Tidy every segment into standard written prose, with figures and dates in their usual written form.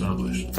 established.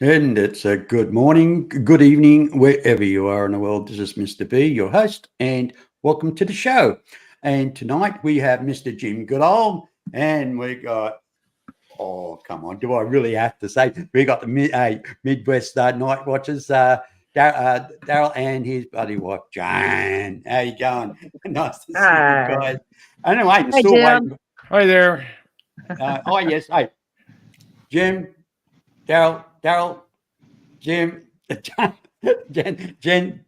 And it's a good morning, good evening, wherever you are in the world. This is Mr. B, your host, and welcome to the show. And tonight we have Mr. Jim Goodall, and we got, oh, come on, do I really have to say? We got the Midwest Night Watchers, Daryl and his buddy wife, Jane. How you going? Nice to see you guys. Anyway, Hi, still Jim. waiting. Hi there. Oh, yes. Hey, Jim, Daryl, Jim, Jen.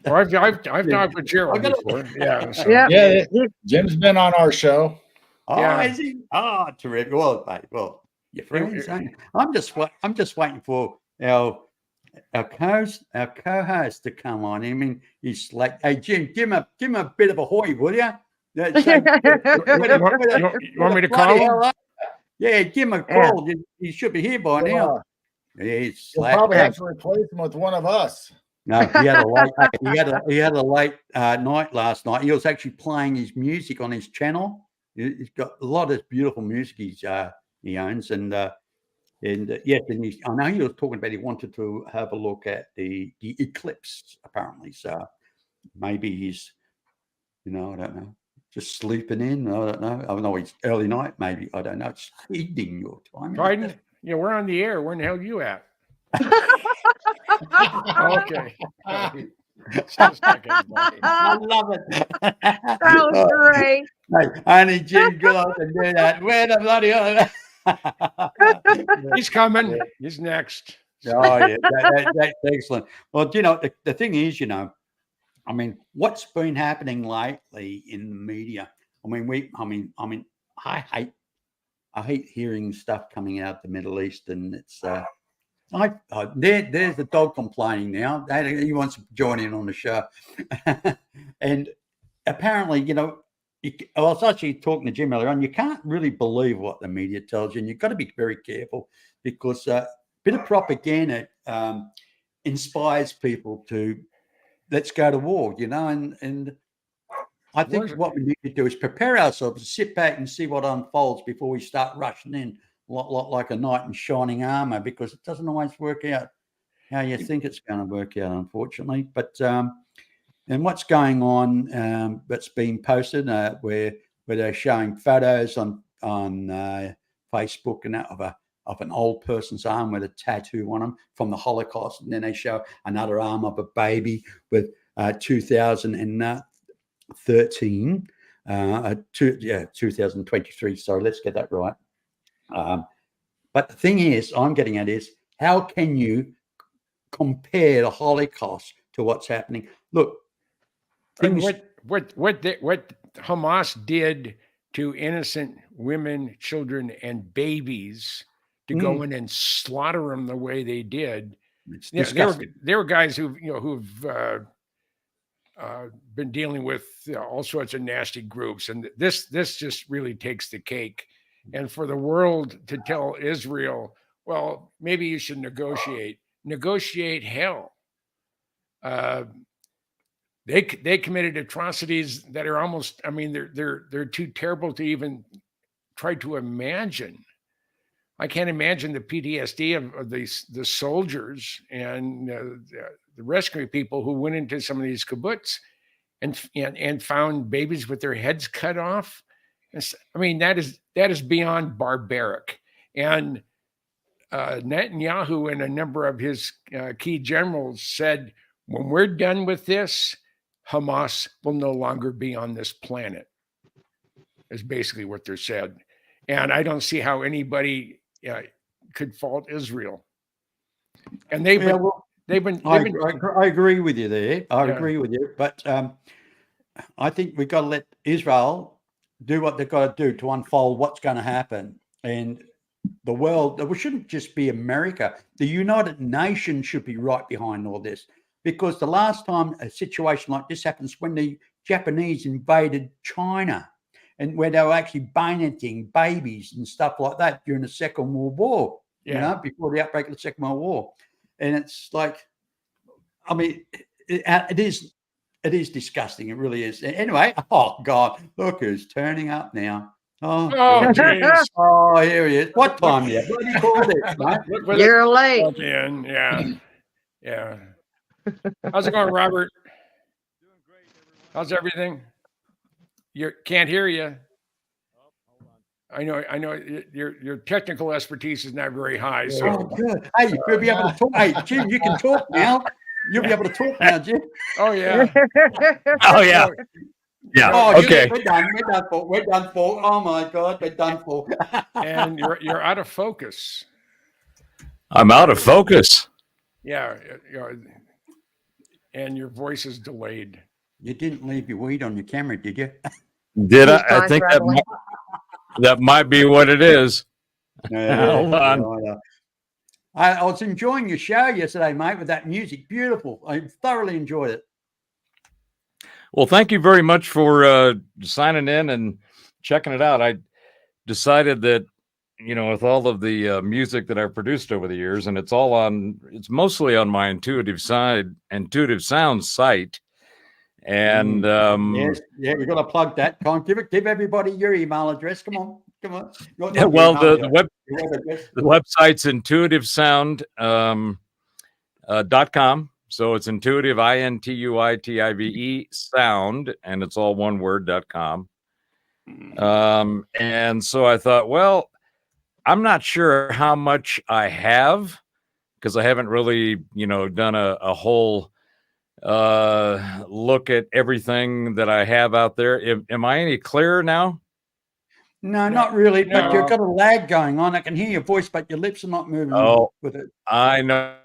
Well, I've talked with Gerald before. Yeah. So. Yeah. Jim's been on our show. Oh, Yeah. is he? Oh, terrific. Well, mate, well, your friends. I'm just waiting for our co-host to come on. I mean, he's like, hey, Jim, give him a bit of a hoy, will you? You want me to call him? Yeah, give him a call. He should be here by now. He's You'll probably have to replace him with one of us. No, he had a late. he had a late night last night. He was actually playing his music on his channel. He's got a lot of beautiful music he owns, and yes, and I know he was talking about he wanted to have a look at the eclipse apparently. So maybe he's, I don't know, just sleeping in. I don't know. I know it's early night. Maybe I don't know. It's evening your time. Pardon? Yeah, we're on the air. Where in the hell are you at? Okay. I love it. That was great. Hey, only Jim Goodall can do that. Where the bloody hell? He's coming. He's next. Oh yeah, that's excellent. Well, the thing is, I mean, what's been happening lately in the media? I hate hearing stuff coming out of the Middle East, and it's there's the dog complaining now. He wants to join in on the show, and apparently, I was actually talking to Jim earlier on. You can't really believe what the media tells you, and you've got to be very careful because a bit of propaganda inspires people to let's go to war, and I think what we need to do is prepare ourselves to sit back and see what unfolds before we start rushing in like a knight in shining armor, because it doesn't always work out how you think it's going to work out, unfortunately. But and what's going on that's being posted where they're showing photos on Facebook and that of an old person's arm with a tattoo on them from the Holocaust, and then they show another arm of a baby with 2013, 2023. Sorry, let's get that right. But the thing is, I'm getting at is, how can you compare the Holocaust to what's happening? Look, what Hamas did to innocent women, children, and babies to go in and slaughter them the way they did. There were guys who've been dealing with all sorts of nasty groups, and this just really takes the cake. And for the world to tell Israel, well, maybe you should negotiate hell. They committed atrocities that are almost, I mean, they're too terrible to even try to imagine. I can't imagine the PTSD of the soldiers and the rescue people who went into some of these kibbutz and found babies with their heads cut off. I mean, that is beyond barbaric. And Netanyahu and a number of his key generals said, when we're done with this, Hamas will no longer be on this planet, is basically what they're said. And I don't see how anybody could fault Israel. And they've been. I agree with you there. I agree with you, but I think we've got to let Israel do what they've got to do to unfold what's going to happen. And the world, it shouldn't just be America. The United Nations should be right behind all this, because the last time a situation like this happens, when the Japanese invaded China, and where they were actually bayoneting babies and stuff like that during the Second World War, before the outbreak of the Second World War. And it's like, I mean, it is disgusting. It really is. Anyway, oh God, look who's turning up now. Oh, geez. Oh, here he is. What time yet? What do you call it, mate? You're late. Yeah. How's it going, Robert? Doing great, everyone. How's everything? You can't hear you. I know your technical expertise is not very high. So good. Hey, you'll be able to talk. Hey, Jim, you can talk now. You'll be able to talk now, Jim. Oh yeah. Oh yeah. Yeah. Oh, okay. We're done. We're done for. Oh my God, we're done for. And you're out of focus. I'm out of focus. Yeah. And your voice is delayed. You didn't leave your weed on your camera, did you? Did I? I think that might be what it is. Hold on. I was enjoying your show yesterday, mate, with that music. Beautiful. I thoroughly enjoyed it. Well, thank you very much for signing in and checking it out. I decided that, with all of the music that I've produced over the years, and it's mostly on my Intuitive Sound site. And yes, we've got to plug that. Come on, give everybody your email address. Come on. Well, the website's intuitivesound.com. So it's intuitive, INTUITIVE sound, and it's all one word.com. And so I thought, well, I'm not sure how much I have, because I haven't really, done a whole look at everything that I have out there. Am I any clearer now? No, not really. But you've got a lag going on. I can hear your voice, but your lips are not moving with it. I know.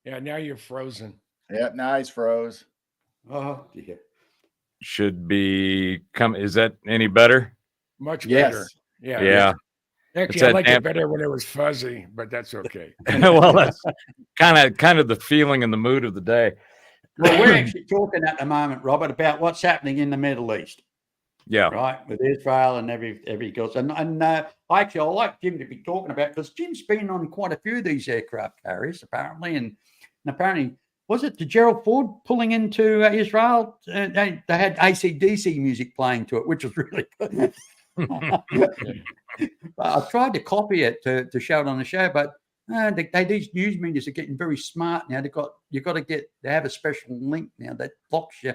Yeah, now you're frozen. Yep, now he's froze. Oh, dear. Should be is that any better? Much better. Yes. Yeah. Actually, I liked it better when it was fuzzy, but that's okay. Well, that's kind of the feeling and the mood of the day. Well, we're actually talking at the moment, Robert, about what's happening in the Middle East. Yeah. Right, with Israel and every else. And actually, I like Jim to be talking about, because Jim's been on quite a few of these aircraft carriers, apparently. And apparently, was it the Gerald Ford pulling into Israel? They had AC/DC music playing to it, which was really good. I tried to copy it to show it on the show, but these news medias are getting very smart now. They have a special link now that blocks you.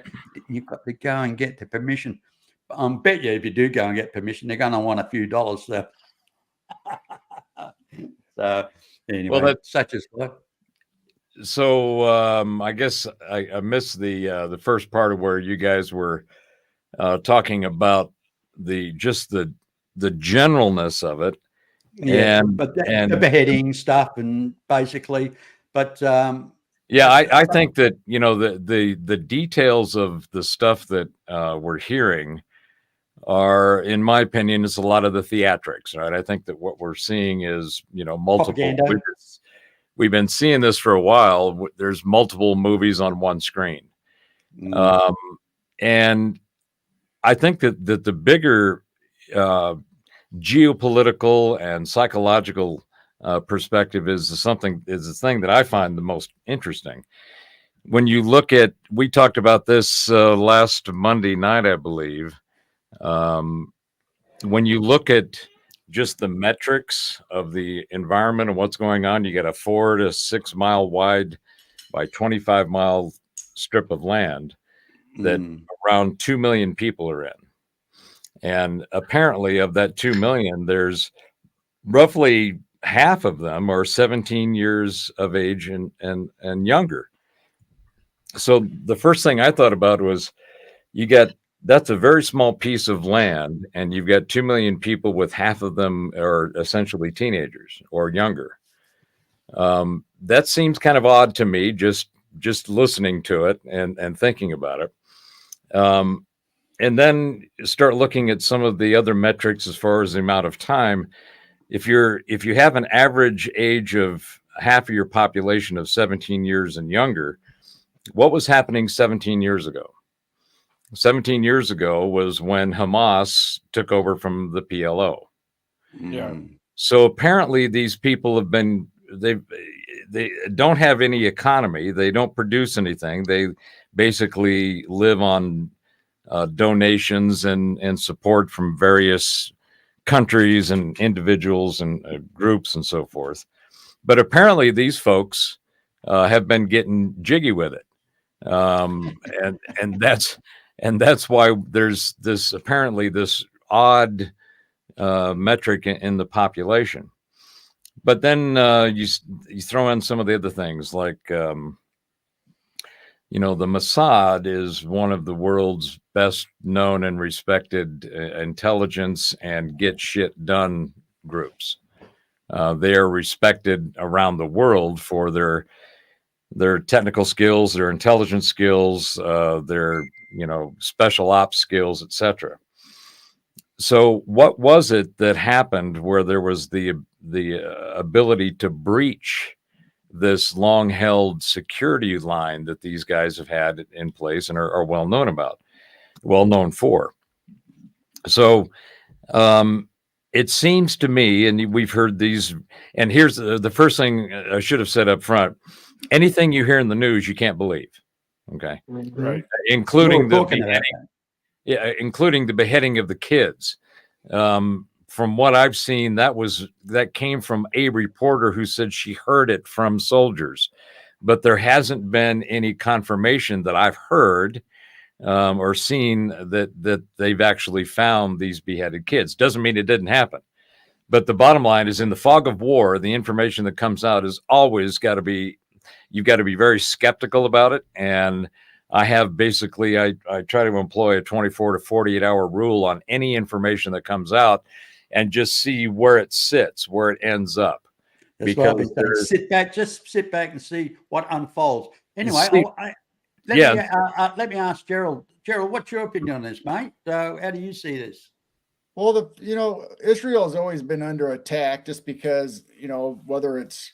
You've got to go and get the permission. Bet you if you do go and get permission, they're going to want a few dollars. So anyway, well, such as life. So I guess I missed the first part of where you guys were talking about the generalness of it, and the beheading stuff, and basically, but I think that the details of the stuff that we're hearing are, in my opinion, is a lot of the theatrics, right? I think that what we're seeing is multiple we've been seeing this for a while. There's multiple movies on one screen. Mm. And I think that the bigger geopolitical and psychological perspective is the thing that I find the most interesting. When you look at, we talked about this last Monday night, I believe. When you look at just the metrics of the environment and what's going on, you got a 4 to 6 mile wide by 25 mile strip of land that around 2 million people are in. And apparently of that 2 million, there's roughly half of them are 17 years of age and younger. So the first thing I thought about was that's a very small piece of land, and you've got 2 million people with half of them are essentially teenagers or younger. That seems kind of odd to me, just listening to it and thinking about it. And then start looking at some of the other metrics as far as the amount of time. If you have an average age of half of your population of 17 years and younger, what was happening 17 years ago? 17 years ago was when Hamas took over from the PLO. Yeah. So apparently these people they don't have any economy. They don't produce anything. They basically live on donations and support from various countries and individuals and groups and so forth. But apparently these folks have been getting jiggy with it. And that's why there's this odd metric in the population. But then you throw in some of the other things like, the Mossad is one of the world's best known and respected intelligence and get shit done groups. They are respected around the world for their technical skills, their intelligence skills, their special ops skills, etc. So what was it that happened where there was the ability to breach this long-held security line that these guys have had in place and are well known for? So it seems to me, and we've heard these, and here's the first thing I should have said up front: anything you hear in the news, you can't believe. Okay, Right. including We're the talking about beheading, including the beheading of the kids. From what I've seen, that came from a reporter who said she heard it from soldiers, but there hasn't been any confirmation that I've heard or seen that they've actually found these beheaded kids. Doesn't mean it didn't happen. But the bottom line is, in the fog of war, the information that comes out is always you've got to be very skeptical about it. And I have basically, I try to employ a 24 to 48 hour rule on any information that comes out and just see where it sits, where it ends up. That's Because why we say sit back and see what unfolds. Anyway, See- let me ask Gerald. Gerald, what's your opinion on this, mate? How do you see this? Well, Israel has always been under attack just because, whether it's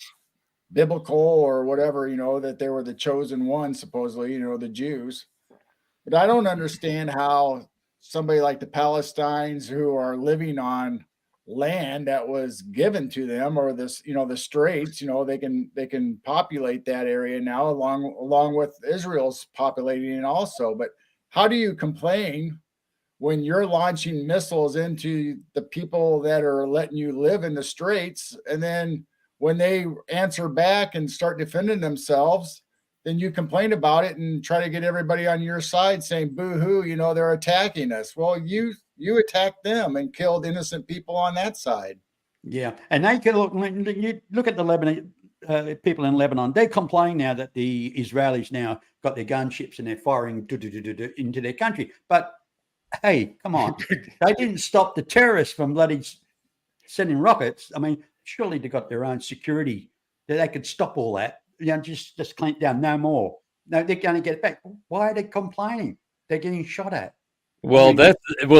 biblical or whatever, that they were the chosen ones, supposedly, the Jews. But I don't understand how somebody like the Palestinians who are living on land that was given to them, or this, the Straits, they can populate that area now along with Israel's populating it also. But how do you complain when you're launching missiles into the people that are letting you live in the Straits, and then when they answer back and start defending themselves, then you complain about it and try to get everybody on your side saying, boo-hoo, they're attacking us. Well, you attacked them and killed innocent people on that side. Yeah, and they can look at the Lebanon people in Lebanon. They complain now that the Israelis now got their gunships and they're firing into their country. But hey, come on, they didn't stop the terrorists from bloody sending rockets. I mean, surely they got their own security that they could stop all that. Just clamp down, no more. No, they're going to get it back. Why are they complaining? They're getting shot at. Well, mean-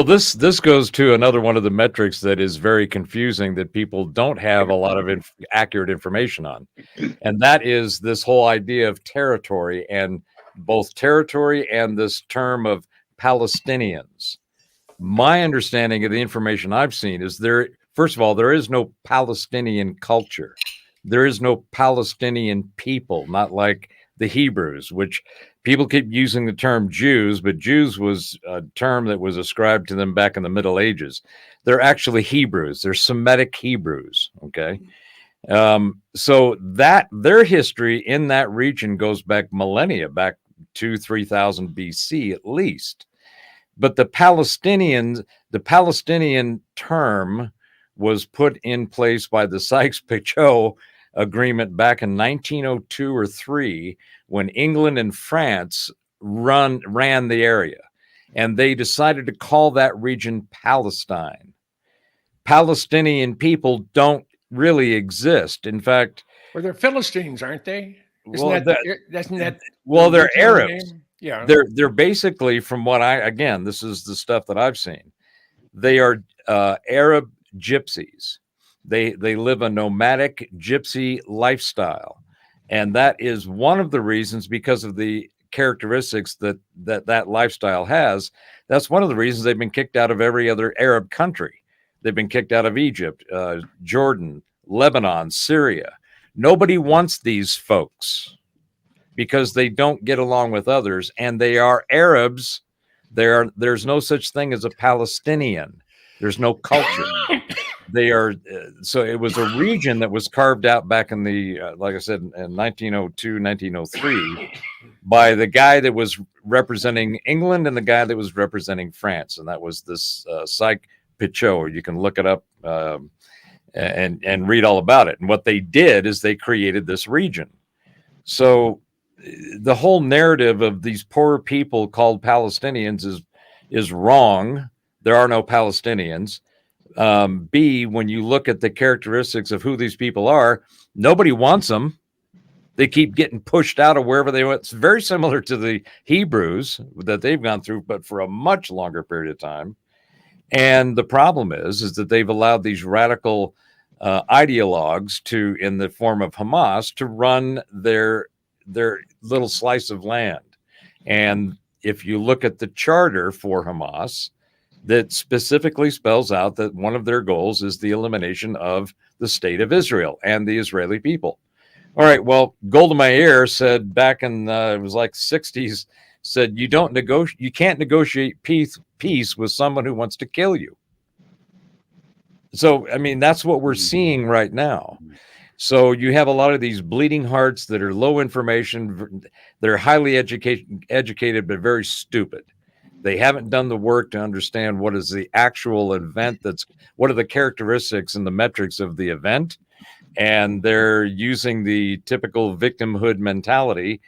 this goes to another one of the metrics that is very confusing that people don't have a lot of accurate information on, and that is this whole idea of territory, and both territory and this term of Palestinians. My understanding of the information I've seen is first of all, there is no Palestinian culture. There is no Palestinian people, not like the Hebrews, which people keep using the term Jews, but Jews was a term that was ascribed to them back in the Middle Ages. They're actually Hebrews. They're Semitic Hebrews. Okay. So that their history in that region goes back millennia, back 3,000 BC at least. But the Palestinian term was put in place by the Sykes-Picot Agreement back in 1902 or 3, when England and France ran the area, and they decided to call that region Palestine. Palestinian people don't really exist. In fact, Well, they're Philistines, aren't they? Isn't well, isn't that well, the they're original Arabs. name? Yeah. They're basically, from what again, this is the stuff that I've seen. They are Arab gypsies. They live a nomadic gypsy lifestyle, and that is one of the reasons, because of the characteristics that lifestyle has. That's one of the reasons they've been kicked out of every other Arab country. They've been kicked out of Egypt, Jordan, Lebanon, Syria. Nobody wants these folks because they don't get along with others, and they are Arabs. There's no such thing as a Palestinian. There's no culture. They are so it was a region that was carved out back in the like I said, in 1902, 1903 by the guy that was representing England and the guy that was representing France, and that was this Sykes-Picot. You can look it up and read all about it. And what they did is they created this region. So the whole narrative of these poor people called Palestinians is wrong. There are no Palestinians. B, when you look at the characteristics of who these people are, nobody wants them. They keep getting pushed out of wherever they went. It's very similar to the Hebrews that they've gone through, but for a much longer period of time. And the problem is that they've allowed these radical ideologues in the form of Hamas, to run their little slice of land. And if you look at the charter for Hamas, that specifically spells out that one of their goals is the elimination of the state of Israel and the Israeli people. All right, well, Golda Meir said back in it was like 60s, said you can't negotiate peace with someone who wants to kill you. So I mean, that's what we're seeing right now. So you have a lot of these bleeding hearts that are low information, they're highly educated but very stupid. They haven't done the work to understand what is the actual event, what are the characteristics and the metrics of the event, and they're using the typical victimhood mentality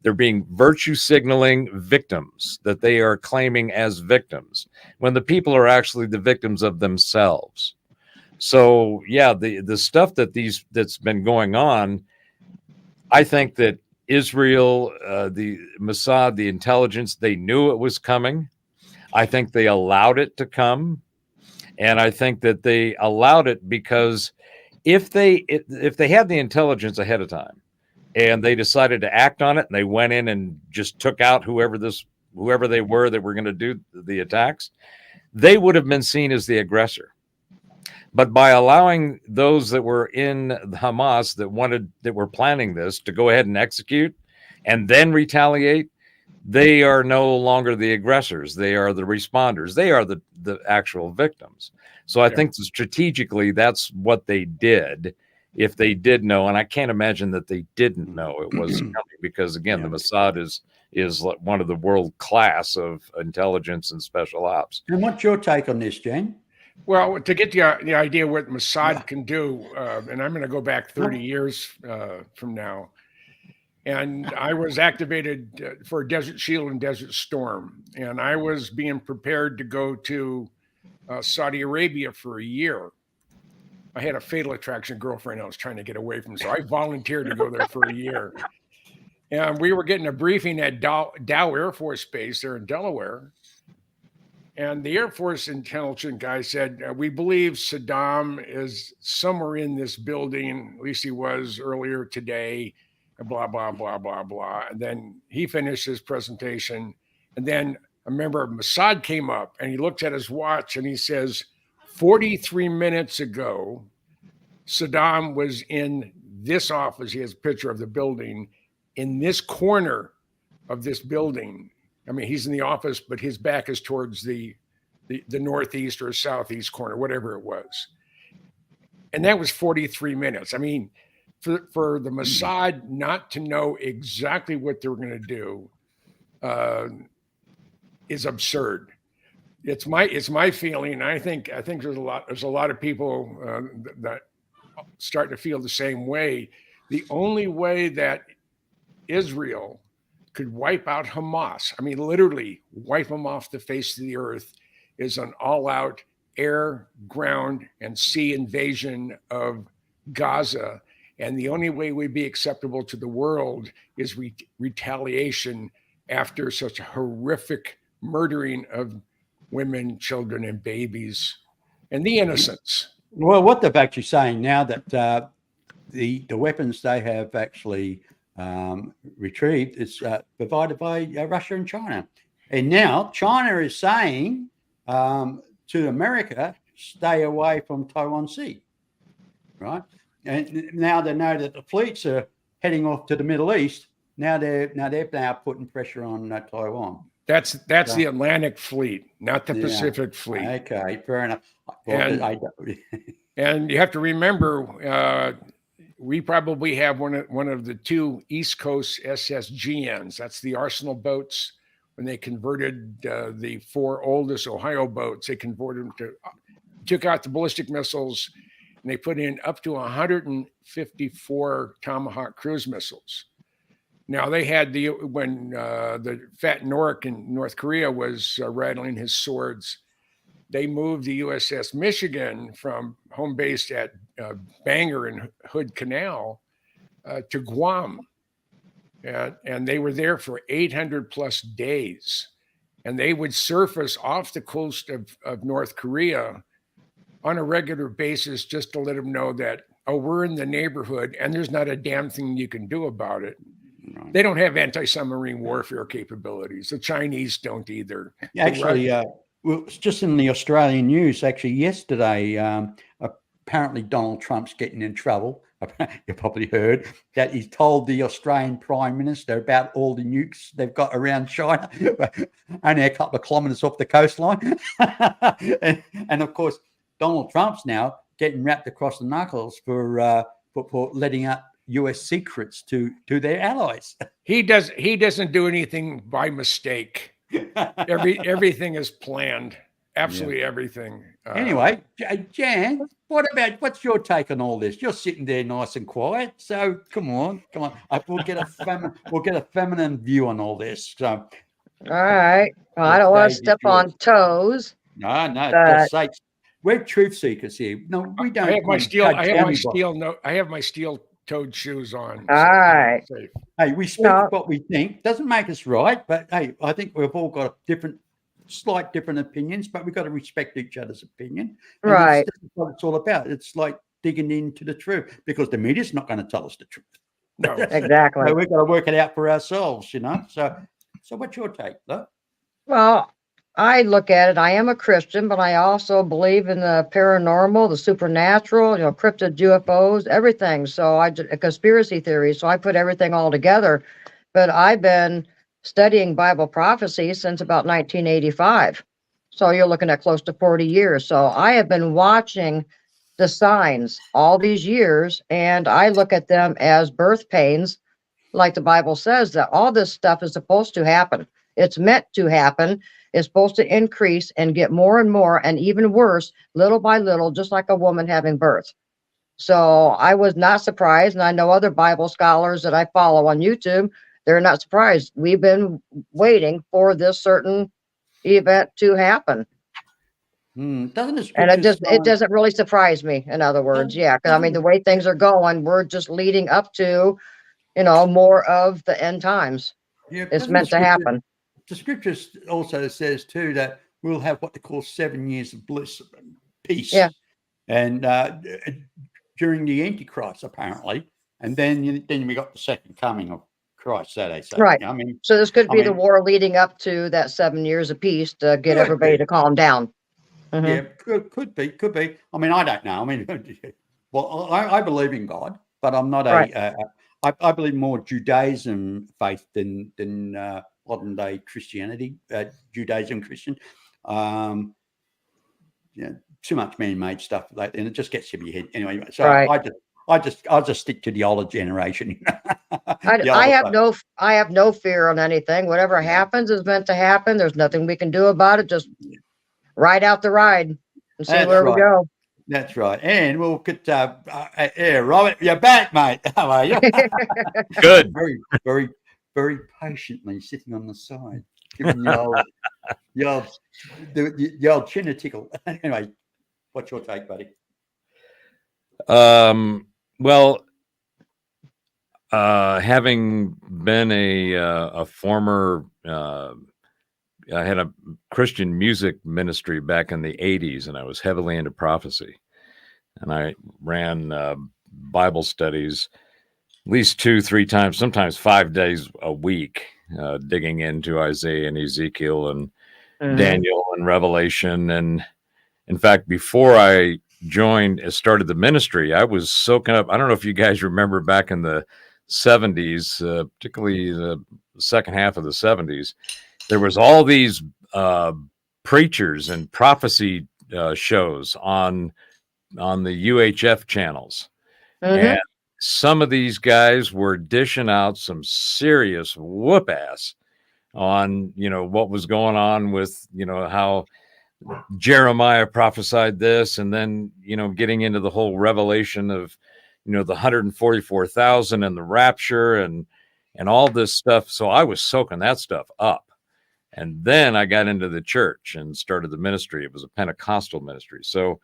they're being virtue signaling victims that they are claiming as victims when the people are actually the victims of themselves. So yeah, the stuff that's been going on, I think that Israel, the Mossad, the intelligence, they knew it was coming. I think they allowed it to come. And I think that they allowed it because if they had the intelligence ahead of time and they decided to act on it and they went in and just took out whoever they were that were going to do the attacks, they would have been seen as the aggressor. But by allowing those that were in Hamas that were planning this to go ahead and execute and then retaliate, they are no longer the aggressors. They are the responders. They are the actual victims. So I think strategically that's what they did. If they did know, and I can't imagine that they didn't know it was coming, because again, the Mossad is one of the world class of intelligence and special ops. And what's your take on this, Jan? Well, to get the idea what Mossad can do, and I'm going to go back 30 years from now, and I was activated for Desert Shield and Desert Storm, and I was being prepared to go to Saudi Arabia for a year. I had a fatal attraction girlfriend I was trying to get away from, so I volunteered to go there for a year. And we were getting a briefing at Dow Air Force Base there in Delaware. And the Air Force intelligence guy said, we believe Saddam is somewhere in this building. At least he was earlier today, and blah, blah, blah, blah, blah. And then he finished his presentation. And then a member of Mossad came up and he looked at his watch and he says, 43 minutes ago, Saddam was in this office. He has a picture of the building in this corner of this building. I mean, he's in the office, but his back is towards the northeast or southeast corner, whatever it was. And that was 43 minutes. I mean, for the Mossad not to know exactly what they were going to do is absurd. It's my feeling. I think there's a lot of people that start to feel the same way. The only way that Israel could wipe out Hamas, I mean, literally wipe them off the face of the earth, is an all-out air, ground, and sea invasion of Gaza. And the only way we'd be acceptable to the world is retaliation after such a horrific murdering of women, children, and babies, and the innocents. Well, what they're actually saying now that the weapons they have actually retrieved is provided by Russia and China. And now China is saying to America, stay away from Taiwan Sea, right? And now they know that the fleets are heading off to the Middle East. Now they're putting pressure on Taiwan. That's the Atlantic Fleet, not the Pacific Fleet. Okay, fair enough. Well, and you have to remember, we probably have one of the two East Coast SSGNs. That's the Arsenal boats. When they converted the four oldest Ohio boats, they converted them took out the ballistic missiles, and they put in up to 154 Tomahawk cruise missiles. Now they had when the Fat Nork in North Korea was rattling his swords, they moved the USS Michigan from home base at Bangor and Hood Canal to Guam. And they were there for 800 plus days. And they would surface off the coast of North Korea on a regular basis just to let them know that, oh, we're in the neighborhood and there's not a damn thing you can do about it. They don't have anti-submarine warfare capabilities. The Chinese don't either. Actually, well, it's just in the Australian news, actually, yesterday, apparently Donald Trump's getting in trouble. You probably heard that he's told the Australian Prime Minister about all the nukes they've got around China, only a couple of kilometers off the coastline. and of course, Donald Trump's now getting wrapped across the knuckles for letting out U.S. secrets to their allies. He doesn't do anything by mistake. Everything is planned. Absolutely everything. Anyway, Jan, what's your take on all this? You're sitting there nice and quiet, so come on. We'll get a feminine view on all this. So, All right. Well, I don't want to step on toes. No, but- for sakes. We're truth seekers here. No, we don't. I have my judge anybody. steel-toed shoes on. All right. Safe. Hey, we speak what we think. Doesn't make us right, but hey, I think we've all got slight different opinions, but we've got to respect each other's opinion. And Right. That's what it's all about. It's like digging into the truth because the media's not going to tell us the truth. No. Exactly. So we've got to work it out for ourselves, So what's your take, though? Well, I look at it, I am a Christian, but I also believe in the paranormal, the supernatural, cryptid UFOs, everything. So a conspiracy theory. So I put everything all together. But I've been studying Bible prophecy since about 1985. So you're looking at close to 40 years. So I have been watching the signs all these years, and I look at them as birth pains, like the Bible says that all this stuff is supposed to happen. It's meant to happen. It's supposed to increase and get more and more and even worse, little by little, just like a woman having birth. So I was not surprised. And I know other Bible scholars that I follow on YouTube, they're not surprised. We've been waiting for this certain event to happen. Doesn't it? And it doesn't really surprise me, in other words. Yeah. Because I mean, the way things are going, we're just leading up to more of the end times. Yeah, It's doesn't meant to happen. The scriptures also says too that we'll have what they call 7 years of bliss, peace, Yeah. and during the Antichrist apparently, and then we got the second coming of Christ. So they say, Right. I mean, So this could I be the mean- war leading up to that 7 years of peace to get Could everybody be. to calm down. Mhm. yeah, could be. I mean, I don't know. I mean, well, I believe in God, but I'm not Right. I believe more Judaism faith than modern day Christianity, Judaism Christian. Too much man-made stuff like, and it just gets to your head anyway. So Right. I'll just stick to the older generation. I have no fear on anything. Whatever Yeah. happens is meant to happen. There's nothing we can do about it. Just ride out the ride and see That's where we right. go. That's right. And we'll get Robert, you're back, mate. How are you? Good. very, very, very patiently sitting on the side, giving the old chin a tickle. Anyway, what's your take, buddy? Well, having been a former, I had a Christian music ministry back in the 80s, and I was heavily into prophecy. And I ran Bible studies at least 2-3 times, sometimes 5 days a week, digging into Isaiah and Ezekiel and Mhm. Daniel and Revelation. And in fact, before I started the ministry, I was soaking up. I don't know if you guys remember back in the 70s, particularly the second half of the 70s, there was all these preachers and prophecy shows on the UHF channels. Mhm. And some of these guys were dishing out some serious whoop ass on, what was going on with, how Jeremiah prophesied this, and then, getting into the whole revelation of, the 144,000 and the rapture and all this stuff. So I was soaking that stuff up. And then I got into the church and started the ministry. It was a Pentecostal ministry. So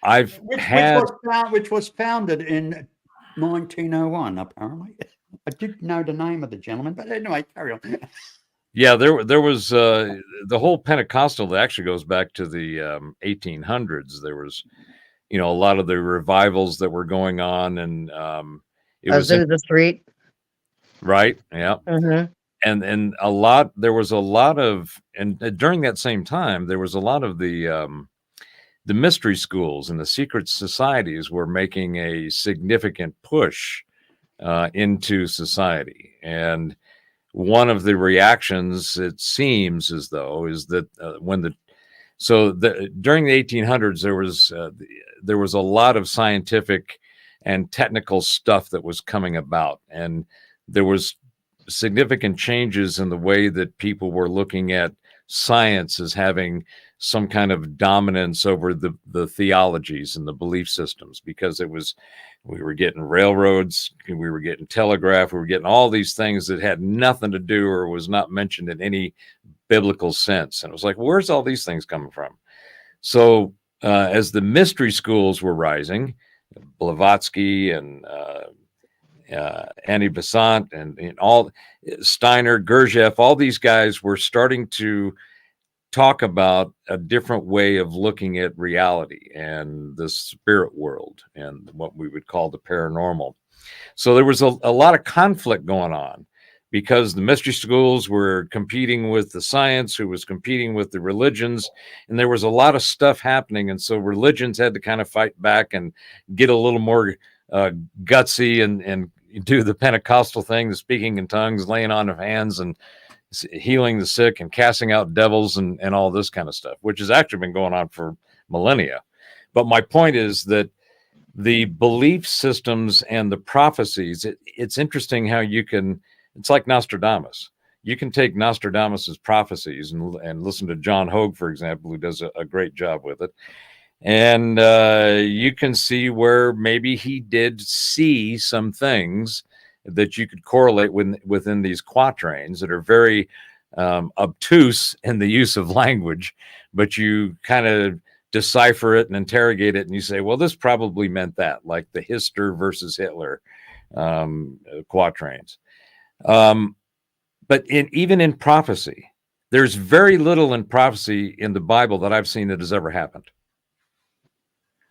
I've which was founded in 1901, apparently. I didn't know the name of the gentleman, but anyway, carry on. Yeah, there was the whole Pentecostal that actually goes back to the 1800s. There was, a lot of the revivals that were going on, and it was Azusa Street. right, yeah, Mhm. and there was a lot of, and during that same time, there was a lot of the mystery schools and the secret societies were making a significant push into society. And one of the reactions, it seems as though, is that during the 1800s, there was a lot of scientific and technical stuff that was coming about, and there was significant changes in the way that people were looking at science as having some kind of dominance over the theologies and the belief systems, because we were getting railroads, we were getting telegraph, we were getting all these things that had nothing to do or was not mentioned in any biblical sense. And it was like, where's all these things coming from? So as the mystery schools were rising, Blavatsky and Annie Besant and all Steiner, Gurdjieff, all these guys were starting to talk about a different way of looking at reality and the spirit world and what we would call the paranormal. So there was a lot of conflict going on, because the mystery schools were competing with the science, who was competing with the religions, and there was a lot of stuff happening. And so religions had to kind of fight back and get a little more gutsy and do the Pentecostal thing, the speaking in tongues, laying on of hands and healing the sick and casting out devils and all this kind of stuff, which has actually been going on for millennia. But my point is that the belief systems and the prophecies, it's interesting how it's like Nostradamus. You can take Nostradamus's prophecies and listen to John Hogue, for example, who does a great job with it. And you can see where maybe he did see some things that you could correlate within these quatrains that are very obtuse in the use of language, but you kind of decipher it and interrogate it, and you say, well, this probably meant that, like the Hister versus Hitler, quatrains. But even in prophecy, there's very little in prophecy in the Bible that I've seen that has ever happened.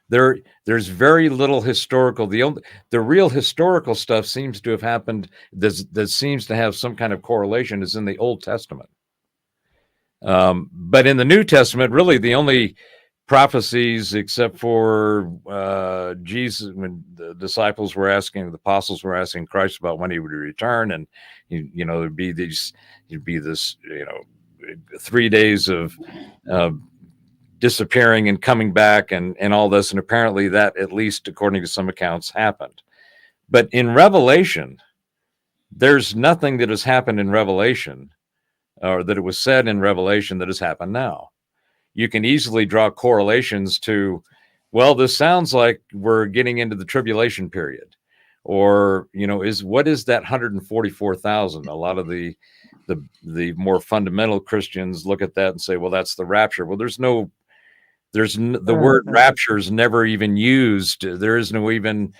There's very little historical. The real historical stuff seems to have happened that seems to have some kind of correlation is in the Old Testament. But in the New Testament, really the only prophecies, except for Jesus, when the apostles were asking Christ about when he would return, and there'd be this 3 days of disappearing and coming back and all this, and apparently that, at least according to some accounts, happened. But in Revelation, there's nothing that has happened in Revelation, or that it was said in Revelation, that has happened now. You can easily draw correlations to, well, this sounds like we're getting into the tribulation period, or what is that 144,000? A lot of the more fundamental Christians look at that and say, well, that's the rapture. Well, the word rapture is never even used. There is no even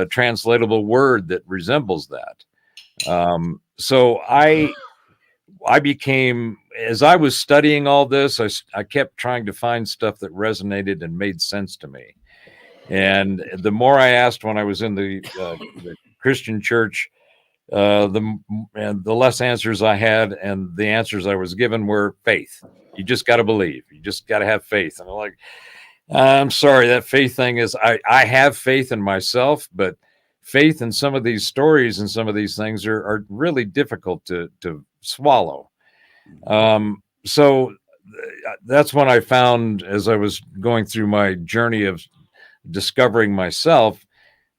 translatable word that resembles that. So I became, as I was studying all this, I kept trying to find stuff that resonated and made sense to me. And the more I asked when I was in the Christian church, the less answers I had, and the answers I was given were faith. You just got to believe. You just got to have faith. And I'm like, I'm sorry, that faith thing is, I have faith in myself, but faith in some of these stories and some of these things are really difficult to swallow. So that's when I found, as I was going through my journey of discovering myself,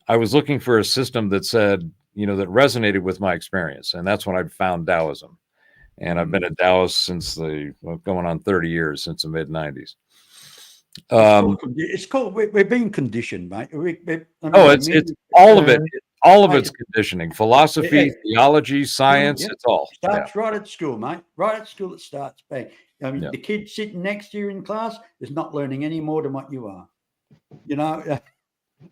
I was looking for a system that said, that resonated with my experience. And that's when I found Taoism. And I've been a Taoist since going on 30 years, since the mid 90s. It's called, we're being conditioned, mate. It's all of it. All of it's conditioning, philosophy, theology, science. It's all starts right at school, mate. Right at school, it starts. Bang. The kid sitting next to you in class is not learning any more than what you are.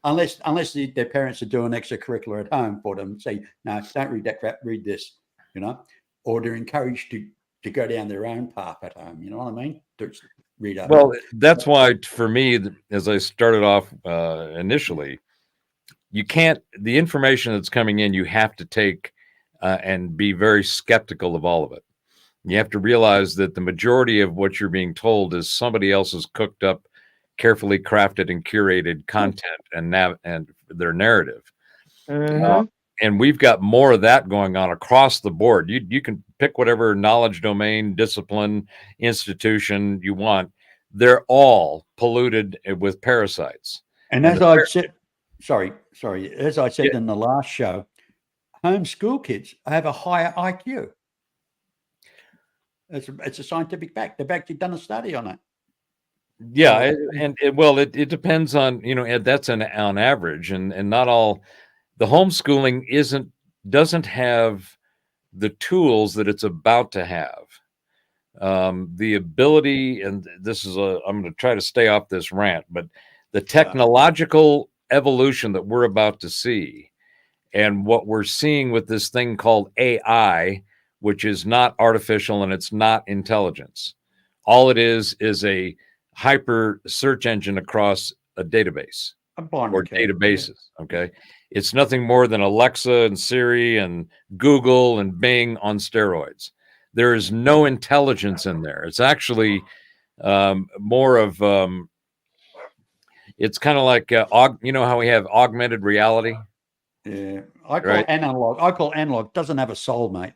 Unless their parents are doing extracurricular at home for them, say, no, don't read that crap, read this, or they're encouraged to go down their own path at home. You know what I mean? To read up. Well, that's why, for me, as I started off initially, the information that's coming in, you have to take and be very skeptical of all of it. You have to realize that the majority of what you're being told is somebody else's cooked up, carefully crafted and curated content and their narrative. Mhm. And we've got more of that going on across the board. You can pick whatever knowledge domain, discipline, institution you want. They're all polluted with parasites. And as I said, as I said in the last show, homeschool kids have a higher IQ. It's a scientific fact. They've actually done a study on it. Yeah, it depends on, that's on average, and not all. The homeschooling doesn't have the tools that it's about to have. The ability, and I'm going to try to stay off this rant, but the technological evolution that we're about to see, and what we're seeing with this thing called AI, which is not artificial and it's not intelligence. All it is a hyper search engine across a database or databases. Okay. It's nothing more than Alexa and Siri and Google and Bing on steroids. There is no intelligence in there. It's actually more of, it's kind of like, how we have augmented reality? Yeah. I call analog. Doesn't have a soul, mate.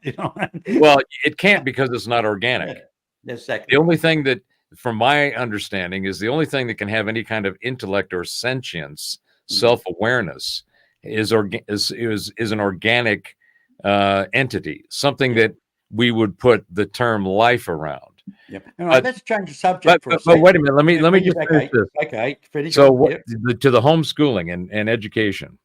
Well, it can't, because it's not organic. Yeah, exactly. The only thing that, from my understanding, is the only thing that can have any kind of intellect or sentience, self-awareness, is an organic entity, something that we would put the term life around. Yeah. Right, let's change the subject for a but second. wait a minute. Let me just finish this. Okay, finish. So to the homeschooling and education,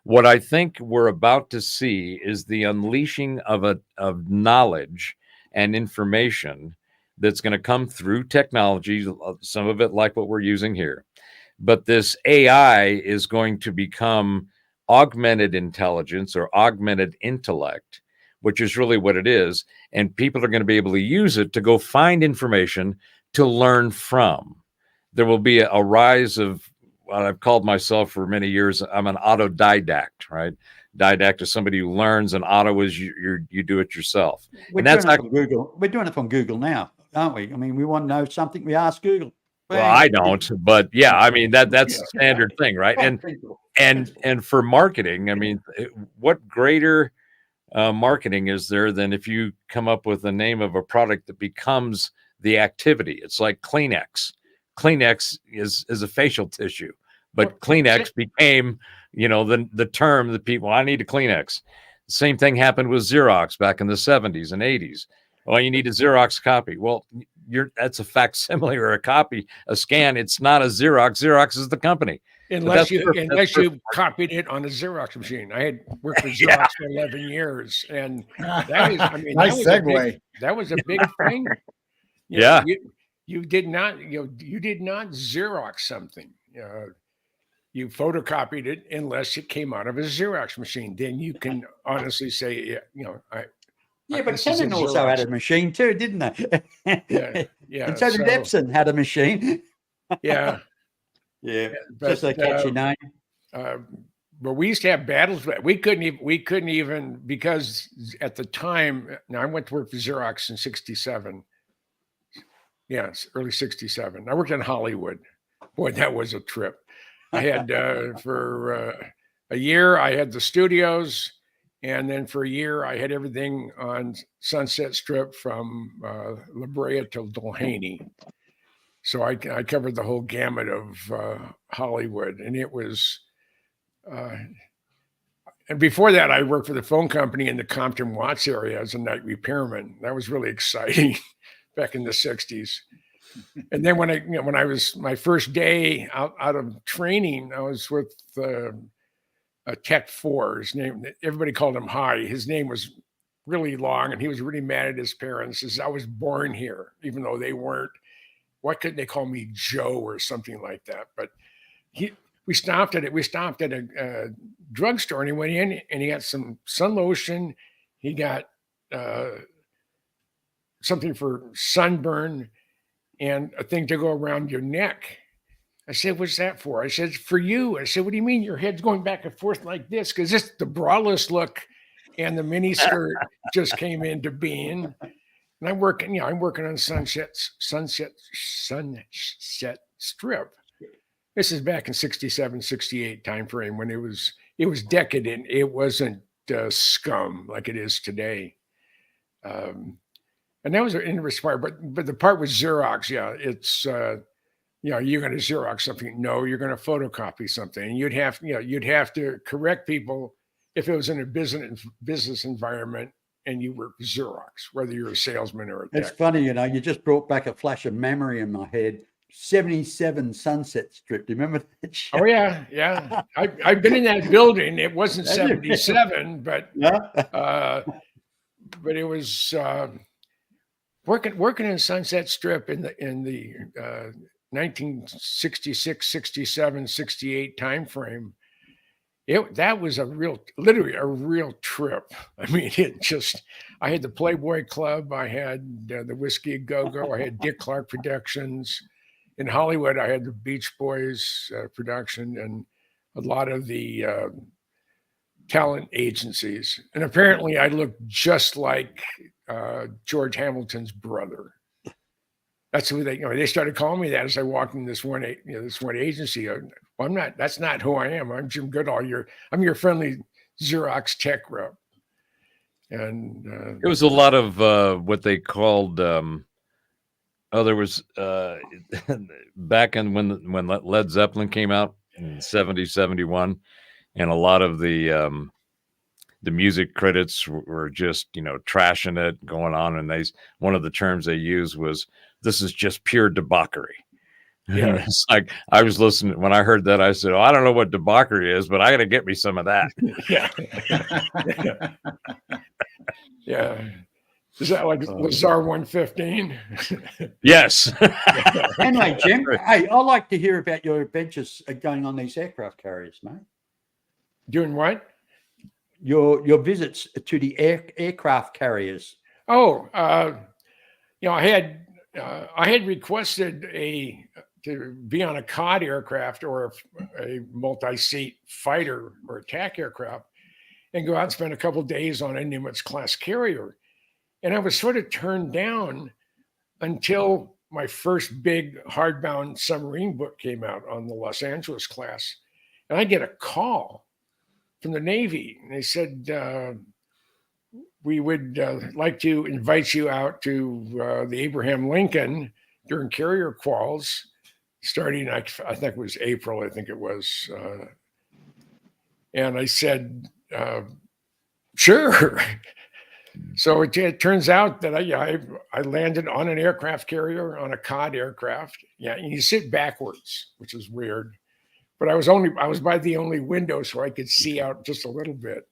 what I think we're about to see is the unleashing of knowledge and information that's going to come through technology, some of it like what we're using here. But this AI is going to become augmented intelligence or augmented intellect, which is really what it is. And people are going to be able to use it to go find information to learn from. There will be a rise of what I've called myself for many years. I'm an autodidact, right? Didact is somebody who learns, and auto is you do it yourself. We're And that's doing it from Google. We're doing it from Google now, aren't we? I mean, we want to know something, we ask Google. Well, I don't, but yeah, I mean that's a standard thing, right? And for marketing, I mean, what greater marketing is there than if you come up with the name of a product that becomes the activity? It's like Kleenex. Kleenex is a facial tissue, but Well, Kleenex became, the term that people, I need a Kleenex. The same thing happened with Xerox back in the 70s and 80s. Well, you need a Xerox copy. Well, that's a facsimile or a copy, a scan. It's not a Xerox. Xerox is the company. Unless that's perfect. That's you copied it on a Xerox machine. I had worked for Xerox for 11 years, and that was, I mean, Nice segue. that was a big thing. Yeah. You did not, you did not Xerox something. You photocopied it unless it came out of a Xerox machine. Then you can honestly say, Yeah, but this is a Canon also Xerox. had a machine too, didn't they? Yeah. And so did Epson had a machine. Yeah. Yeah, But, just a catchy name. but we used to have battles. But we couldn't even because at the time. Now I went to work for Xerox in '67. Yes, early '67. I worked in Hollywood. Boy, that was a trip. I had for a year. I had the studios, and then for a year I had everything on Sunset Strip from La Brea till Doheny. So I covered the whole gamut of Hollywood, and it was. And before that, I worked for the phone company in the Compton Watts area as a night repairman. That was really exciting back in the '60s. And then when I was my first day out of training, I was with a Tech 4. His name, everybody called him High. His name was really long, and he was really mad at his parents. He says, I was born here, even though they weren't. Why couldn't they call me Joe or something like that? But we stopped at a drugstore, and he went in and he got some sun lotion. He got something for sunburn and a thing to go around your neck. I said, what's that for? I said, it's for you. I said, what do you mean your head's going back and forth like this? Because this the braless look and the mini skirt just came into being. And I'm working on Sunset Strip. This is back in '67, '68 time frame when it was decadent. It wasn't scum like it is today. And that was inspired, but the part with Xerox, yeah, it's you're going to Xerox something. No, you're going to photocopy something. And you'd have to correct people if it was in a business environment and you were Xerox, whether you're a salesman or a tech. It's funny, you just brought back a flash of memory in my head. 77 Sunset Strip. Do you remember that show? Oh yeah. I've been in that building. It wasn't 77, but but it was working in Sunset Strip in the 1966, 67, 68 time frame. That was literally a real trip. I mean, I had the Playboy Club, I had the Whiskey A Go-Go, I had Dick Clark Productions. In Hollywood, I had the Beach Boys production and a lot of the talent agencies. And apparently I looked just like George Hamilton's brother. That's who they started calling me that as I walked in this one agency. Well, that's not who I am. I'm Jim Goodall. I'm your friendly Xerox tech rep. And it was a lot of what they called there was back in when Led Zeppelin came out in 70, 71, and a lot of the music critics were just, trashing it, going on. And one of the terms they used was, this is just pure debauchery. Yeah. It's like, I was listening, when I heard that, I said, I don't know what debauchery is, but I got to get me some of that. Yeah. Yeah. Is that like Lazar 115? Yes. Anyway, Jim, hey, I'd like to hear about your adventures going on these aircraft carriers, mate. Doing what? Your visits to the aircraft carriers. Oh, I had requested to be on a COD aircraft or a multi-seat fighter or attack aircraft and go out and spend a couple days on a Nimitz class carrier. And I was sort of turned down until my first big hardbound submarine book came out on the Los Angeles class. And I get a call from the Navy. And they said, we would like to invite you out to the Abraham Lincoln during carrier quals, starting, I think it was April, I think it was. And I said, sure. So it turns out that I landed on an aircraft carrier, on a COD aircraft. Yeah, and you sit backwards, which is weird. But I was by the only window, so I could see out just a little bit.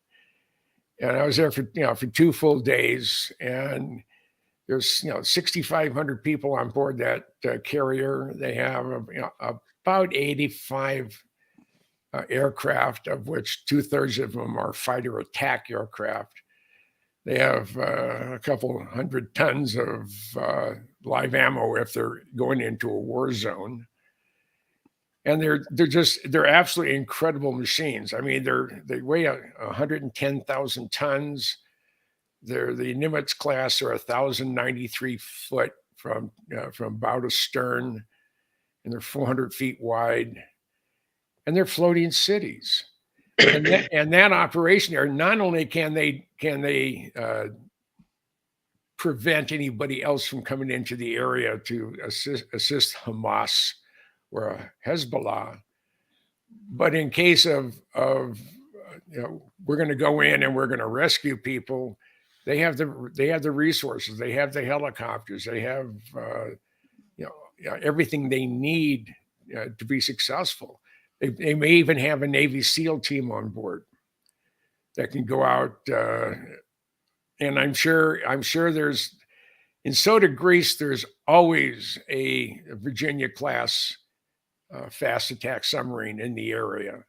And I was there for 2 full days, and there's 6,500 people on board that carrier. They have about 85 aircraft, of which 2/3 of them are fighter attack aircraft. They have a couple hundred tons of live ammo if they're going into a war zone. And they're absolutely incredible machines. I mean, they weigh 110,000 tons. They're the Nimitz class are 1,093 foot from bow to stern, and they're 400 feet wide, and they're floating cities. And that operation there, not only can they prevent anybody else from coming into the area to assist Hamas or Hezbollah, but in case of we're going to go in and we're going to rescue people, they have the resources, they have the helicopters, they have everything they need to be successful. They may even have a Navy SEAL team on board that can go out, and I'm sure there's in Soda, Greece, there's always a Virginia class fast attack submarine in the area,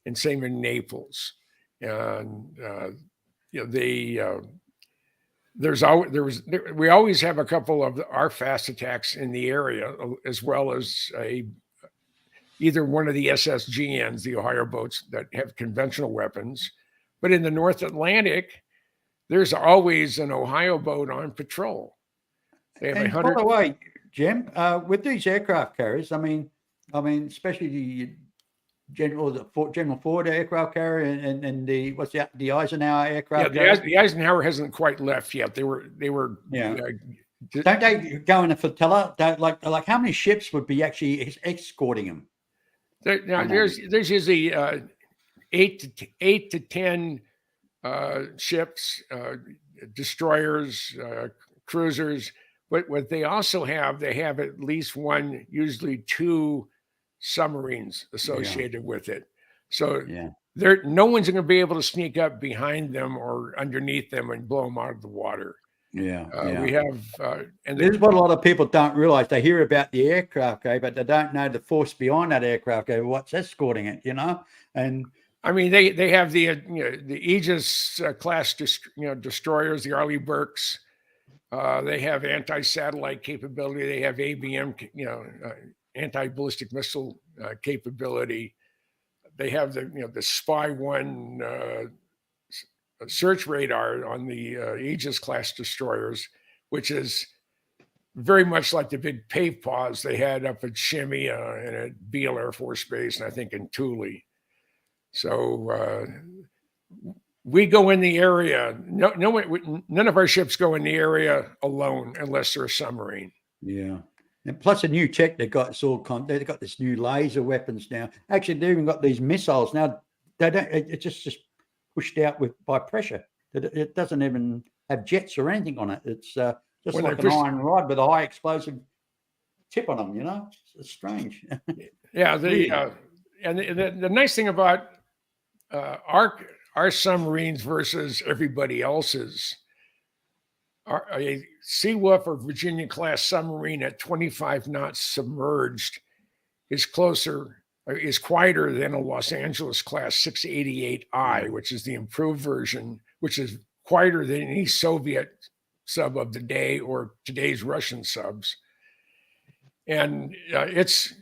and same in Naples. And we always have a couple of our fast attacks in the area, as well as either one of the SSGNs, the Ohio boats that have conventional weapons. But in the North Atlantic, there's always an Ohio boat on patrol. They have And by the way, Jim, with these aircraft carriers, I mean, especially the General Ford aircraft carrier and the the Eisenhower aircraft. Yeah, the Eisenhower hasn't quite left yet. They were. Yeah. Don't they go in a flotilla? Like how many ships would be actually escorting them? There's usually 8 to 10 ships, destroyers, cruisers. But what they also have, they have at least one, usually 2 submarines associated with it. So no one's going to be able to sneak up behind them or underneath them and blow them out of the water. We have, and this is what a lot of people don't realize. They hear about the aircraft carrier, but they don't know the force behind that aircraft carrier, what's escorting it, And I mean, they have the Aegis class destroyers, the Arleigh Burkes. They have anti-satellite capability. They have ABM, anti-ballistic missile capability. They have the Spy 1 search radar on the Aegis class destroyers, which is very much like the big pave paws they had up at Shimmy and at Beale Air Force Base, and I think in Thule. So we go in the area. None of our ships go in the area alone unless they're a submarine. Yeah. And plus a new tech they got, they've got this new laser weapons now. Actually, they've even got these missiles now. They don't. It's just pushed out by pressure. It doesn't even have jets or anything on it. It's just like an iron rod with a high explosive tip on them. It's strange. Yeah. And the nice thing about our submarines versus everybody else's. A Seawolf or Virginia class submarine at 25 knots submerged is closer is quieter than a Los Angeles class 688I, which is the improved version, which is quieter than any Soviet sub of the day or today's Russian subs. And it's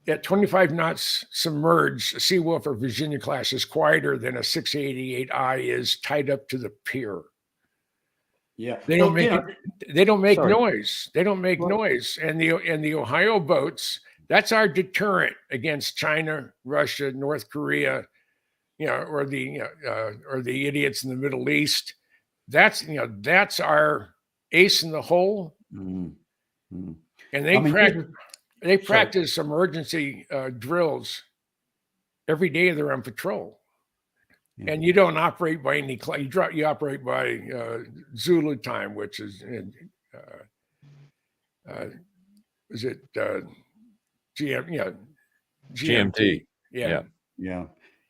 at 25 knots submerged, a Seawolf or Virginia class is quieter than a 688I is tied up to the pier. Yeah. They don't Well, you make know, They don't make Sorry. noise. They don't make Well- noise. And the Ohio boats, that's our deterrent against China, Russia, North Korea, or the idiots in the Middle East. That's our ace in the hole. mm, mm. And they I mean, practice emergency drills every day they're on patrol. Yeah. And you don't operate by any you operate by Zulu time, which is is it GMT? GMT. Yeah. Yeah.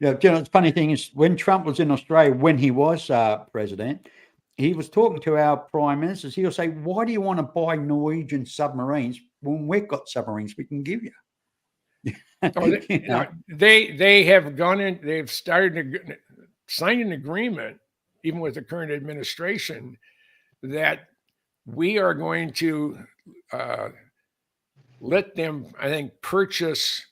Yeah. You know, the funny thing is, when Trump was in Australia, when he was president, he was talking to our prime ministers. He'll say, "Why do you want to buy Norwegian submarines when we've got submarines we can give you?" Oh, You know? they have gone in. They've signed an agreement, even with the current administration, that we are going to let them, I think, purchase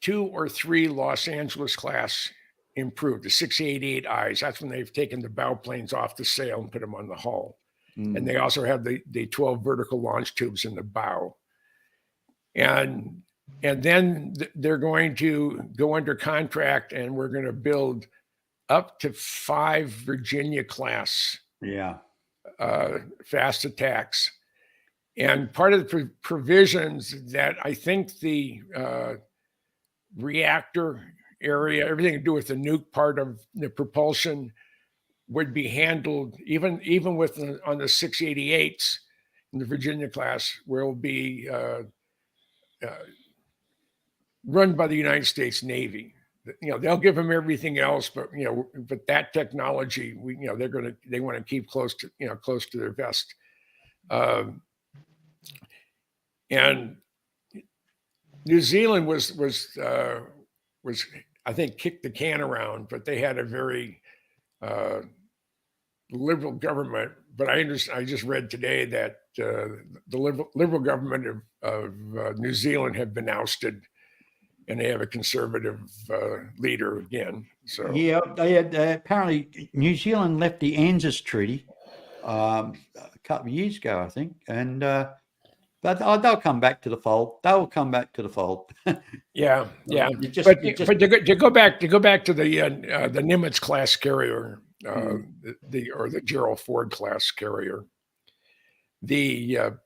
2 or 3 Los Angeles class improved, the 688Is. That's when they've taken the bow planes off the sail and put them on the hull. Mm. And they also have the 12 vertical launch tubes in the bow. And then they're going to go under contract, and we're going to build up to 5 Virginia class Yeah. fast attacks. And part of the provisions that I think the reactor area, everything to do with the nuke part of the propulsion, would be handled even with on the 688s in the Virginia class, will be run by the United States Navy. They'll give them everything else, but that technology, they want to keep close to their vest. And New Zealand was I think kicked the can around, but they had a very liberal government. But I just read today that the liberal government of New Zealand have been ousted, and they have a conservative leader again. So Yeah, they had apparently New Zealand left the ANZUS Treaty a couple of years ago, I think, and but they'll come back to the fold. They will come back to the fold. yeah. You just- But you just- to go back to the Nimitz class carrier, the Gerald Ford class carrier, they're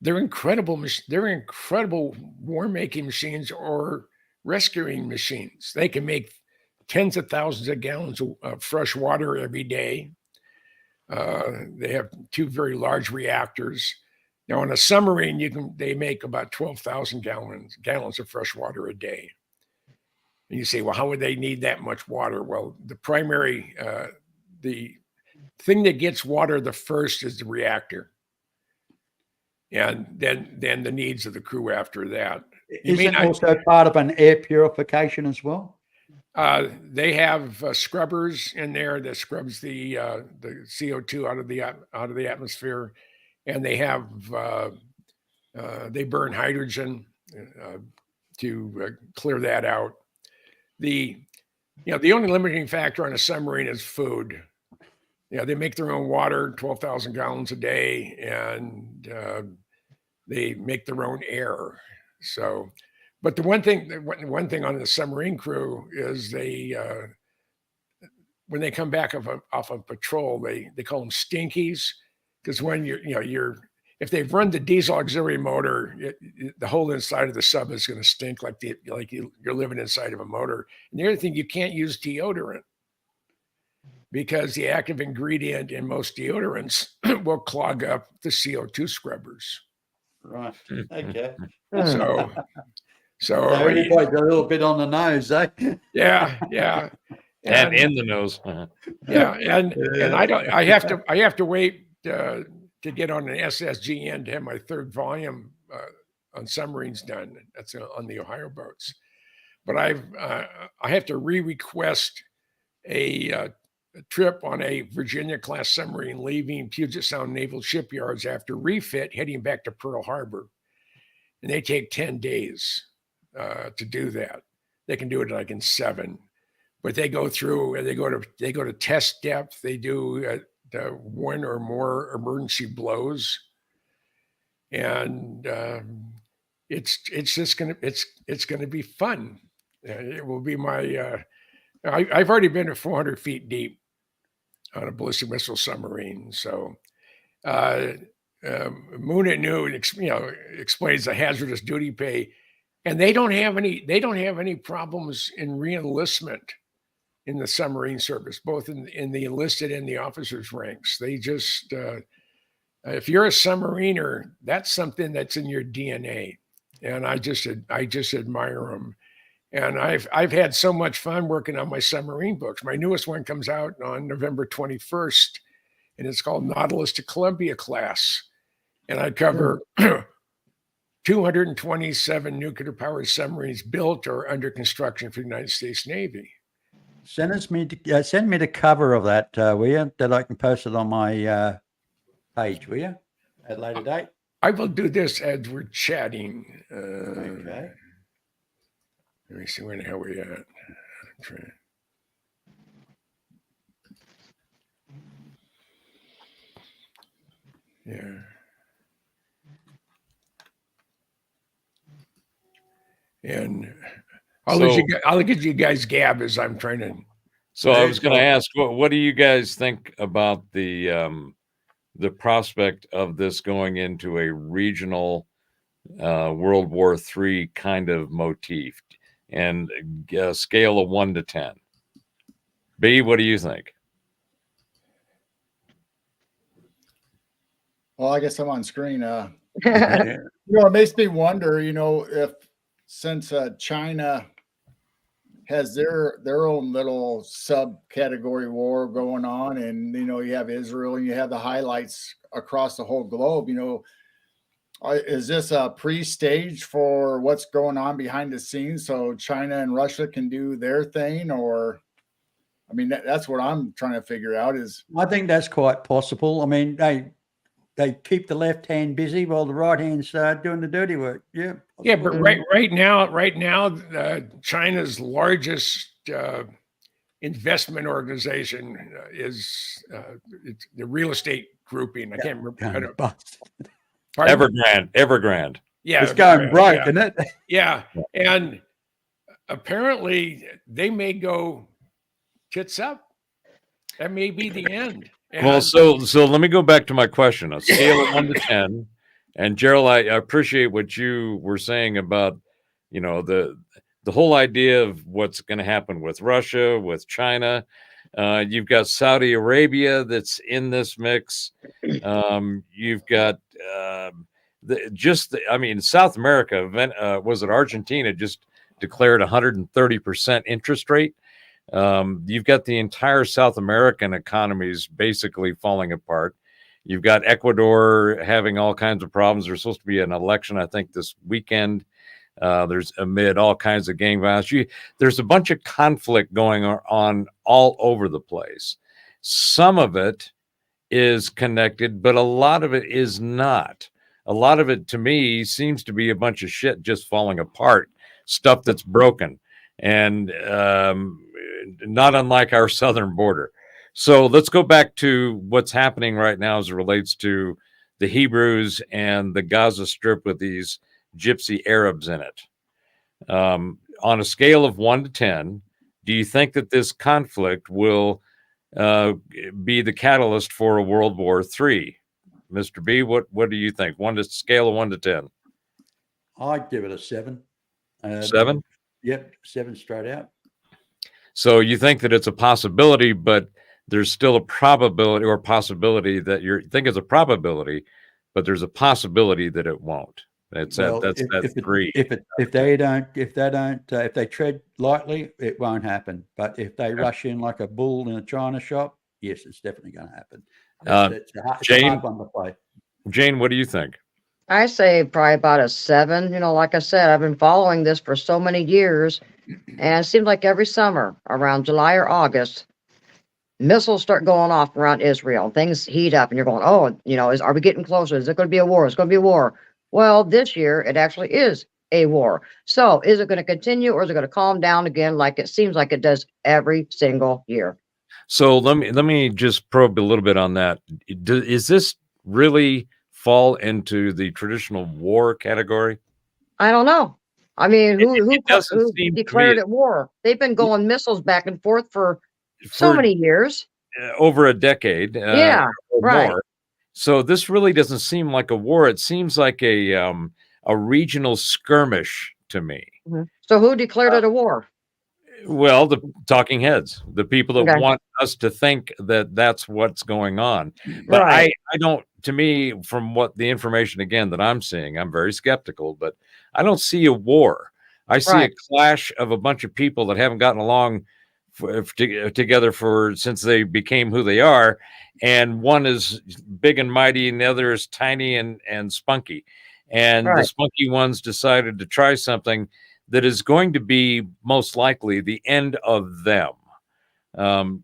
incredible. They're incredible war-making machines or rescuing machines. They can make tens of thousands of gallons of fresh water every day. They have 2 very large reactors. Now, on a submarine, they make about 12,000 gallons of fresh water a day. And you say, well, how would they need that much water? Well, the primary, the thing that gets water the first is the reactor, and then the needs of the crew after that. Is it also part of an air purification as well? They have scrubbers in there that scrubs the CO2 out of the atmosphere, and they have they burn hydrogen to clear that out. The only limiting factor on a submarine is food. They make their own water, 12,000 gallons a day, and they make their own air. So, but the one thing on the submarine crew is when they come back off of patrol, they call them stinkies, because when if they've run the diesel auxiliary motor, the whole inside of the sub is going to stink like you're living inside of a motor. And the other thing, you can't use deodorant, because the active ingredient in most deodorants will clog up the CO2 scrubbers. Right. Okay. So Everybody's a little bit on the nose, eh? yeah. And in the nose. Yeah, and I have to wait to get on an SSGN to have my 3rd volume on submarines done. That's on the Ohio boats. But I have to re-request a trip on a Virginia class submarine leaving Puget Sound Naval Shipyards after refit, heading back to Pearl Harbor, and they take 10 days to do that. They can do it like in 7, but they go through and they go to test depth. They do the 1 or more emergency blows, and it's gonna be fun. It will be my. I've already been at 400 feet deep on a ballistic missile submarine, so. Moon at Noon, explains the hazardous duty pay, and they don't have any problems in reenlistment in the submarine service, both in the enlisted and the officers' ranks. They just, if you're a submariner, that's something that's in your DNA, and I just admire them. And I've had so much fun working on my submarine books. My newest one comes out on November 21st, and it's called Nautilus to Columbia class. And I cover 227 nuclear-powered submarines built or under construction for the United States Navy. Send me the cover of that, will you? That I can post it on my page, will you? At a later date. I will do this as we're chatting. Okay. Let me see, where the hell we at? Yeah. And I'll let you guys gab as I'm trying to. So I was going to ask, what do you guys think about the prospect of this going into a regional World War III kind of motif, and a scale of 1 to 10? B, what do you think? Well, I guess I'm on screen. Yeah. It makes me wonder, if since China has their own little subcategory war going on, and you have Israel and you have the highlights across the whole globe, is this a pre-stage for what's going on behind the scenes so China and Russia can do their thing? Or I mean, that's what I'm trying to figure out is. I think that's quite possible. I mean, they keep the left hand busy while the right hand's doing the dirty work. Yeah. Yeah, but right now, China's largest investment organization is the real estate grouping. I can't remember. Evergrande. Yeah, it's going broke, isn't it? Yeah, and apparently they may go tits up. That may be the end. Well, so let me go back to my question. A scale of 1 to 10. And Gerald, I appreciate what you were saying about, the whole idea of what's going to happen with Russia, with China. You've got Saudi Arabia that's in this mix. You've got South America. Was it Argentina just declared 130% interest rate? You've got the entire South American economies basically falling apart. You've got Ecuador having all kinds of problems. There's supposed to be an election, I think, this weekend. There's amid all kinds of gang violence. There's a bunch of conflict going on all over the place. Some of it is connected, but a lot of it is not. A lot of it, to me, seems to be a bunch of shit just falling apart, stuff that's broken, and not unlike our southern border. So let's go back to what's happening right now as it relates to the Hebrews and the Gaza Strip with these gypsy Arabs in it. On a scale of 1 to 10, do you think that this conflict will be the catalyst for a World War III? Mr. B, what do you think? Scale of 1 to 10. I'd give it a 7. 7? Yep, 7 straight out. So you think that it's a possibility, but there's still a probability or possibility that you think it's a probability, but there's a possibility that it won't. That's 3. If they tread lightly, it won't happen. But if they rush in like a bull in a china shop, yes, it's definitely going to happen. It's a hard one to play. Jane, what do you think? I say probably about a 7. You know, like I said, I've been following this for so many years, and it seems like every summer around July or August, missiles start going off around Israel. Things heat up, and you're going, "Oh, you know, are we getting closer? Is it going to be a war? It's going to be a war." Well, this year it actually is a war. So, is it going to continue, or is it going to calm down again, like it seems like it does every single year? So let me just probe a little bit on that. Is this really fall into the traditional war category? I don't know. I mean, It doesn't who seem to me declared it war? They've been going missiles back and forth for so for many years. over a decade Yeah, or right. more. So this really doesn't seem like a war. It seems like a regional skirmish to me. Mhm. So who declared it a war? Well, the talking heads, the people that Okay, want us to think that that's what's going on. But right. I don't, to me, from what the information again that I'm seeing, I'm very skeptical, but I don't see a war. I see a Right. clash of a bunch of people that haven't gotten along together for since they became who they are. And one is big and mighty, and the other is tiny and spunky. And the Right. spunky ones decided to try something that is going to be most likely the end of them. Um,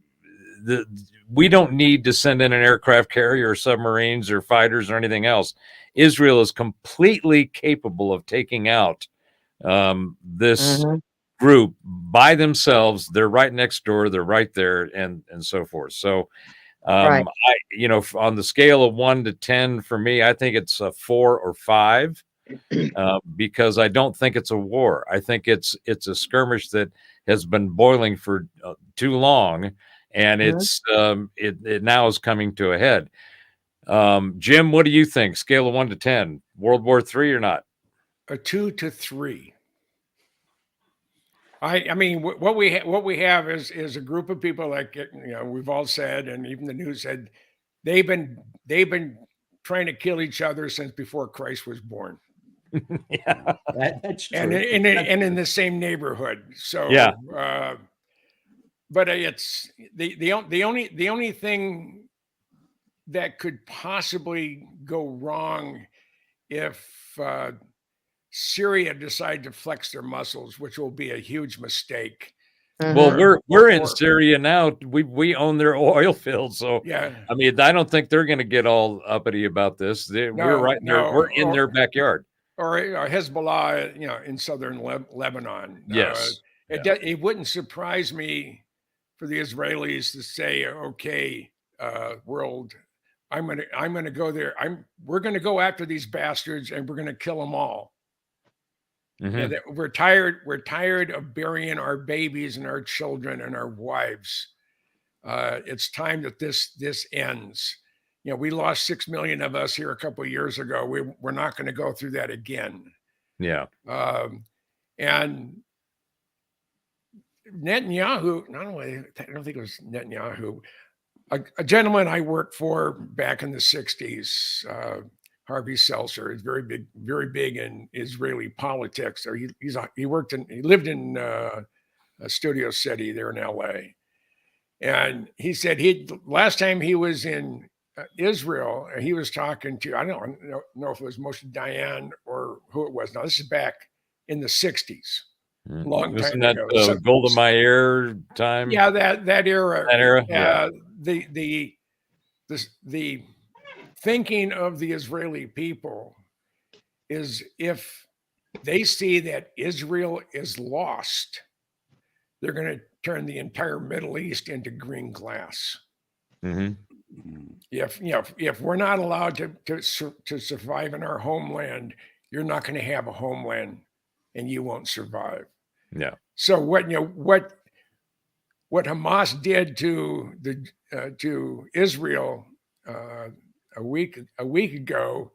the, we don't need to send in an aircraft carrier or submarines or fighters or anything else. Israel is completely capable of taking out this Mhm. group by themselves. They're right next door. They're right there, and so forth. So, Right. on the scale of 1 to 10, for me, I think it's a 4 or 5 because I don't think it's a war. I think it's a skirmish that has been boiling for too long, and Mhm. it now is coming to a head. Jim, what do you think? Scale of 1 to 10, World War III or not? A 2 to 3. I mean, what we have is a group of people like we've all said, and even the news said they've been trying to kill each other since before Christ was born, Yeah, That's and true. in the same neighborhood. yeah. So, but it's the only thing that could possibly go wrong if Syria decide to flex their muscles, which will be a huge mistake. Well, Mhm. we're in Or Syria now. We own their oil fields, so yeah, I mean, I don't think they're going to get all uppity about this. We're no, right there. We're no, in their backyard. or Hezbollah, in southern Lebanon. Yes. Yeah. It wouldn't surprise me for the Israelis to say, "Okay, world, I'm gonna go there. We're gonna go after these bastards, and we're gonna kill them all." Yeah, Hmm. that we're tired of burying our babies and our children and our wives. It's time that this ends. We lost 6 million of us here a couple of years ago. We're not going to go through that again. Yeah. Um, and Netanyahu, not only I don't think it was Netanyahu, a gentleman I worked for back in the '60s, Harvey Seltzer, is very big in Israeli politics. So he lived in Studio City there in L.A. And he said he last time he was in Israel, he was talking to I don't know if it was Moshe Dayan or who it was. Now this is back in the '60s, long Wasn't time that ago. So Golda Meir time? yeah, that era, That era? Yeah. the the thinking of the Israeli people is if they see that Israel is lost, they're going to turn the entire Middle East into green glass. Hmm. If we're not allowed to survive in our homeland, you're not going to have a homeland, and you won't survive. Yeah. So what Hamas did to Israel a week ago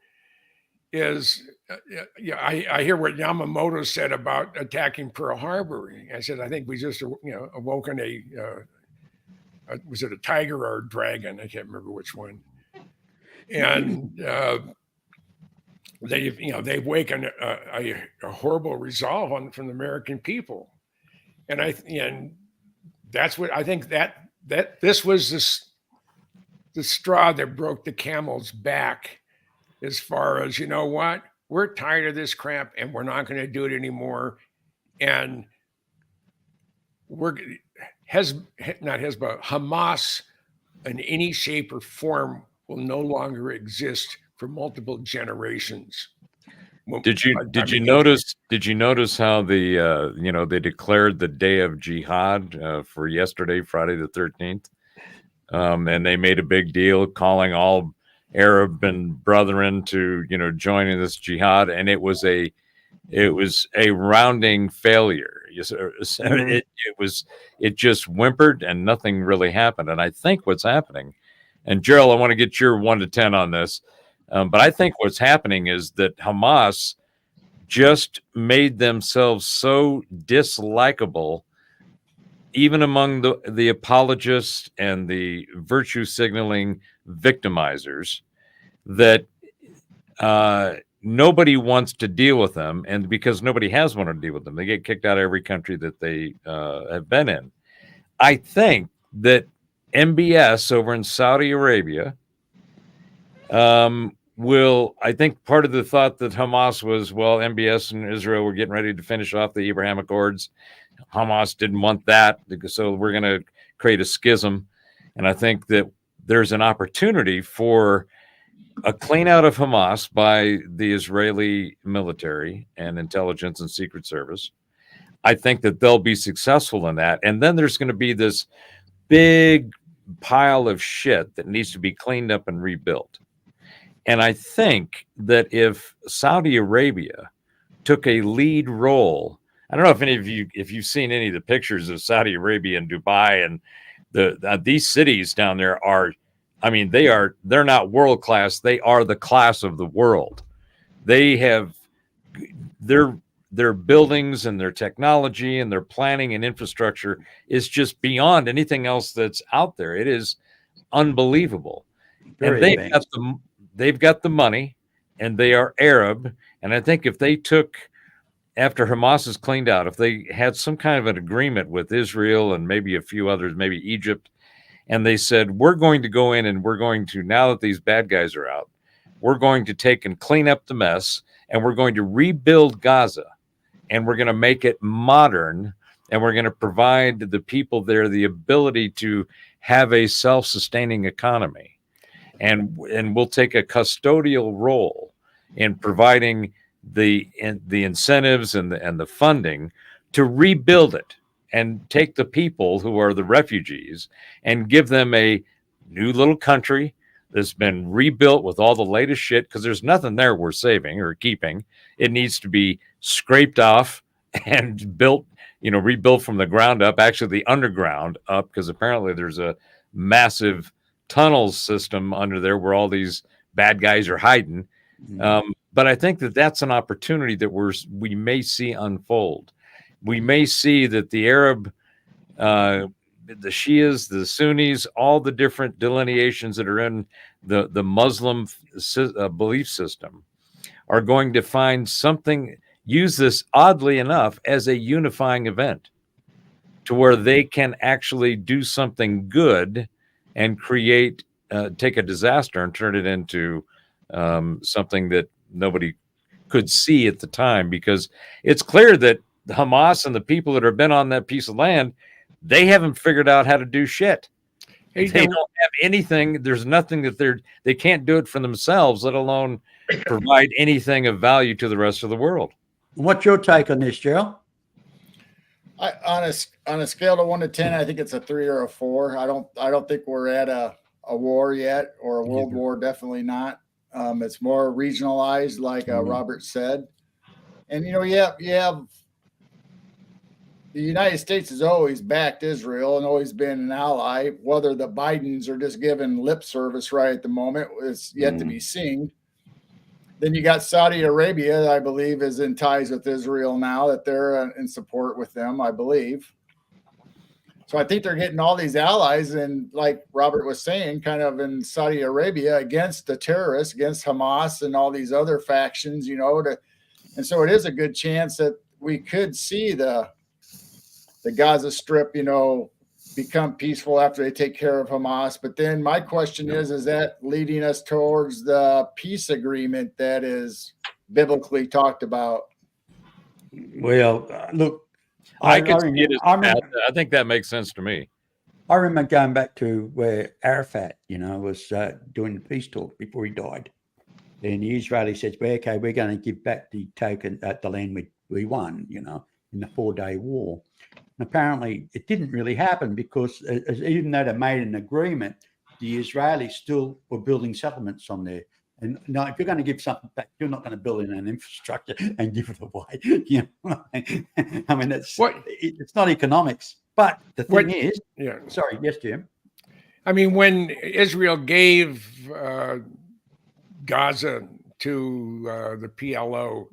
is I hear what Yamamoto said about attacking Pearl Harbor. I said I think we just awoken was it a tiger or a dragon? I can't remember which one. And they've awakened a horrible resolve from the American people, and that's what I think that this was the straw that broke the camel's back as far as, you know what, we're tired of this crap and we're not going to do it anymore. And we're not Hezbollah, Hamas in any shape or form will no longer exist for multiple generations. Did you notice how the they declared the day of jihad for yesterday, Friday the 13th, and they made a big deal calling all Arab and brethren to joining this jihad, and it was a rounding failure. It just whimpered and nothing really happened. And I think what's happening, and Gerald, I want to get your 1 to 10 on this. But I think what's happening is that Hamas just made themselves so dislikable, even among the apologists and the virtue signaling victimizers, that nobody wants to deal with them. And because nobody has wanted to deal with them, they get kicked out of every country that they have been in. I think that MBS over in Saudi Arabia I think part of the thought that Hamas was, well, MBS and Israel were getting ready to finish off the Abraham Accords. Hamas didn't want that, so we're going to create a schism. And I think that there's an opportunity for a clean out of Hamas by the Israeli military and intelligence and secret service. I think that they'll be successful in that. And then there's going to be this big pile of shit that needs to be cleaned up and rebuilt. And I think that if Saudi Arabia took a lead role, I don't know if any of you, if you've seen any of the pictures of Saudi Arabia and Dubai, and these cities down there are, I mean, they're not world class. They are the class of the world. They have their buildings and their technology and their planning and infrastructure is just beyond anything else that's out there. It is unbelievable. And they've got the money, and they are Arab. And I think if they took, after Hamas is cleaned out, if they had some kind of an agreement with Israel and maybe a few others, maybe Egypt, and they said, we're going to go in and we're going to, now that these bad guys are out, we're going to take and clean up the mess, and we're going to rebuild Gaza, and we're going to make it modern, and we're going to provide the people there the ability to have a self-sustaining economy. And we'll take a custodial role in providing the incentives and the funding to rebuild it and take the people who are the refugees and give them a new little country that's been rebuilt with all the latest shit, because there's nothing there worth saving or keeping. It needs to be scraped off and built, rebuilt from the ground up, actually the underground up, because apparently there's a massive tunnel system under there where all these bad guys are hiding. But I think that that's an opportunity that we may see unfold. We may see that the Arab, the Shias, the Sunnis, all the different delineations that are in the Muslim belief system are going to find something, use this oddly enough as a unifying event to where they can actually do something good and create, take a disaster and turn it into something that nobody could see at the time, because it's clear that Hamas and the people that have been on that piece of land, they haven't figured out how to do shit. They don't have anything. There's nothing that they can't do it for themselves, let alone provide anything of value to the rest of the world. What's your take on this, Gerald? On a scale of 1 to 10, I think it's a 3 or a 4. I don't think we're at a war yet, or a world war. Definitely not. It's more regionalized, like Robert said. And you have the United States has always backed Israel and always been an ally. Whether the Bidens are just giving lip service right at the moment is yet to be seen. Then you got Saudi Arabia, I believe, is in ties with Israel now, that they're in support with them, I believe. So I think they're getting all these allies, and like Robert was saying, kind of in Saudi Arabia against the terrorists, against Hamas and all these other factions, and so it is a good chance that we could see the Gaza Strip, become peaceful after they take care of Hamas. But then my question is that leading us towards the peace agreement that is biblically talked about? Well, look, I could see it I as remember, I think that makes sense to me. I remember going back to where Arafat, was doing the peace talk before he died. And the Israeli says, well, okay, we're going to give back the token at the land we won, in the 4-day war. And apparently it didn't really happen because even though they made an agreement, the Israelis still were building settlements on there. And no, if you're going to give something back, you're not going to build in an infrastructure and give it away. I mean, it's not economics. But the thing is, sorry, yes, Jim. I mean, when Israel gave Gaza to the PLO,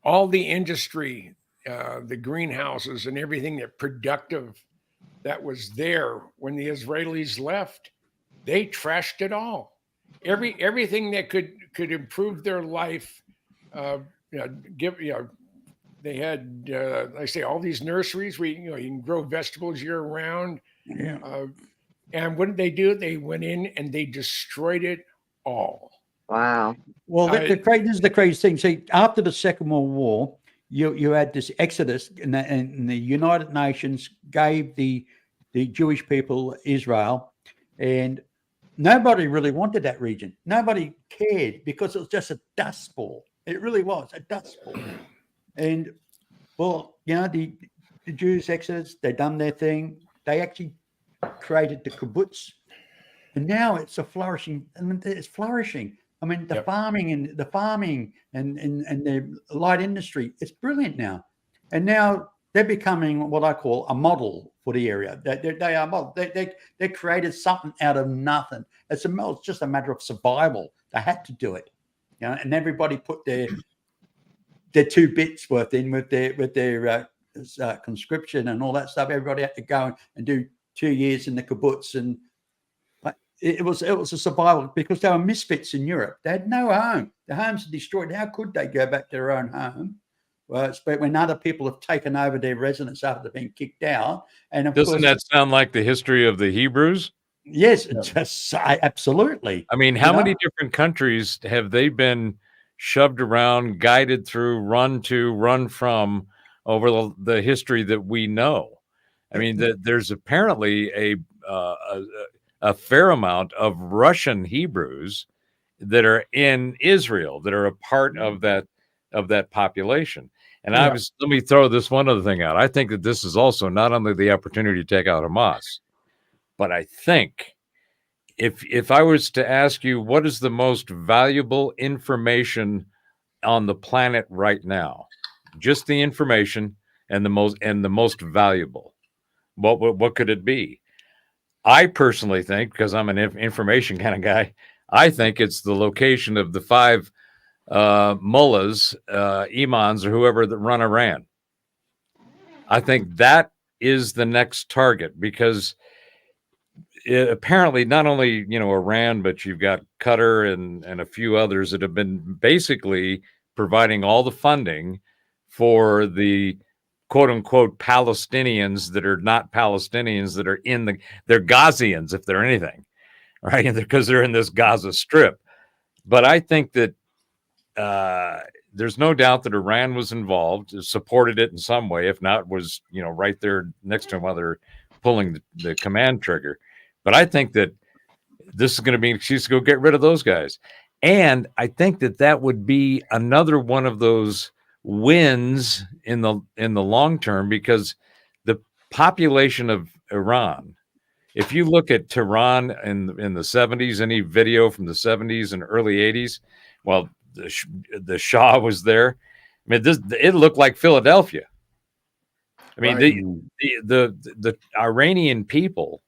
all the industry, the greenhouses and everything that productive that was there when the Israelis left, they trashed it all. Everything that could improve their life, they had, I say, all these nurseries where you can grow vegetables year round. Yeah. And what did they do? They went in and they destroyed it all. Wow. Well, this is the crazy thing. See, after the Second World War, you had this exodus, and the United Nations gave the Jewish people Israel, and nobody really wanted that region. Nobody cared because it was just a dust ball. It really was a dust ball. And well, the Jews exodus, they done their thing. They actually created the kibbutz, and now it's a flourishing. I mean, it's flourishing. I mean, the farming and the light industry, it's brilliant now. And now they're becoming what I call a model for the area. They are model. They created something out of nothing. It's just a matter of survival. They had to do it, and everybody put their 2 bits worth in with their conscription and all that stuff. Everybody had to go and do 2 years in the kibbutz, and it was a survival because they were misfits in Europe. They had no home. Their homes are destroyed. How could they go back to their own home? Well, but when other people have taken over their residence after being kicked out, and Doesn't that sound like the history of the Hebrews? Yes, absolutely. I mean, how many different countries have they been shoved around, guided through, run to, run from over the history that we know? I mean, there's apparently a fair amount of Russian Hebrews that are in Israel that are a part of that population. And let me throw this one other thing out. I think that this is also not only the opportunity to take out Hamas, but I think if I was to ask you what is the most valuable information on the planet right now, just the information and the most valuable, what could it be? I personally think, because I'm an information kind of guy, I think it's the location of the 5 mullahs, imams, or whoever that run Iran. I think that is the next target because apparently not only Iran, but you've got Qatar and a few others that have been basically providing all the funding for the quote unquote Palestinians that are not Palestinians, that are they're Gazians, if they're anything, right? Because they're in this Gaza Strip. But I think that there's no doubt that Iran was involved, supported it in some way, if not was, right there next to him while they're pulling the command trigger. But I think that this is going to be an excuse to go get rid of those guys. And I think that would be another one of those wins in the long term, because the population of Iran, if you look at Tehran in the 70s, any video from the 70s and early 80s, well, the Shah was there. I mean, it looked like Philadelphia. I mean, the Iranian people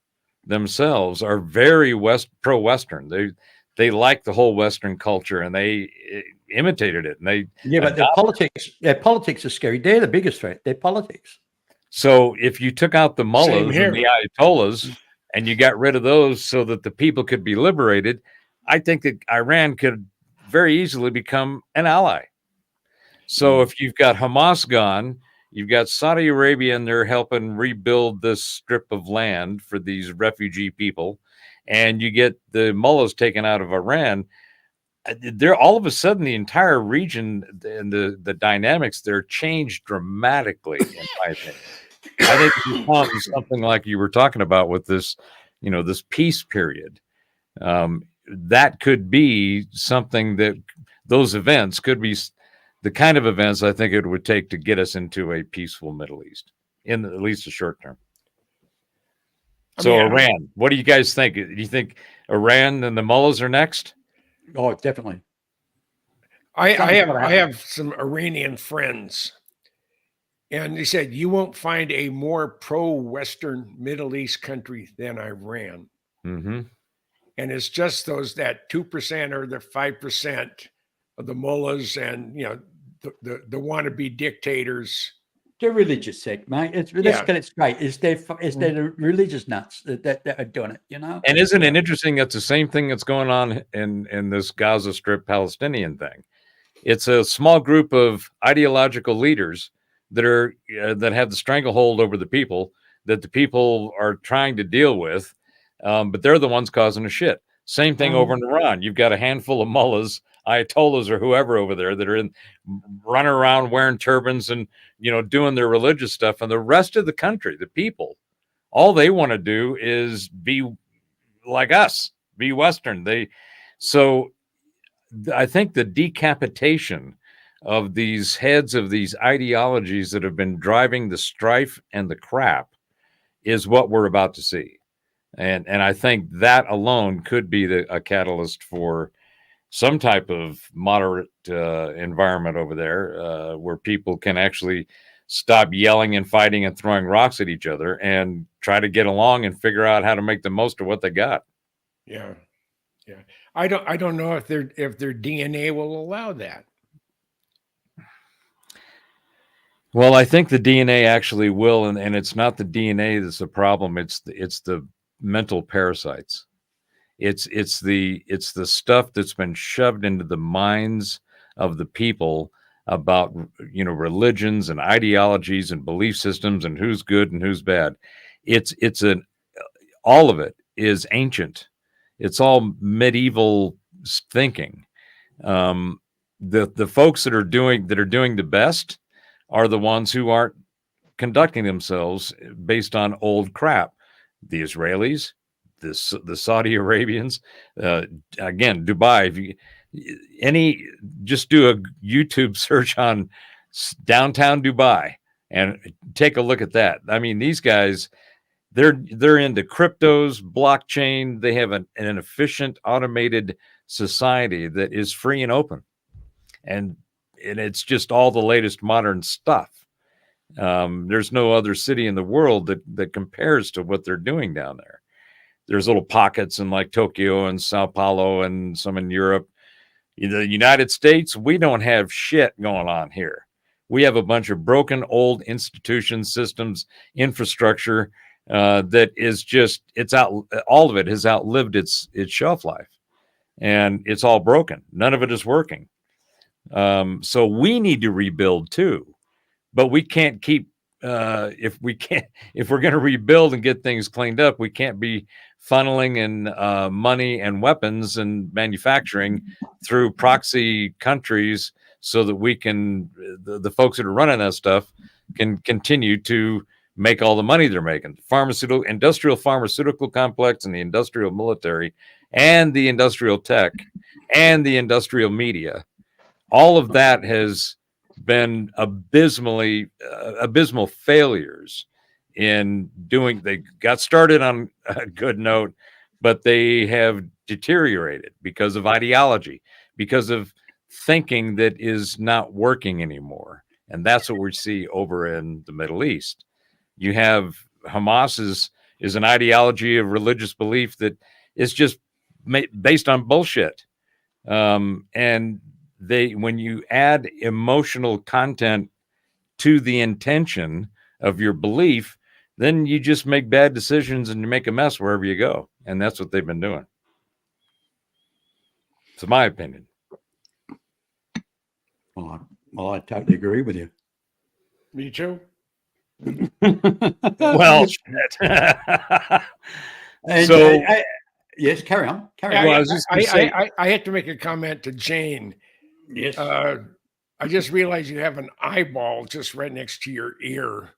themselves are very pro-Western. They like the whole Western culture, and they imitated it. And but their politics are scary. They're the biggest threat. Their politics. So if you took out the mullahs and the ayatollahs and you got rid of those so that the people could be liberated, I think that Iran could very easily become an ally. So if you've got Hamas gone, You've got Saudi Arabia, and they're helping rebuild this strip of land for these refugee people. And you get the mullahs taken out of Iran. They're all of a sudden the entire region and the dynamics there changed dramatically, in my opinion. I think it becomes something like you were talking about with this, this peace period. That could be something that those events could be the kind of events I think it would take to get us into a peaceful Middle East in at least the short term. So Iran, what do you guys think? Do you think Iran and the mullahs are next? Oh, definitely. I Something's have some Iranian friends, and they said you won't find a more pro-Western Middle East country than Iran. Mm-hmm. And it's just that 2% or the 5% of the mullahs and the wannabe dictators. They're religious sect, mate. Let's get it straight. It's their religious nuts that are doing it, And isn't it interesting? That's the same thing that's going on in this Gaza Strip Palestinian thing. It's a small group of ideological leaders that are that have the stranglehold over the people that the people are trying to deal with, but they're the ones causing the shit. Same thing over in Iran. You've got a handful of mullahs, ayatollahs, or whoever over there that are running around wearing turbans and doing their religious stuff, and the rest of the country, the people, all they want to do is be like us, be Western. So I think the decapitation of these heads of these ideologies that have been driving the strife and the crap is what we're about to see. And I think that alone could be a catalyst for some type of moderate environment over there where people can actually stop yelling and fighting and throwing rocks at each other and try to get along and figure out how to make the most of what they got. Yeah. I don't know if their DNA will allow that. Well, I think the DNA actually will, and it's not the DNA that's the problem. It's the mental parasites. It's the stuff that's been shoved into the minds of the people about religions and ideologies and belief systems and who's good and who's bad. All of it is ancient. It's all medieval thinking. The folks that are doing the best are the ones who aren't conducting themselves based on old crap. The Israelis, the Saudi Arabians, again, Dubai. Just do a YouTube search on downtown Dubai and take a look at that. I mean, these guys, they're into cryptos, blockchain. They have an efficient, automated society that is free and open, and it's just all the latest modern stuff. There's no other city in the world that compares to what they're doing down there. There's little pockets in like Tokyo and Sao Paulo and some in Europe. In the United States, we don't have shit going on here. We have a bunch of broken old institutions, systems, infrastructure that is just, all of it has outlived its shelf life, and it's all broken. None of it is working. So we need to rebuild too, but we can't keep, if we're going to rebuild and get things cleaned up, we can't be funneling in money and weapons and manufacturing through proxy countries so that we can, the folks that are running that stuff can continue to make all the money they're making. Industrial pharmaceutical complex and the industrial military and the industrial tech and the industrial media. All of that has been abysmal failures in doing. They got started on a good note, but they have deteriorated because of ideology, because of thinking that is not working anymore. And that's what we see over in the Middle East. You have Hamas is an ideology of religious belief that is just based on bullshit. And when you add emotional content to the intention of your belief, then you just make bad decisions and you make a mess wherever you go. And that's what they've been doing. It's my opinion. Well, I totally agree with you. Me too. Well, shit. And, So- yes, carry on. Carry Yeah, on. Well, I was just gonna say- I had to make a comment to Jane. Yes. I just realized you have an eyeball just right next to your ear.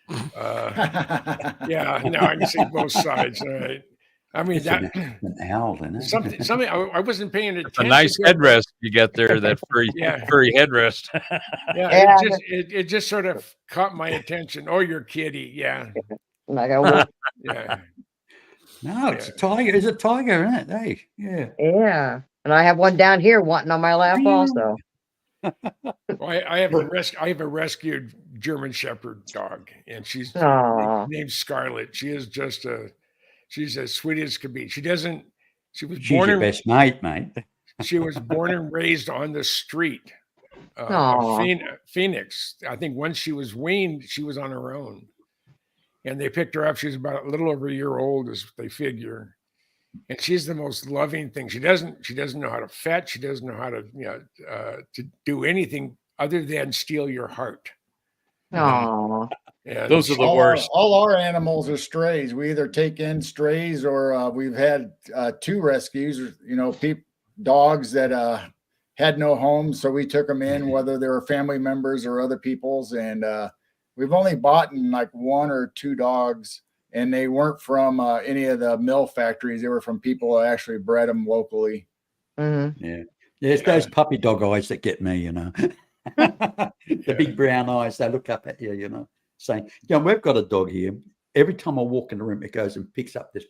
Yeah, no, I can see both sides. I mean It's that an owl, isn't it? something I wasn't paying It's attention. a nice to it, but- headrest you get there, that furry, Yeah. furry headrest. Yeah, Yeah, it just sort of caught my attention. Oh, your kitty. Yeah, and I go, well, yeah. No, it's a tiger. It's a tiger, isn't it? Hey, yeah. yeah. And I have one down here wanting on my lap Yeah. also. Well, I have a rescued German Shepherd dog, and she's Aw. named Scarlet. She is just she's as sweet as could be. She was She's born your and best mate, mate. she was born and raised on the street. Of Aw. Phoenix. I think once she was weaned, she was on her own, and they picked her up. She was about a little over a year old, as they figure. And she's the most loving thing. She doesn't know how to fetch. She doesn't know how to to do anything other than steal your heart. Aw. And Those are the all worst. all our animals are strays. We either take in strays or we've had 2 rescues, dogs that had no home. So we took them in, whether they were family members or other people's. And we've only bought in like 1 or 2 dogs, and they weren't from any of the mill factories. They were from people who actually bred them locally. hmm Yeah. Yeah, it's those puppy dog eyes that get me, The big brown eyes, they look up at you, saying, we've got a dog here. Every time I walk in the room, it goes and picks up this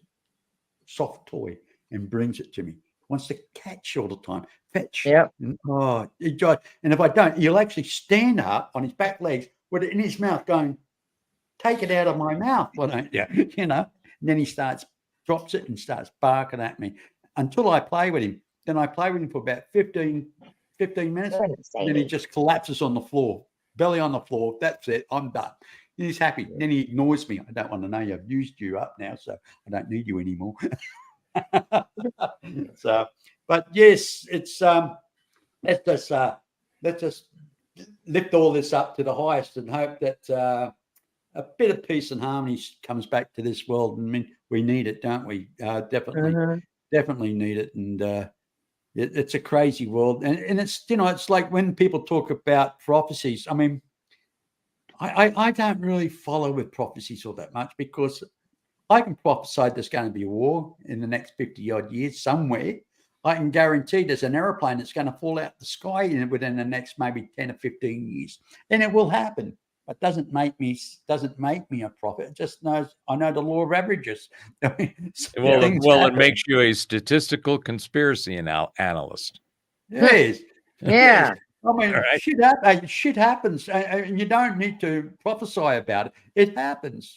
soft toy and brings it to me. Wants to catch all the time. Fetch. Yep. And, and if I don't, he'll actually stand up on his back legs with it in his mouth going, take it out of my mouth, why don't you? And then he drops it and starts barking at me until I play with him. Then I play with him for about 15 minutes. And then he just collapses on the floor, belly on the floor. That's it. I'm done. And he's happy. Then he ignores me. I don't want to know I've used you up now, so I don't need you anymore. But yes, it's let's just lift all this up to the highest and hope that a bit of peace and harmony comes back to this world. I mean, we need it, don't we? Definitely need it. And it's a crazy world. And it's, it's like when people talk about prophecies, I mean, I don't really follow with prophecies all that much, because I can prophesy there's going to be a war in the next 50 odd years somewhere. I can guarantee there's an aeroplane that's going to fall out the sky within the next maybe 10 or 15 years. And it will happen. It doesn't make me a prophet. It just I know the law of averages. It makes you a statistical conspiracy analyst. Yes. Yeah. I mean, Right. shit happens, and you don't need to prophesy about it. It happens,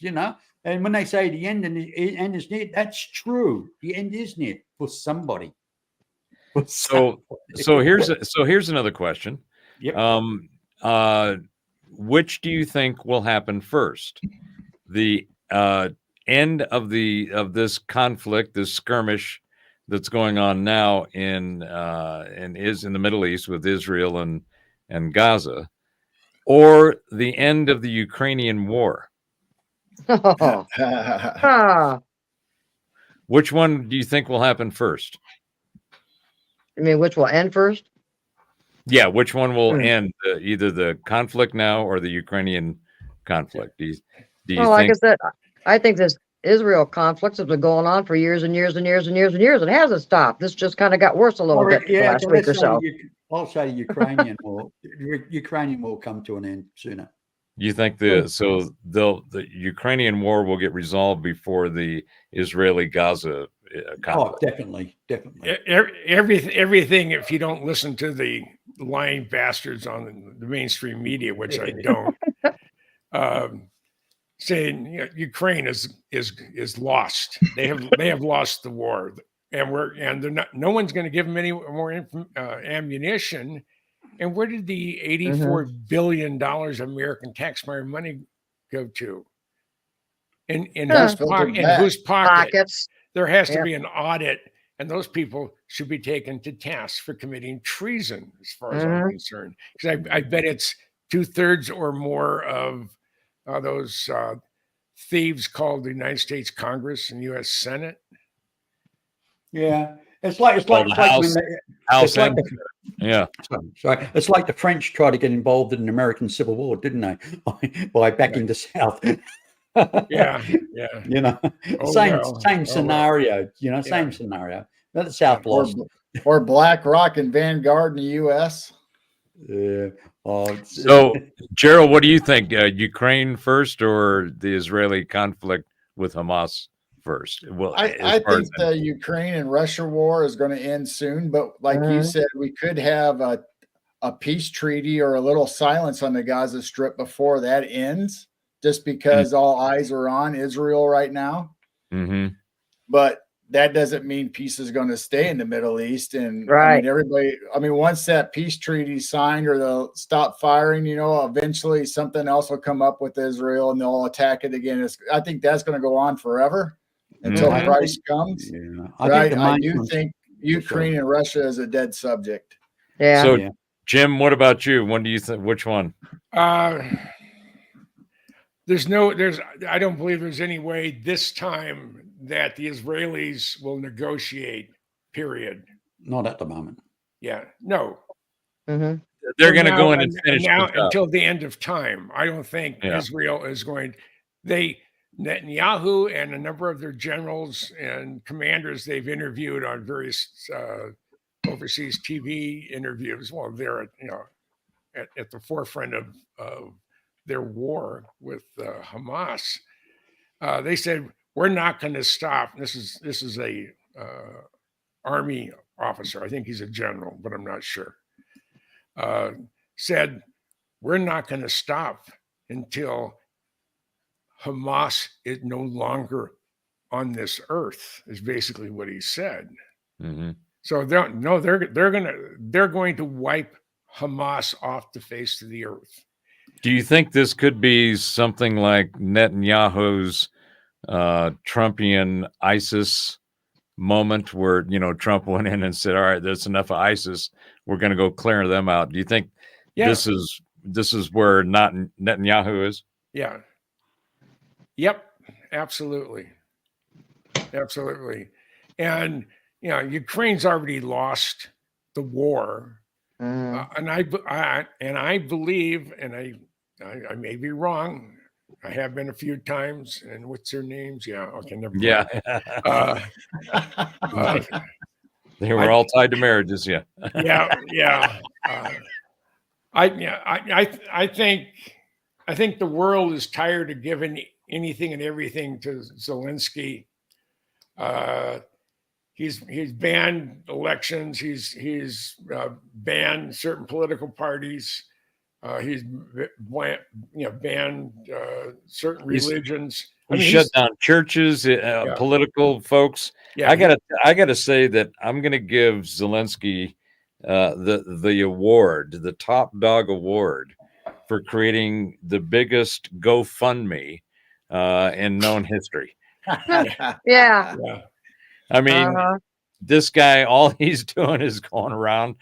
And when they say the end is near, that's true. The end is near for somebody. So here's another question. Yep. Which do you think will happen first? The end of this conflict, this skirmish that's going on now in the Middle East with Israel and Gaza, or the end of the Ukrainian war? Oh. Ah. Which one do you think will happen first? I mean, which will end first? Yeah, which one will end, either the conflict now or the Ukrainian conflict? Do you Well, like I think? said, I think this Israel conflict has been going on for years and years and years and years and years. It hasn't stopped. This just kind of got worse a little bit the last week or so. I'll say Ukrainian will come to an end sooner. You think the Ukrainian war will get resolved before the Israeli-Gaza conflict? Definitely. Everything, if you don't listen to the lying bastards on the mainstream media, which I don't, saying Ukraine is lost. They have lost the war, and they're not. No one's going to give them any more ammunition. And where did the $84 billion of American taxpayer money go to? In whose pocket? Pockets. There has to be an audit, and those people should be taken to task for committing treason, as far as I'm concerned. Because I bet it's 2/3 or more of those thieves called the United States Congress and U.S. Senate. Yeah, it's like Well, the House, when House it's like and the, yeah. sorry, it's like the French tried to get involved in the American Civil War, didn't they? By backing the South. Yeah, yeah. You know, Oh same well. same Oh, well. scenario. You know, same Yeah. scenario. But the South Or, lost. or BlackRock and Vanguard in the U.S. Yeah. Oh, it's, So, Gerald, what do you think? Ukraine first or the Israeli conflict with Hamas first? Well, I as far think as the Ukraine and Russia war is going to end soon, but like you Mhm. said, we could have a peace treaty or a little silence on the Gaza Strip before that ends, just because all eyes are on Israel right now. Mhm. But that doesn't mean peace is going to stay in the Middle East. And I Right. mean, everybody, I mean, once that peace treaty is signed or they'll stop firing, you know, eventually something else will come up with Israel and they'll attack it again. I think that's going to go on forever until Mhm. Christ comes. yeah. But I think the I main do ones- think Ukraine and Russia is a dead subject. Yeah. So, Yeah. Jim, what about you? When do you think? Which one? I don't believe there's any way this time that the Israelis will negotiate, period. not at the moment. Yeah, no. hmm They're From going to now go in on- and finish now the job. until the end of time. I don't think Yeah. Israel is going. Netanyahu and a number of their generals and commanders they've interviewed on various overseas TV interviews. Well, they're at the forefront of their war with Hamas. They said we're not going to stop. This is a army officer. I think he's a general, but I'm not sure. Said we're not going to stop until Hamas is no longer on this earth. Is basically what he said. Mhm. So they're going to wipe Hamas off the face of the earth. Do you think this could be something like Netanyahu's Trumpian ISIS moment where, Trump went in and said, all right, that's enough of ISIS. We're going to go clear them out. Do you think Yeah. this is where not Netanyahu is? Yeah. Yep. Absolutely. Absolutely. And Ukraine's already lost the war, and I believe, and I may be wrong. I have been a few times. And what's their names? Yeah. Okay. Never mind. Yeah. Uh, They were all tied to marriages. Yeah. yeah. I think the world is tired of giving anything and everything to Zelensky. He's banned elections. He's banned certain political parties. He's banned certain religions. He shut down churches, political folks. Yeah, I gotta say that I'm gonna give Zelensky the award, the top dog award, for creating the biggest GoFundMe in known history. Yeah. yeah. I mean, Uh-huh. this guy, all he's doing is going around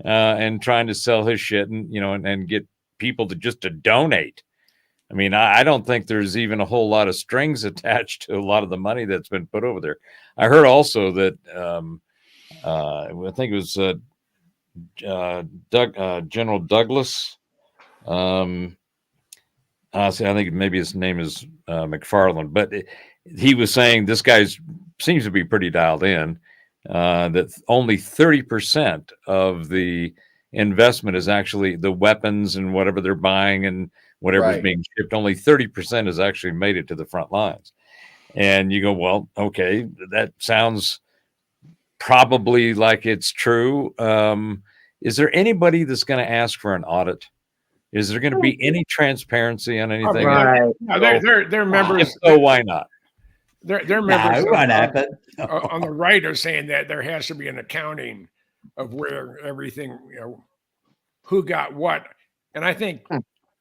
and trying to sell his shit, and and get people to donate. I mean, I don't think there's even a whole lot of strings attached to a lot of the money that's been put over there. I heard also that I think it was General Douglas. I think maybe his name is McFarland, but he was saying this guy seems to be pretty dialed in. That only 30% of the investment is actually the weapons and whatever they're buying and whatever's Right. being shipped. Only 30% has actually made it to the front lines. And you go, well, okay, that sounds probably like it's true. Is there anybody that's going to ask for an audit? Is there going to be any transparency on anything? Right. No, they're members. If so, why not? They're No, members it won't happen. on the right are saying that there has to be an accounting of where everything, who got what. And I think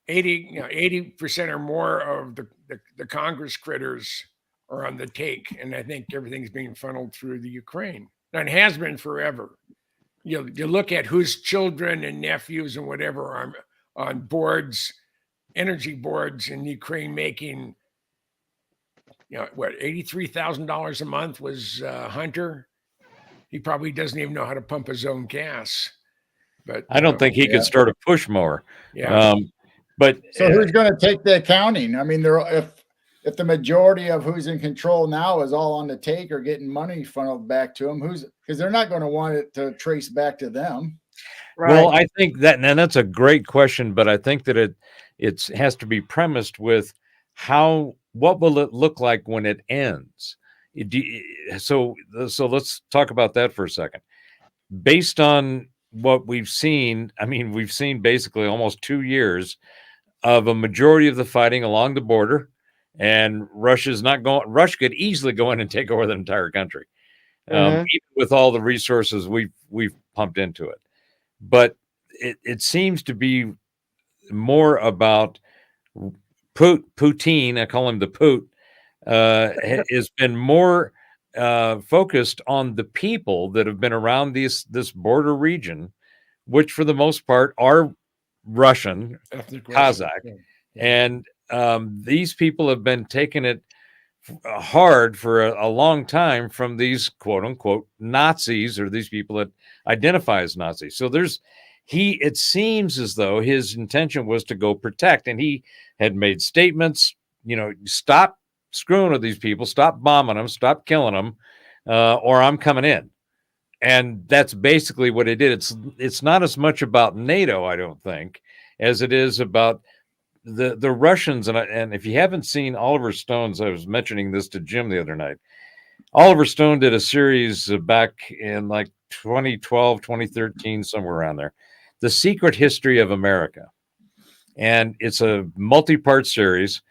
80% or more of the Congress critters are on the take. And I think everything's being funneled through the Ukraine. And it has been forever. You look at whose children and nephews and whatever on boards, energy boards in Ukraine, making, what, $83,000 a month was Hunter. He probably doesn't even know how to pump his own gas. But I don't think he Yeah. could start a push mower. Yeah, But So who's going to take the accounting? I mean, if the majority of who's in control now is all on the take or getting money funneled back to them, because they're not going to want it to trace back to them. well, I think that, and that's a great question, but I think that it has to be premised with what will it look like when it ends? So let's talk about that for a second. Based on what we've seen, I mean, we've seen basically almost 2 years of a majority of the fighting along the border, and Russia could easily go in and take over the entire country, even with all the resources we've pumped into it. But it seems to be more about Putin. I call him the Poot. Has been more focused on the people that have been around this border region, which for the most part are Russian, ethnic Russian. Kazakh, and these people have been taking it hard for a long time from these quote unquote Nazis, or these people that identify as Nazis. So it seems as though his intention was to go protect, and he had made statements, stop screwing with these people, stop bombing them, stop killing them, or I'm coming in. And that's basically what it did. It's not as much about NATO, I don't think, as it is about the Russians. And if you haven't seen Oliver Stone's, I was mentioning this to Jim the other night. Oliver Stone did a series back in like 2012, 2013, somewhere around there, The Secret History of America. And it's a multi-part series.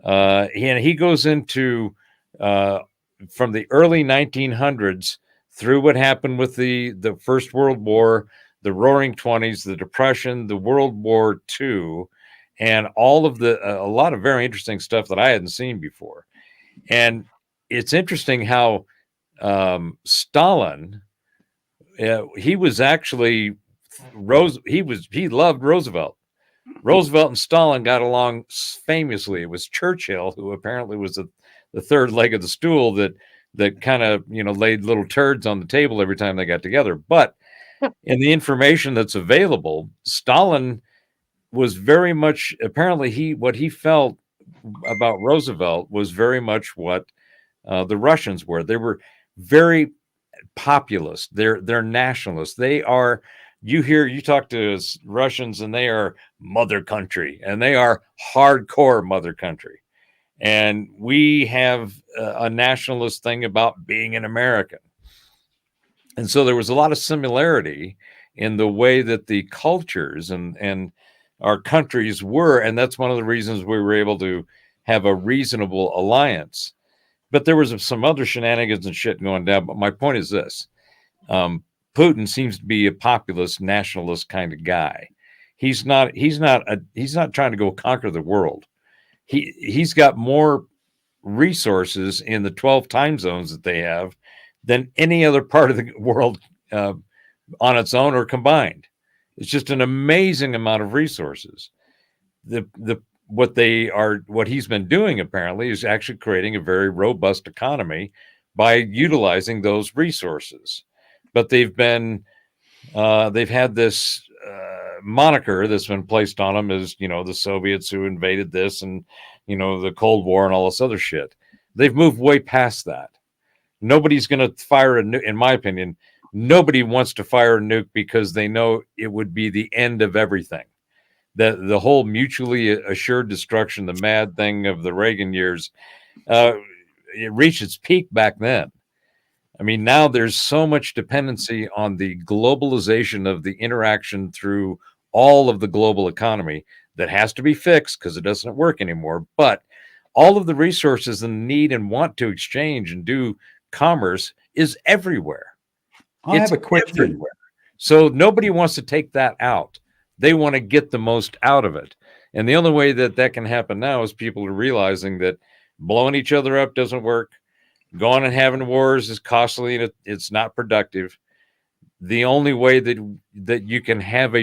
And he goes into from the early 1900s through what happened with the First World War, the Roaring '20s, the Depression, the World War II, and all of a lot of very interesting stuff that I hadn't seen before. And it's interesting how Stalin, he was actually he loved Roosevelt. Roosevelt and Stalin got along famously. It was Churchill who apparently was the third leg of the stool that kind of laid little turds on the table every time they got together. But in the information that's available, Stalin was very much, apparently what he felt about Roosevelt was very much what the Russians were. They were very populist. They're nationalists. They are. You talk to Russians and they are mother country, and they are hardcore mother country. And we have a nationalist thing about being an American. And so there was a lot of similarity in the way that the cultures and our countries were. And that's one of the reasons we were able to have a reasonable alliance. But there was some other shenanigans and shit going down. But my point is this. Putin seems to be a populist, nationalist kind of guy. He's not trying to go conquer the world. He's got more resources in the 12 time zones that they have than any other part of the world on its own or combined. It's just an amazing amount of resources. What he's been doing apparently is actually creating a very robust economy by utilizing those resources. But they've had this moniker that's been placed on them as, the Soviets who invaded this and, the Cold War and all this other shit. They've moved way past that. Nobody's going to fire a nuke. In my opinion, nobody wants to fire a nuke because they know it would be the end of everything. The whole mutually assured destruction, the mad thing of the Reagan years, it reached its peak back then. I mean, now there's so much dependency on the globalization of the interaction through all of the global economy that has to be fixed because it doesn't work anymore. But all of the resources and need and want to exchange and do commerce is everywhere. I have a question. Everywhere. So nobody wants to take that out. They want to get the most out of it. And the only way that can happen now is people are realizing that blowing each other up doesn't work. Going and having wars is costly and it's not productive. The only way that you can have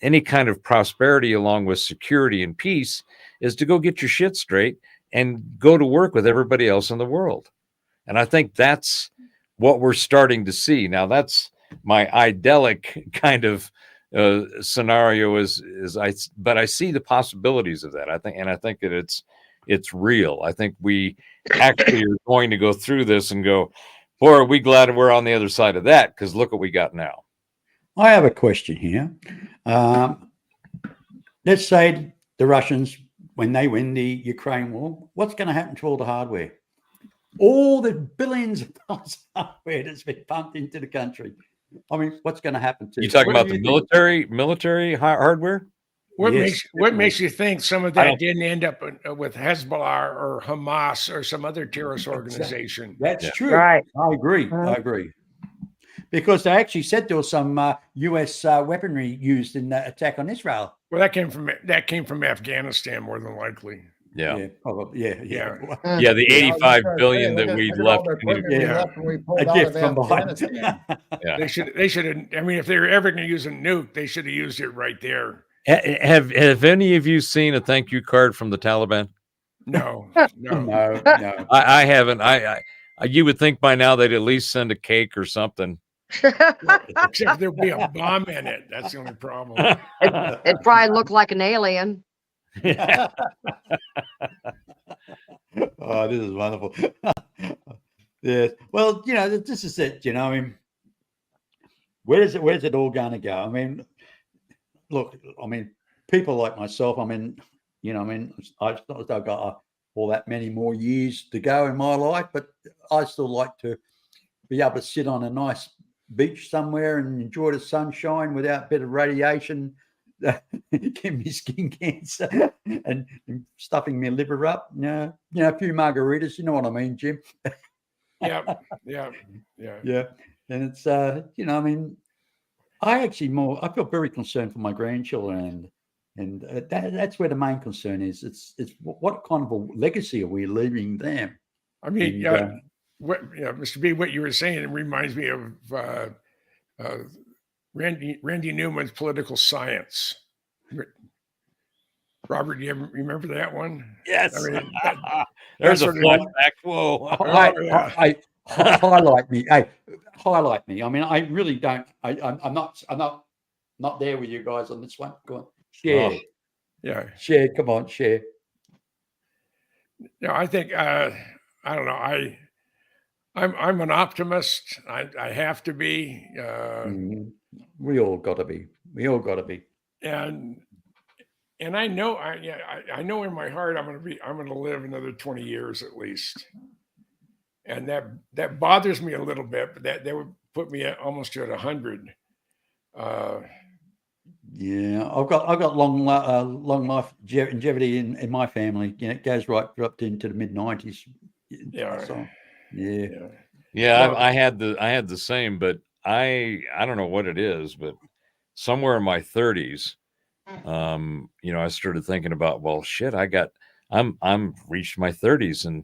any kind of prosperity along with security and peace is to go get your shit straight and go to work with everybody else in the world. And I think that's what we're starting to see. Now, that's my idyllic kind of scenario but I see the possibilities of that. I think that it's real. I think we actually are going to go through this and go, boy, are we glad we're on the other side of that, because look what we got now. I have a question here. Let's say the Russians, when they win the Ukraine war, what's going to happen to all the hardware? All the billions of dollars of hardware that's been pumped into the country. I mean, what's going to happen to You it? talking What about do the you think? military hardware? What Yes, makes definitely. you think some of I that don't- didn't end up with Hezbollah or Hamas or some other terrorist organization? That's Yeah. true. Right. I agree. Mhm. I agree. Because they actually said there was some U.S. Weaponry used in the attack on Israel. Well, that came from Afghanistan more than likely. Yeah. Probably. Yeah. Yeah. Yeah, the Yeah, I was just 85 gonna say, billion look that at- we look at all left. the equipment we Yeah. left when we A pulled out gift of from behind. Afghanistan. Yeah. They should have. I mean, if they were ever going to use a nuke, they should have used it right there. Have any of you seen a thank you card from the Taliban? No, no. No, no. I haven't. You would think by now they'd at least send a cake or something. Except there'll be a bomb in it. That's the only problem. It probably looked like an alien. Oh, this is wonderful. Yes. Well, this is it. I mean, where's it all going to go? I mean, look, I mean, people like myself, I mean, I've got all that many more years to go in my life, but I still like to be able to sit on a nice beach somewhere and enjoy the sunshine without a bit of radiation give me skin cancer and stuffing my liver up. A few margaritas, you know what I mean, Jim? Yeah. Yeah. And it's I mean, I feel very concerned for my grandchildren, and that's where the main concern is. It's what kind of a legacy are we leaving them? I mean, And, Mr. B, what you were saying, it reminds me of Randy Newman's Political Science. Robert, do you ever remember that one? Yes. I mean, There's a sort of- flashback. Whoa. highlight me. Hey, highlight me. I mean, I really don't. I'm not there with you guys on this one. Go on, share, Yeah. share. Come on, share. No, I think I don't know. I'm an optimist. I have to be. Mhm. We all got to be. And I know I know in my heart I'm going to live another 20 years at least. And that bothers me a little bit, but that would put me almost at 100. Yeah, I've got long life longevity in my family. It goes right up into the mid-90s. Yeah. So, yeah. Yeah, Well- I had the same, but I don't know what it is, but somewhere in my 30s, I started thinking about, well, shit, I'm reached my 30s and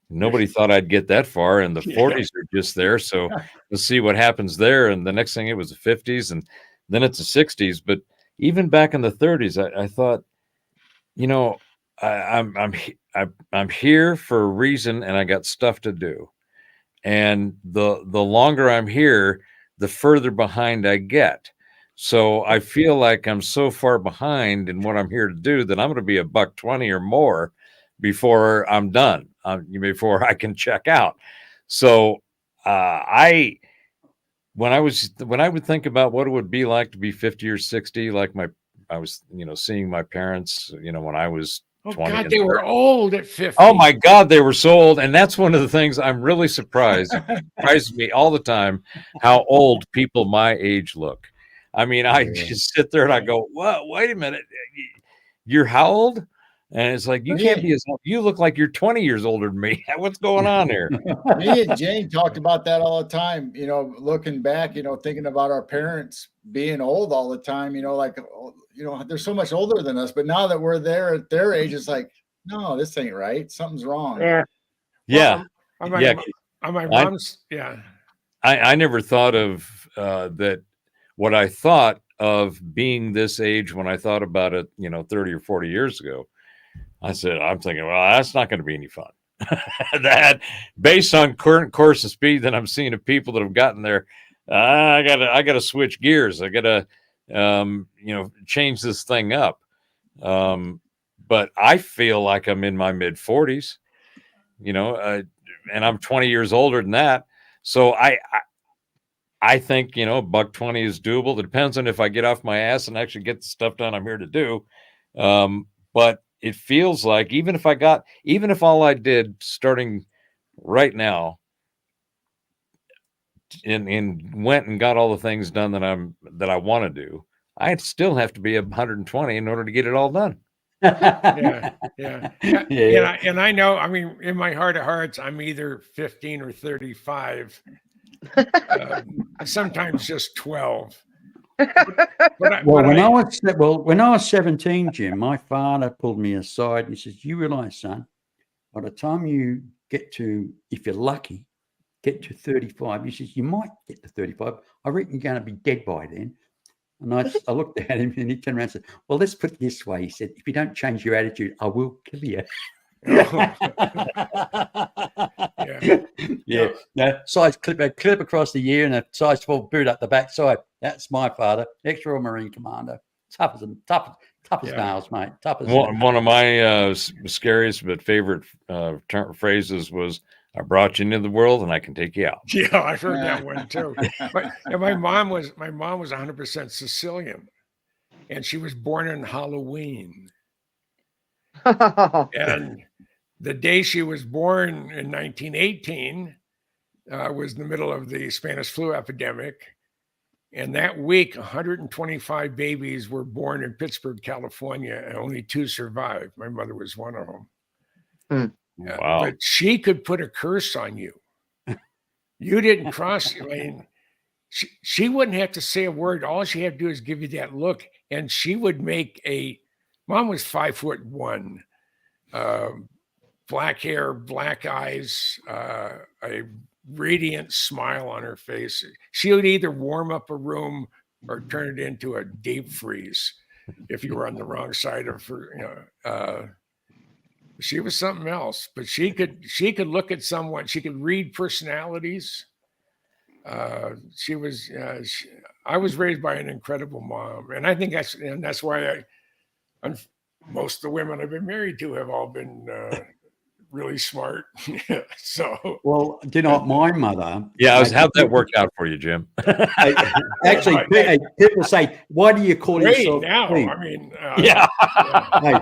nobody thought I'd get that far, and the 40s are just there. So let's see what happens there. And the next thing, it was the 50s, and then it's the 60s. But even back in the 30s, I thought, I'm here for a reason, and I got stuff to do. And the longer I'm here, the further behind I get. So I feel like I'm so far behind in what I'm here to do that I'm going to be $120 or more before I'm done, before I can check out. So when I would think about what it would be like to be 50 or 60, like I was seeing my parents, when I was Oh 20 God, and they were 30. old at 50. Oh my God, they were so old. And that's one of the things I'm really surprised. It surprises me all the time how old people my age look. I mean, I just sit there and I go, "What? Wait a minute. You're how old?" And it's like, you can't be as old. You look like you're 20 years older than me. What's going on here? Me and Jane talked about that all the time, looking back, thinking about our parents being old all the time, they're so much older than us, but now that we're there at their age, it's like, no, this ain't right. Something's wrong. Yeah. Yeah. On Yeah. my mom's, yeah. I never thought of that. What I thought of being this age when I thought about it, 30 or 40 years ago. I'm thinking, well, that's not going to be any fun. That based on current course of speed that I'm seeing of people that have gotten there, I gotta switch gears. I gotta, change this thing up. But I feel like I'm in my mid 40s, and I'm 20 years older than that. So I think, $120 is doable. It depends on if I get off my ass and actually get the stuff done I'm here to do. But it feels like even if all I did starting right now and went and got all the things done that I want to do, I'd still have to be 120 in order to get it all done. Yeah. Yeah. Yeah. And I know, I mean, in my heart of hearts, I'm either 15 or 35. Sometimes just 12. When I was 17, Jim, my father pulled me aside and he says, "You realize, son, by the time you get to, if you're lucky, get to 35, he says, you might get to 35. I reckon you're going to be dead by then." And I looked at him and he turned around and said, "Well, let's put it this way." He said, "If you don't change your attitude, I will kill you." Yeah. No, size clip across the ear and a size 12 boot up the backside. That's my father, ex-Royal Marine Commander. Tough as nails, mate. Tough as One of my scariest but favorite phrases was, "I brought you into the world and I can take you out." Yeah, I've heard that one too. But and my mom was 100% Sicilian, and she was born on Halloween. And the day she was born in 1918 was in the middle of the Spanish flu epidemic. And that week, 125 babies were born in Pittsburgh, California, and only 2 survived. My mother was one of them. Wow. But she could put a curse on you. You didn't cross. I mean, she wouldn't have to say a word. All she had to do is give you that look, and she would make Mom was 5'1", black hair, black eyes, a radiant smile on her face. She would either warm up a room or turn it into a deep freeze if you were on the wrong side of her. She was something else, but she could look at someone. She could read personalities. I was raised by an incredible mom, and I think that's why most of the women I've been married to have all been really smart. So, well, do you know what, my mother? How'd that work out for you, Jim? Actually, people say, "Why do you call yourself?" Now, Steve? I mean, Yeah. Hey,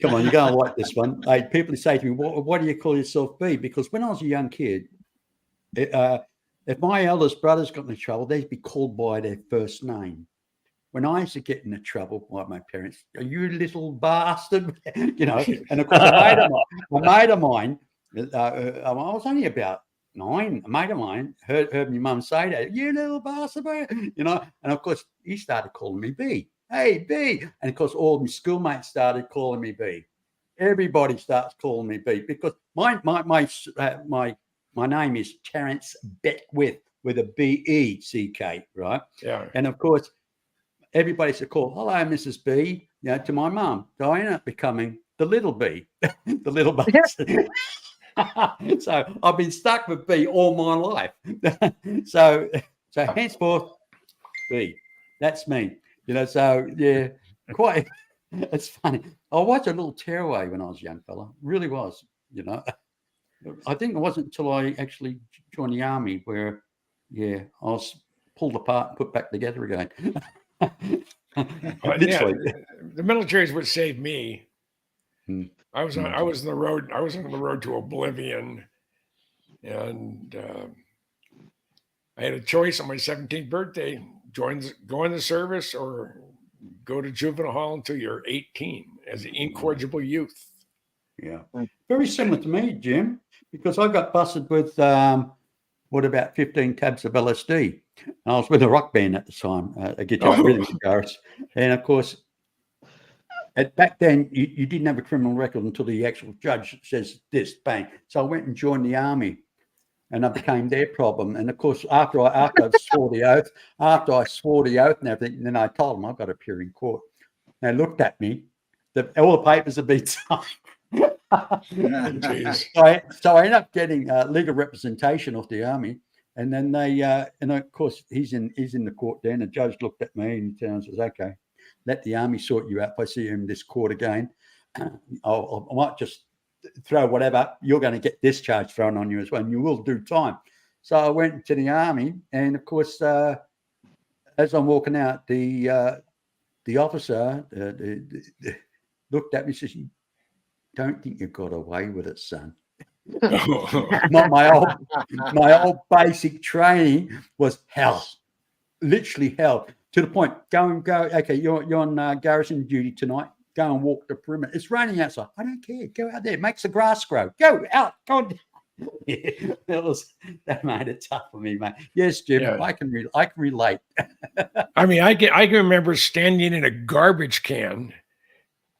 come on, you're going to like this one. Hey, people say to me, "Why do you call yourself B?" Because when I was a young kid, if my eldest brothers got into trouble, they'd be called by their first name. When I used to get into trouble by my parents, "Are you little bastard?" And of course, a mate of mine, I was only about 9. A mate of mine heard my mum say that, "You little bastard," and of course, he started calling me B. "Hey, B," and of course, all my schoolmates started calling me B. Everybody starts calling me B because my name is Terence Beckwith with a B-E-C-K, right? Yeah. And of course, everybody said, "Call, hello, Mrs. B," to my mum. So I ended up becoming the little B, the little bastard. So I've been stuck with B all my life. so henceforth, B. That's me. So yeah, quite. It's funny. I was a little tearaway when I was a young fella. Really was. I think it wasn't until I actually joined the army where, I was pulled apart and put back together again. The military is what saved me. I was on the road. I was on the road to oblivion, and I had a choice on my 17th birthday: go in the service or go to juvenile hall until you're 18 as an incorrigible youth. Yeah, very similar to me, Jim, because I got busted with about 15 tabs of LSD. I was with a rock band at the time, a guitar rhythm guitarist, and of course, back then you didn't have a criminal record until the actual judge says this, bang. So I went and joined the army, and I became their problem. And of course, after I swore the oath and everything, then I told them I've got to appear in court. They looked at me. All the papers have been signed. Jeez. So I ended up getting legal representation of the army, and then and of course he's in the court there, and the judge looked at me and he says, "Okay, let the army sort you out. If I see you in this court again, I might just throw whatever. You're going to get discharge thrown on you as well, and you will do time." So I went to the army, and of course, as I'm walking out, the officer looked at me and says, "You don't think you got away with it, son?" my old basic training was hell, literally hell, to the point. Go. Okay, you're on garrison duty tonight. Go and walk the perimeter. It's raining outside. I don't care. Go out there. It makes the grass grow. Go out. Go on. That made it tough for me, mate. Yes, Jim. Yeah. I can relate. I mean, I can remember standing in a garbage can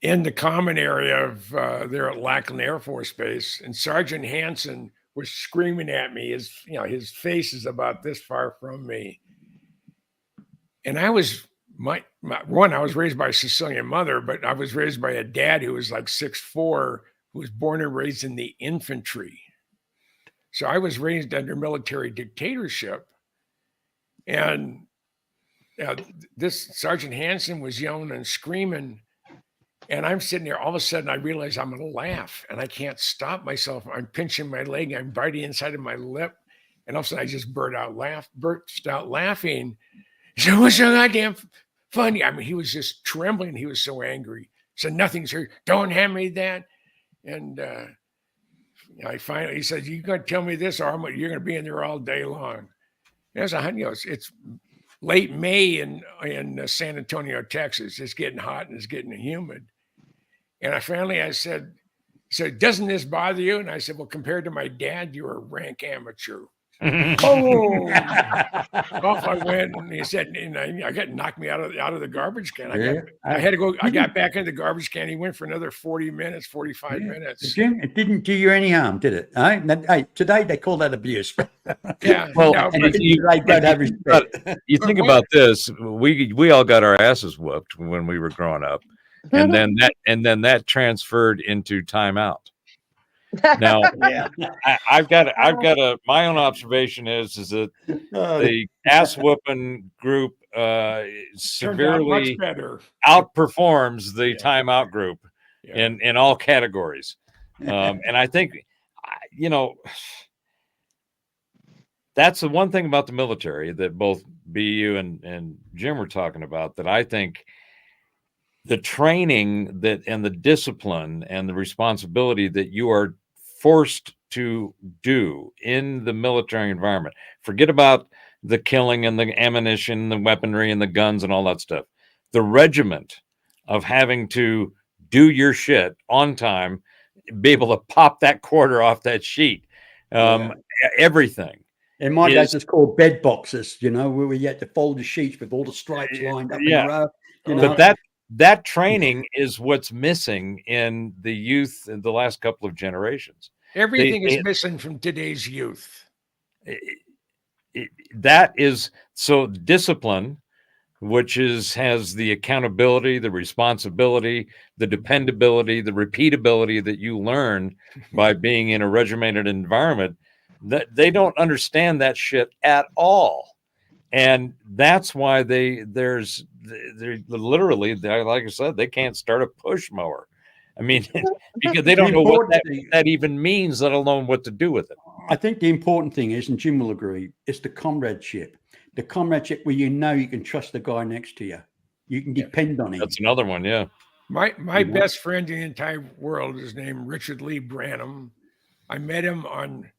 in the common area of there at Lackland Air Force Base, and Sergeant Hansen was screaming at me. His face is about this far from me, and I was I was raised by a Sicilian mother, but I was raised by a dad who was like 6'4", who was born and raised in the infantry. So I was raised under military dictatorship, and this Sergeant Hansen was yelling and screaming. And I'm sitting there, all of a sudden I realize I'm going to laugh, and I can't stop myself. I'm pinching my leg, I'm biting inside of my lip, and all of a sudden I just burst out laughing. He said, "What's so goddamn funny?" I mean, he was just trembling. He was so angry. He said, "Nothing's here. Don't hand me that." And he said, "You're going to tell me this, or you're going to be in there all day long." It's late May in San Antonio, Texas. It's getting hot and it's getting humid. And I said, "Doesn't this bother you?" And I said, "Well, compared to my dad, you're a rank amateur." Oh, off I went, and he said, and I got knocked me out of the garbage can. I had to go. I got back in the garbage can. He went for another 45 minutes. Jim, it didn't do you any harm, did it? Hey, today they call that abuse. Yeah. Well, no, And but- they don't have respect. You think about this, we all got our asses whooped when we were growing up, and then that transferred into timeout. Now, Yeah. I've got my own observation is that the ass whooping group turned out severely much better. outperforms the Yeah. timeout group Yeah. in all categories. And I think, that's the one thing about the military that both BU and Jim were talking about, that I think the training and the discipline and the responsibility that you are forced to do in the military environment. Forget about the killing and the ammunition, the weaponry and the guns and all that stuff. The regiment of having to do your shit on time, be able to pop that quarter off that sheet, everything. In my days, it's called bed boxes, where we had to fold the sheets with all the stripes lined up in a row. But that training is what's missing in the youth in the last couple of generations. Everything is missing from today's youth. That is so discipline, which has the accountability, the responsibility, the dependability, the repeatability that you learn by being in a regimented environment. That they don't understand that shit at all. And that's why they're literally, like I said, they can't start a push mower. I mean, because they don't know what that even means, let alone what to do with it. I think the important thing is, and Jim will agree, is the comradeship. The comradeship where you can trust the guy next to you. You can depend on him. That's another one, yeah. My best friend in the entire world is named Richard Lee Branham. I met him on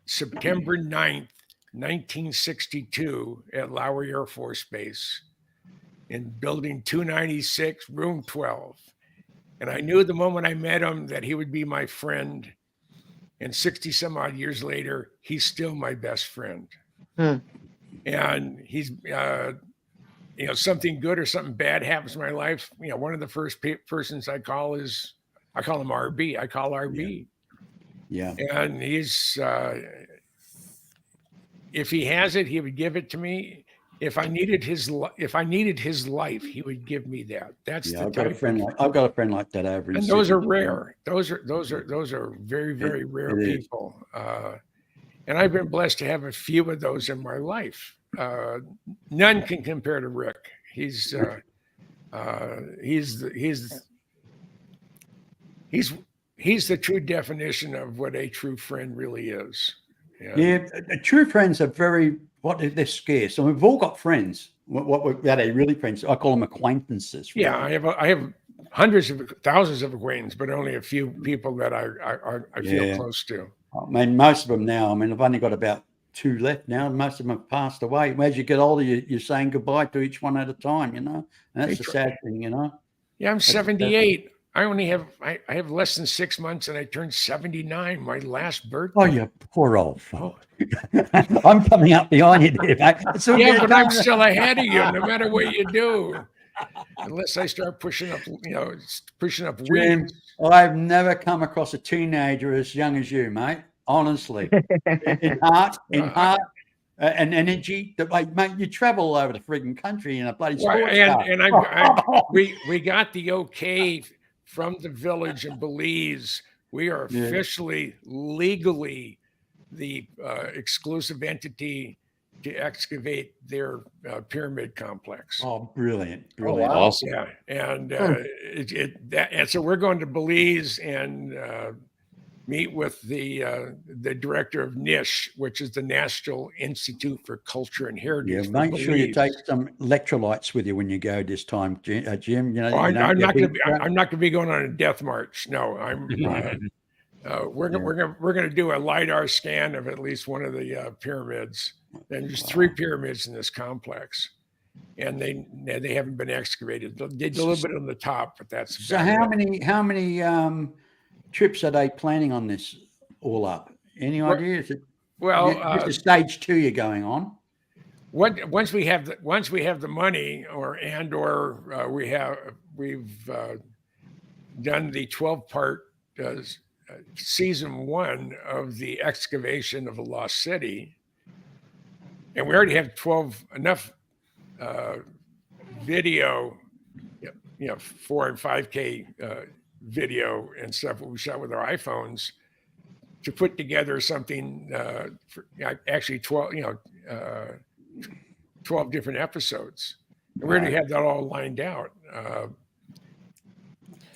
September 9th, 1962 at Lowry Air Force Base in building 296, room 12. And I knew the moment I met him that he would be my friend. And 60 some odd years later, he's still my best friend. And he's, something good or something bad happens in my life. One of the first persons I call him RB. I call RB. Yeah. And he's, if he has it, he would give it to me. If I needed his life, he would give me that. That's Yeah, the I've got a type friend of, like I've got a friend like that over in and those are Sydney. rare. Those are very, very rare it is. people. And I've been blessed to have a few of those in my life. None can compare to Rick. He's the- he's the true definition of what a true friend really is. Yeah, true friends are they're scarce. And we've all got friends. Are they really friends? I call them acquaintances. Really. Yeah, I have hundreds of thousands of acquaintances, but only a few people that I feel Yeah. close to. I mean, most of them now. I mean, I've only got about 2 left now, and most of them have passed away. As you get older, you're saying goodbye to each one at a time. And that's the sad thing. Yeah, I'm That's- 78. I only have I have less than 6 months, and I turned 79, my last birthday. Oh, you poor old fellow. I'm coming up behind you there, mate. It's all Yeah, good. but I'm still ahead of you, no matter what you do. Unless I start pushing up Jim, weeds. I've never come across a teenager as young as you, mate. Honestly, in heart, and energy. That, like, mate, you travel all over the frigging country in a bloody Well, sports car. and we got the okay from the village in Belize. We are Yeah. officially, legally, the exclusive entity to excavate their pyramid complex. Oh, brilliant! Oh, Brilliant. wow. Awesome. Yeah, and and so we're going to Belize and meet with the director of NISH, which is the National Institute for Culture and Heritage. Yeah, for make sure you Belize. take some electrolytes with you when you go this time, Jim. Oh, I'm not going to be. I'm not going to be going on a death march. No, I'm. We're going to do a LiDAR scan of at least one of the pyramids. And there's 3 pyramids in this complex, and they haven't been excavated. They did a little bit on the top, but that's So about how many trips are they planning on this all up? Any idea? Is it well. just a stage 2 you're going on? Once we have the money, we've done the 12-part season 1 of the excavation of the lost city, and we already have enough video, 4 and 5K video and stuff that we shot with our iPhones to put together something for actually 12 different episodes. And we already have that all lined out.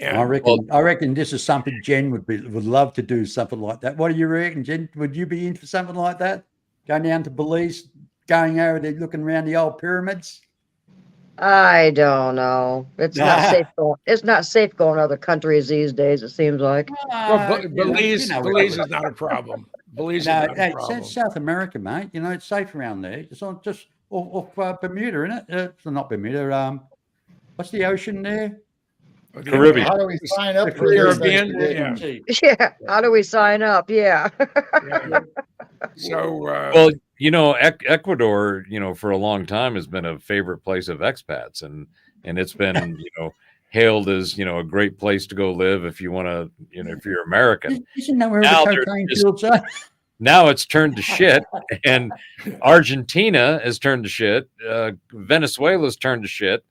I reckon this is something Jen would love to do, something like that. What do you reckon, Jen? Would you be in for something like that? Going down to Belize, going over there, looking around the old pyramids? I don't know. It's not safe going. It's not safe going to other countries these days. It seems like. Well, Belize Belize is not a problem. Belize is No, not a problem. it's South America, mate. It's safe around there. It's not just off Bermuda, isn't it? It's not Bermuda. What's the ocean there? Caribbean. How do we sign up The for this? Caribbean, thing? yeah. Yeah. How do we sign up? Yeah. Yeah. So, Well, Ecuador, for a long time has been a favorite place of expats, and it's been, hailed as, a great place to go live if you want to, if you're American. Isn't that where Now the they're cocaine just- fields are? Now it's turned to shit, and Argentina has turned to shit. Venezuela's turned to shit.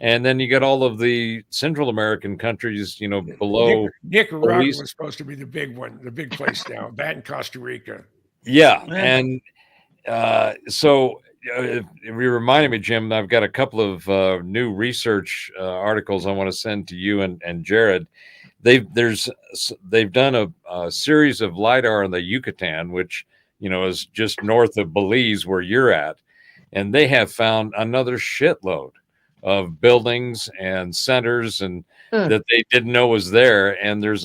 And then you got all of the Central American countries, below. Nicaragua Belize. was supposed to be the big one, the big place now. That and Costa Rica. Yeah. Yeah. And so you reminded me, Jim, I've got a couple of new research articles I want to send to you and Jared. They've done a series of LiDAR in the Yucatan, which, is just north of Belize where you're at. And they have found another shitload of buildings and centers and that they didn't know was there. And there's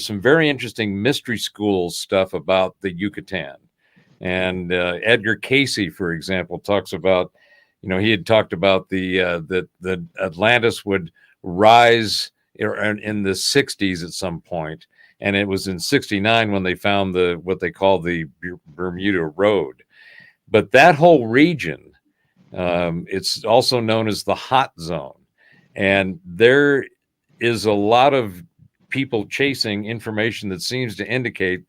some very interesting mystery school stuff about the Yucatan. And Edgar Casey, for example, talks about, he had talked about that Atlantis would rise in the 60s at some point, and it was in 69 when they found what they call the Bermuda Road. But that whole region, it's also known as the hot zone, and there is a lot of people chasing information that seems to indicate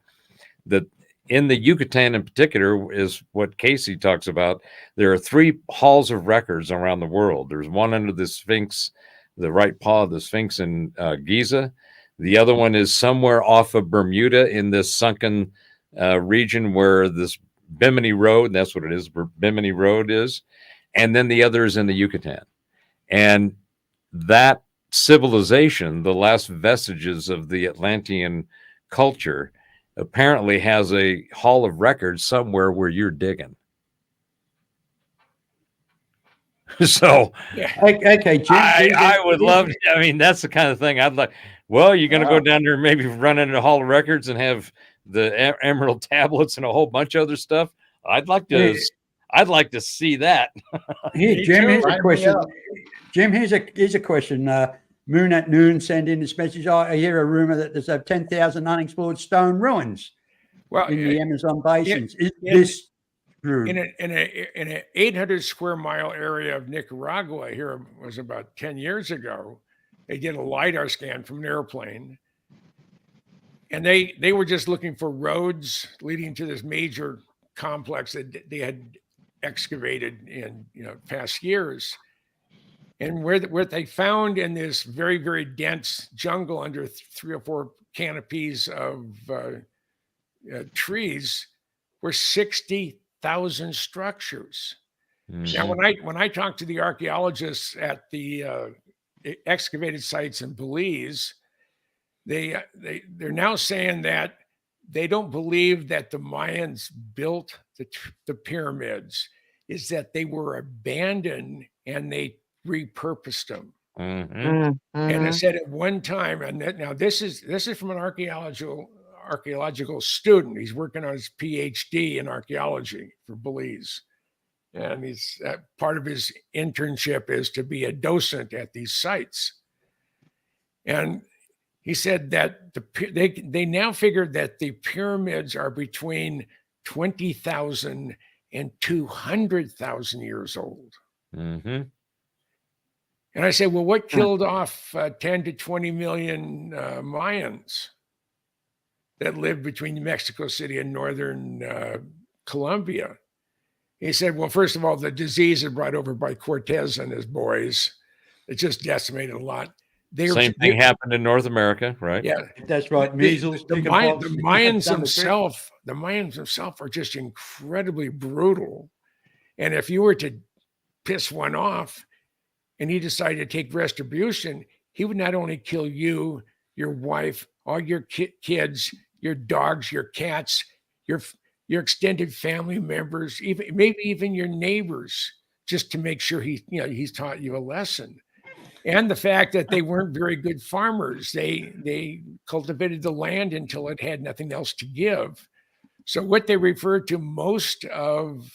that in the Yucatan in particular is what Casey talks about. There are 3 halls of records around the world. There's one under the Sphinx, the right paw of the Sphinx in Giza. The other one is somewhere off of Bermuda in this sunken region where this Bimini Road, that's what it is, Bimini Road is. And then the other is in the Yucatan. And that civilization, the last vestiges of the Atlantean culture, apparently has a hall of records somewhere where you're digging. So Yeah. Okay, Jim. I would love, I mean, that's the kind of thing I'd like. Well, you're going to go down there and maybe run into the Hall of Records and have the Emerald tablets and a whole bunch of other stuff. I'd like to see that. Here, Me Jim, too. here's Sign a me question. up. Jim, here's a question. Moon at Noon send in this message. I hear a rumor that there's 10,000 unexplored stone ruins Well, in the Amazon basins. Is in- this true? in an 800 square mile area of Nicaragua, here was about 10 years ago, they did a LiDAR scan from an airplane, and they were just looking for roads leading to this major complex that they had excavated in past years. And what they found in this very, very dense jungle under 3 or 4 canopies of trees were 60,000 structures. Now, when I talk to the archaeologists at the excavated sites in Belize, they're now saying that they don't believe that the Mayans built the pyramids, is that they were abandoned and they repurposed them. Mhm. And I Mhm. said at one time, and now this is from an archaeological student. He's working on his PhD in archaeology for Belize, and he's part of his internship is to be a docent at these sites. And he said that they now figured that the pyramids are between 20,000 and 200,000 years old. Mhm. And I said, well, what killed off 10 to 20 million Mayans that lived between Mexico City and northern Colombia? He said, well, first of all, the disease is brought over by Cortez and his boys. It just decimated a lot. Same thing happened in North America, right? Yeah. That's right. Measles, The chickenpox, Mayans done the trick. themselves are just incredibly brutal. And if you were to piss one off and he decided to take retribution, he would not only kill you, your wife, all your kids, your dogs, your cats, your extended family members, maybe even your neighbors, just to make sure he's taught you a lesson. And the fact that they weren't very good farmers, they cultivated the land until it had nothing else to give. So what they refer to most of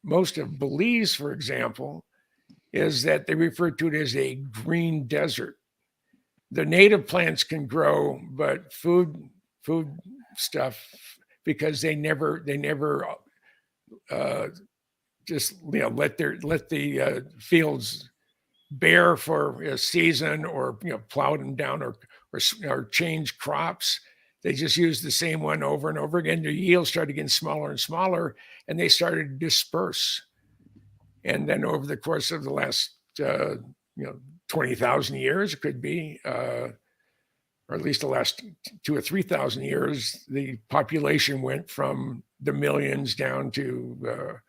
Belize, for example, is that they refer to it as a green desert. The native plants can grow, but food stuff, because they never just let the fields bare for a season, or plow them down, or change crops. They just use the same one over and over again. Their yields started getting smaller and smaller, and they started to disperse. And then over the course of the last 20,000 years, it could be, or at least the last 2,000 or 3,000 years, the population went from the millions down to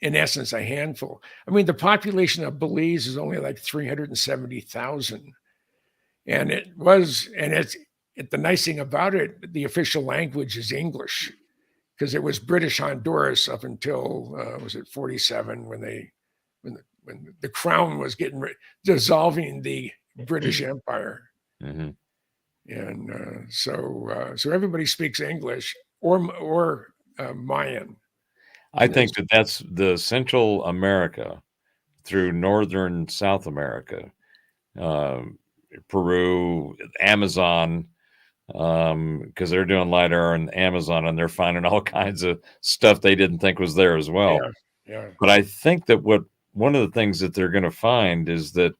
in essence, a handful. I mean, the population of Belize is only like 370,000. And the nice thing about it, the official language is English, because it was British Honduras up until, was it 47, when the crown was dissolving the British Empire. Mhm. And so everybody speaks English or Mayan. I think that that's the Central America through northern South America, Peru, Amazon, because they're doing LiDAR in Amazon and they're finding all kinds of stuff they didn't think was there as well. Yeah. But I think that one of the things that they're going to find is that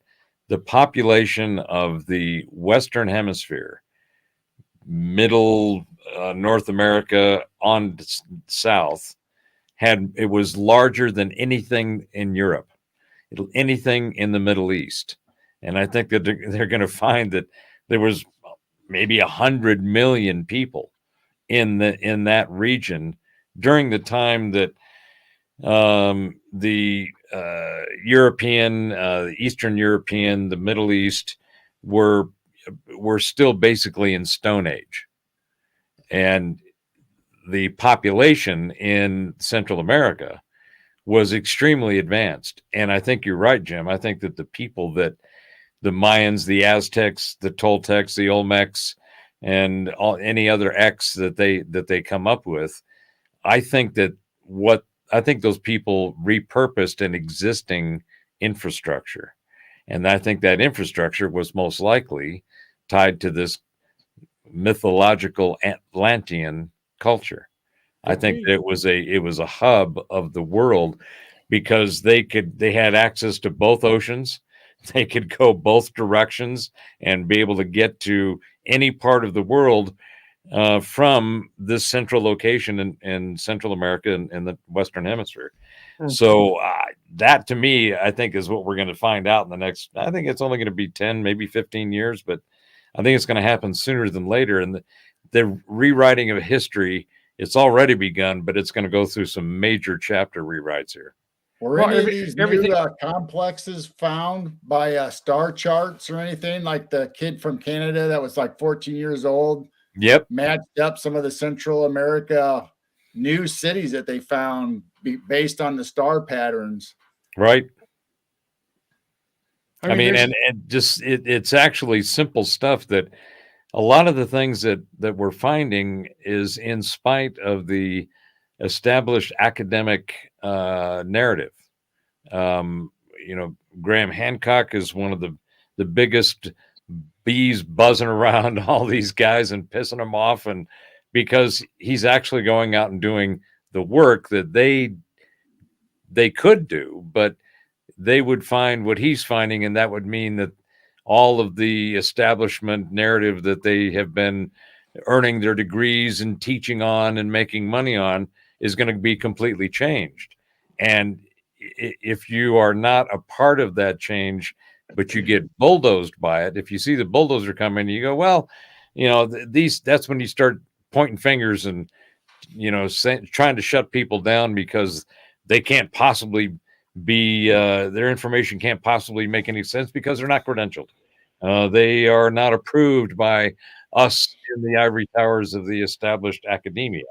the population of the Western Hemisphere middle North America on south it was larger than anything in Europe, anything in the Middle East. And I think that they're going to find that there was maybe 100 million people in that region during the time that the European, the Eastern European, the Middle East were still basically in Stone Age. And the population in Central America was extremely advanced. And I think you're right, Jim. I think that the people that the Mayans, the Aztecs, the Toltecs, the Olmecs, and any other X that they come up with, I think those people repurposed an existing infrastructure. And I think that infrastructure was most likely tied to this mythological Atlantean culture. I think that it was a hub of the world because they had access to both oceans. They could go both directions and be able to get to any part of the world from this central location in Central America and the Western Hemisphere. Mhm. So that to me, I think is what we're going to find out in the next, I think it's only going to be 10, maybe 15 years, but I think it's going to happen sooner than later. And the rewriting of history, it's already begun, but it's going to go through some major chapter rewrites here. Were Well, any of these everything- new complexes found by star charts or anything? Like the kid from Canada that was like 14 years old Yep. matched up some of the Central America new cities that they found based on the star patterns. Right. I mean, there's- and just it's actually simple stuff that a lot of the things that we're finding is in spite of the established academic narrative. Graham Hancock is one of the biggest bees buzzing around all these guys and pissing them off, and because he's actually going out and doing the work that they could do, but they would find what he's finding, and that would mean that all of the establishment narrative that they have been earning their degrees and teaching on and making money on is going to be completely changed. And if you are not a part of that change, but you get bulldozed by it, if you see the bulldozer coming, you go, well, that's when you start pointing fingers and, trying to shut people down because they can't possibly be, their information can't possibly make any sense because they're not credentialed. They are not approved by us in the ivory towers of the established academia.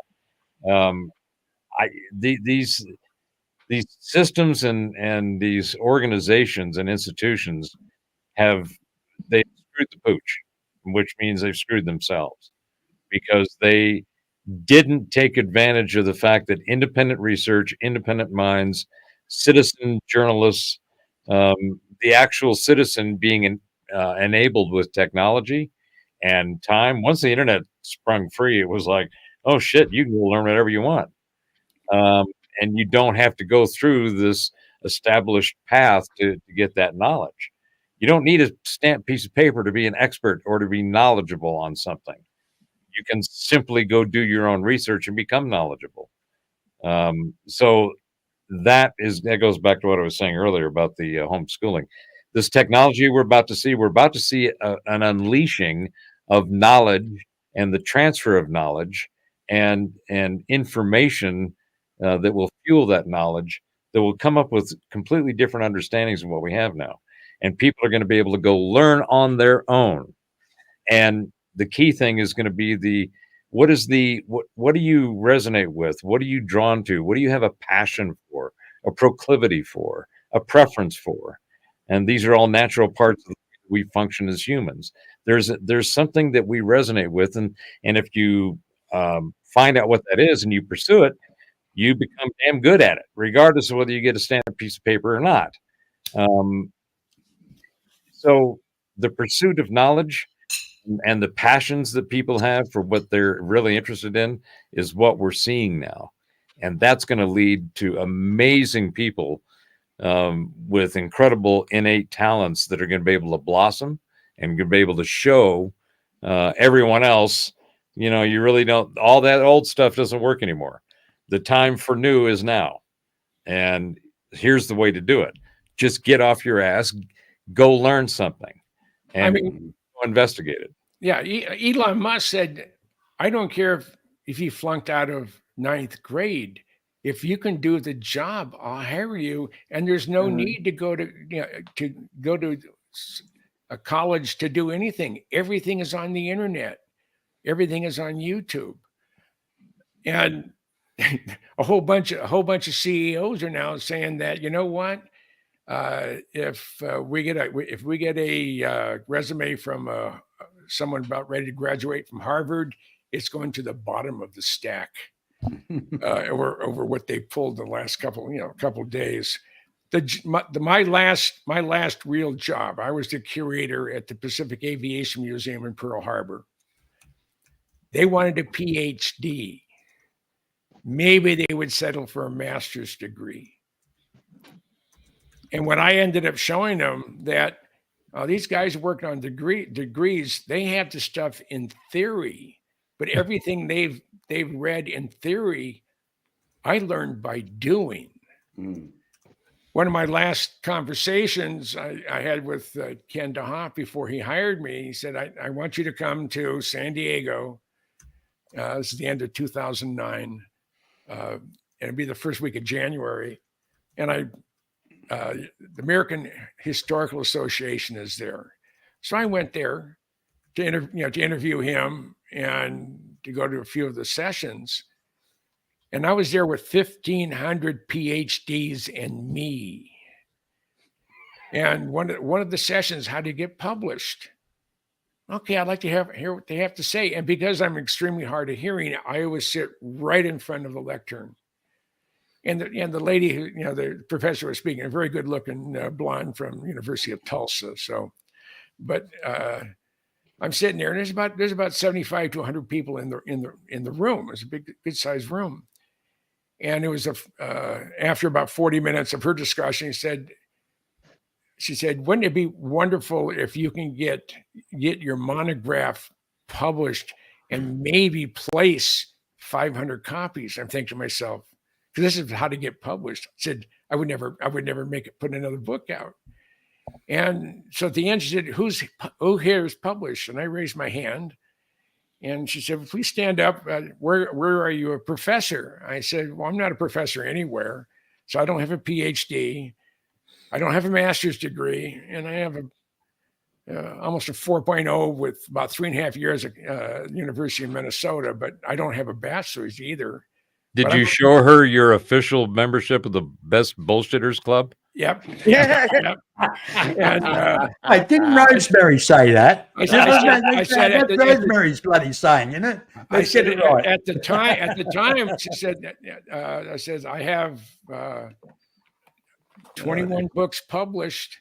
These systems and these organizations and institutions they screwed the pooch, which means they've screwed themselves because they didn't take advantage of the fact that independent research, independent minds, citizen journalists, the actual citizen being enabled with technology and time. Once the internet sprung free, it was like, oh shit, you can go learn whatever you want. And you don't have to go through this established path to get that knowledge. You don't need a stamped piece of paper to be an expert or to be knowledgeable on something. You can simply go do your own research and become knowledgeable. So that goes back to what I was saying earlier about the homeschooling. This technology we're about to see an unleashing of knowledge and the transfer of knowledge and information that will fuel that knowledge, that will come up with completely different understandings of what we have now. And people are going to be able to go learn on their own. And the key thing is going to be what do you resonate with? What are you drawn to? What do you have a passion for, a proclivity for, a preference for? And these are all natural parts of the way we function as humans. There's something that we resonate with, and if you find out what that is and you pursue it, you become damn good at it, regardless of whether you get a stamped piece of paper or not. So the pursuit of knowledge and the passions that people have for what they're really interested in is what we're seeing now. And that's going to lead to amazing people with incredible innate talents that are going to be able to blossom and going to be able to show everyone else you really don't, all that old stuff doesn't work anymore. The time for new is now. And here's the way to do it. Just get off your ass, go learn something, and I mean, go investigate it. yeah, Elon Musk said, I don't care if you flunked out of 9th grade. If you can do the job, I'll hire you. And there's no need to go to a college to do anything. Everything is on the internet. Everything is on YouTube. And a whole bunch of CEOs are now saying that, you know what? If we get a resume from someone about ready to graduate from Harvard, it's going to the bottom of the stack over what they pulled the last couple of days. My last real job, I was the curator at the Pacific Aviation Museum in Pearl Harbor. They wanted a PhD. Maybe they would settle for a master's degree. And when I ended up showing them that these guys working on degrees, they have the stuff in theory, but everything they've read in theory, I learned by doing. One of my last conversations I had with Ken DeHoff before he hired me, he said, I want you to come to San Diego. This is the end of 2009. And it'd be the first week of January. And the American Historical Association is there. So I went there to interview him and to go to a few of the sessions. And I was there with 1,500 PhDs and me. And one of the sessions, how to get published. Okay, I'd like to hear what they have to say. And because I'm extremely hard of hearing, I always sit right in front of the lectern. And the lady who, the professor was speaking, a very good looking blonde from University of Tulsa. So, but I'm sitting there, and there's about 75 to 100 people in the room. It was a good sized room. And it was after about 40 minutes of her discussion, she said, wouldn't it be wonderful if you can get your monograph published and maybe place 500 copies? I'm thinking to myself, this is how to get published. I said, I would never put another book out. And so at the end, she said, who here is published? And I raised my hand. And she said, please stand up. Where are you, a professor? I said, well, I'm not a professor anywhere. So I don't have a PhD. I don't have a master's degree. And I have almost a 4.0 with about 3.5 years at University of Minnesota, but I don't have a bachelor's either. Did you show her your official membership of the Best Bullshitters Club? Yep. Yep. And didn't Rosemary say that? I said That's Rosemary's bloody saying, isn't it? I said at the time, she said, I said, I have 21 books published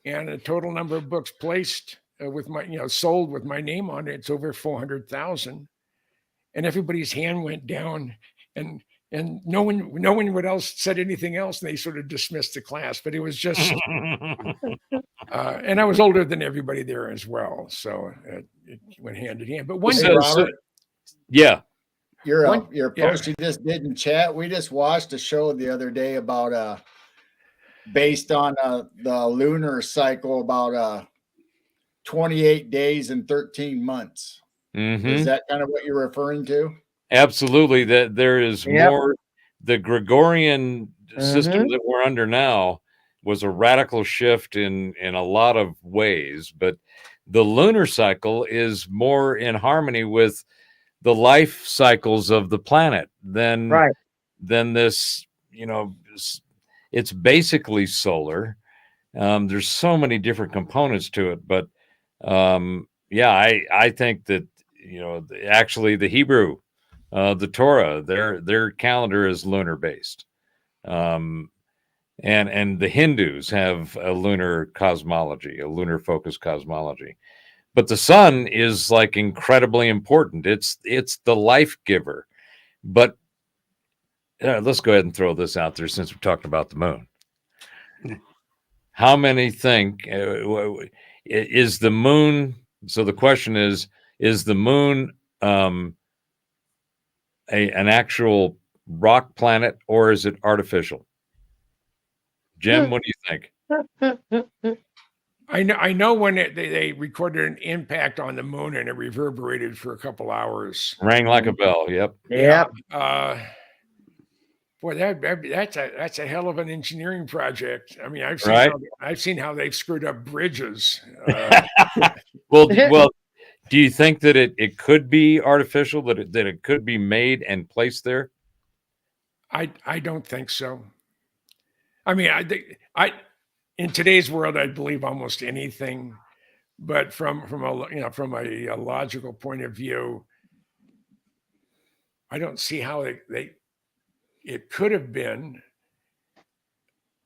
and a total number of books placed with my, sold with my name on it. It's over 400,000. And everybody's hand went down, and no one would else said anything else. And they sort of dismissed the class, but it was just, and I was older than everybody there as well. So it went hand in hand. But one day, Robert, yeah, your post you just did in chat. We just watched a show the other day about based on the lunar cycle, about 28 days and 13 months. Mm-hmm. Is that kind of what you're referring to? Absolutely. That there is more. The Gregorian system that we're under now was a radical shift in a lot of ways, but the lunar cycle is more in harmony with the life cycles of the planet than this. It's basically solar. There's so many different components to it, but I think that actually the Hebrew, the Torah, their calendar is lunar based, and the Hindus have a lunar cosmology, a lunar focused cosmology, but the sun is like incredibly important. It's the life giver. But let's go ahead and throw this out there since we're talking about the moon. How many think is the moon? So the question is the moon an actual rock planet, or is it artificial? Jim, what do you think? I know when they recorded an impact on the moon and it reverberated for a couple hours. Rang like a bell. Yep. Yep. Boy, that's a hell of an engineering project. I mean, Right. I've seen how they've screwed up bridges. Well, do you think that it could be artificial, that it could be made and placed there? I don't think so. I mean, I in today's world, I believe almost anything, but from a logical point of view, I don't see how it could have been.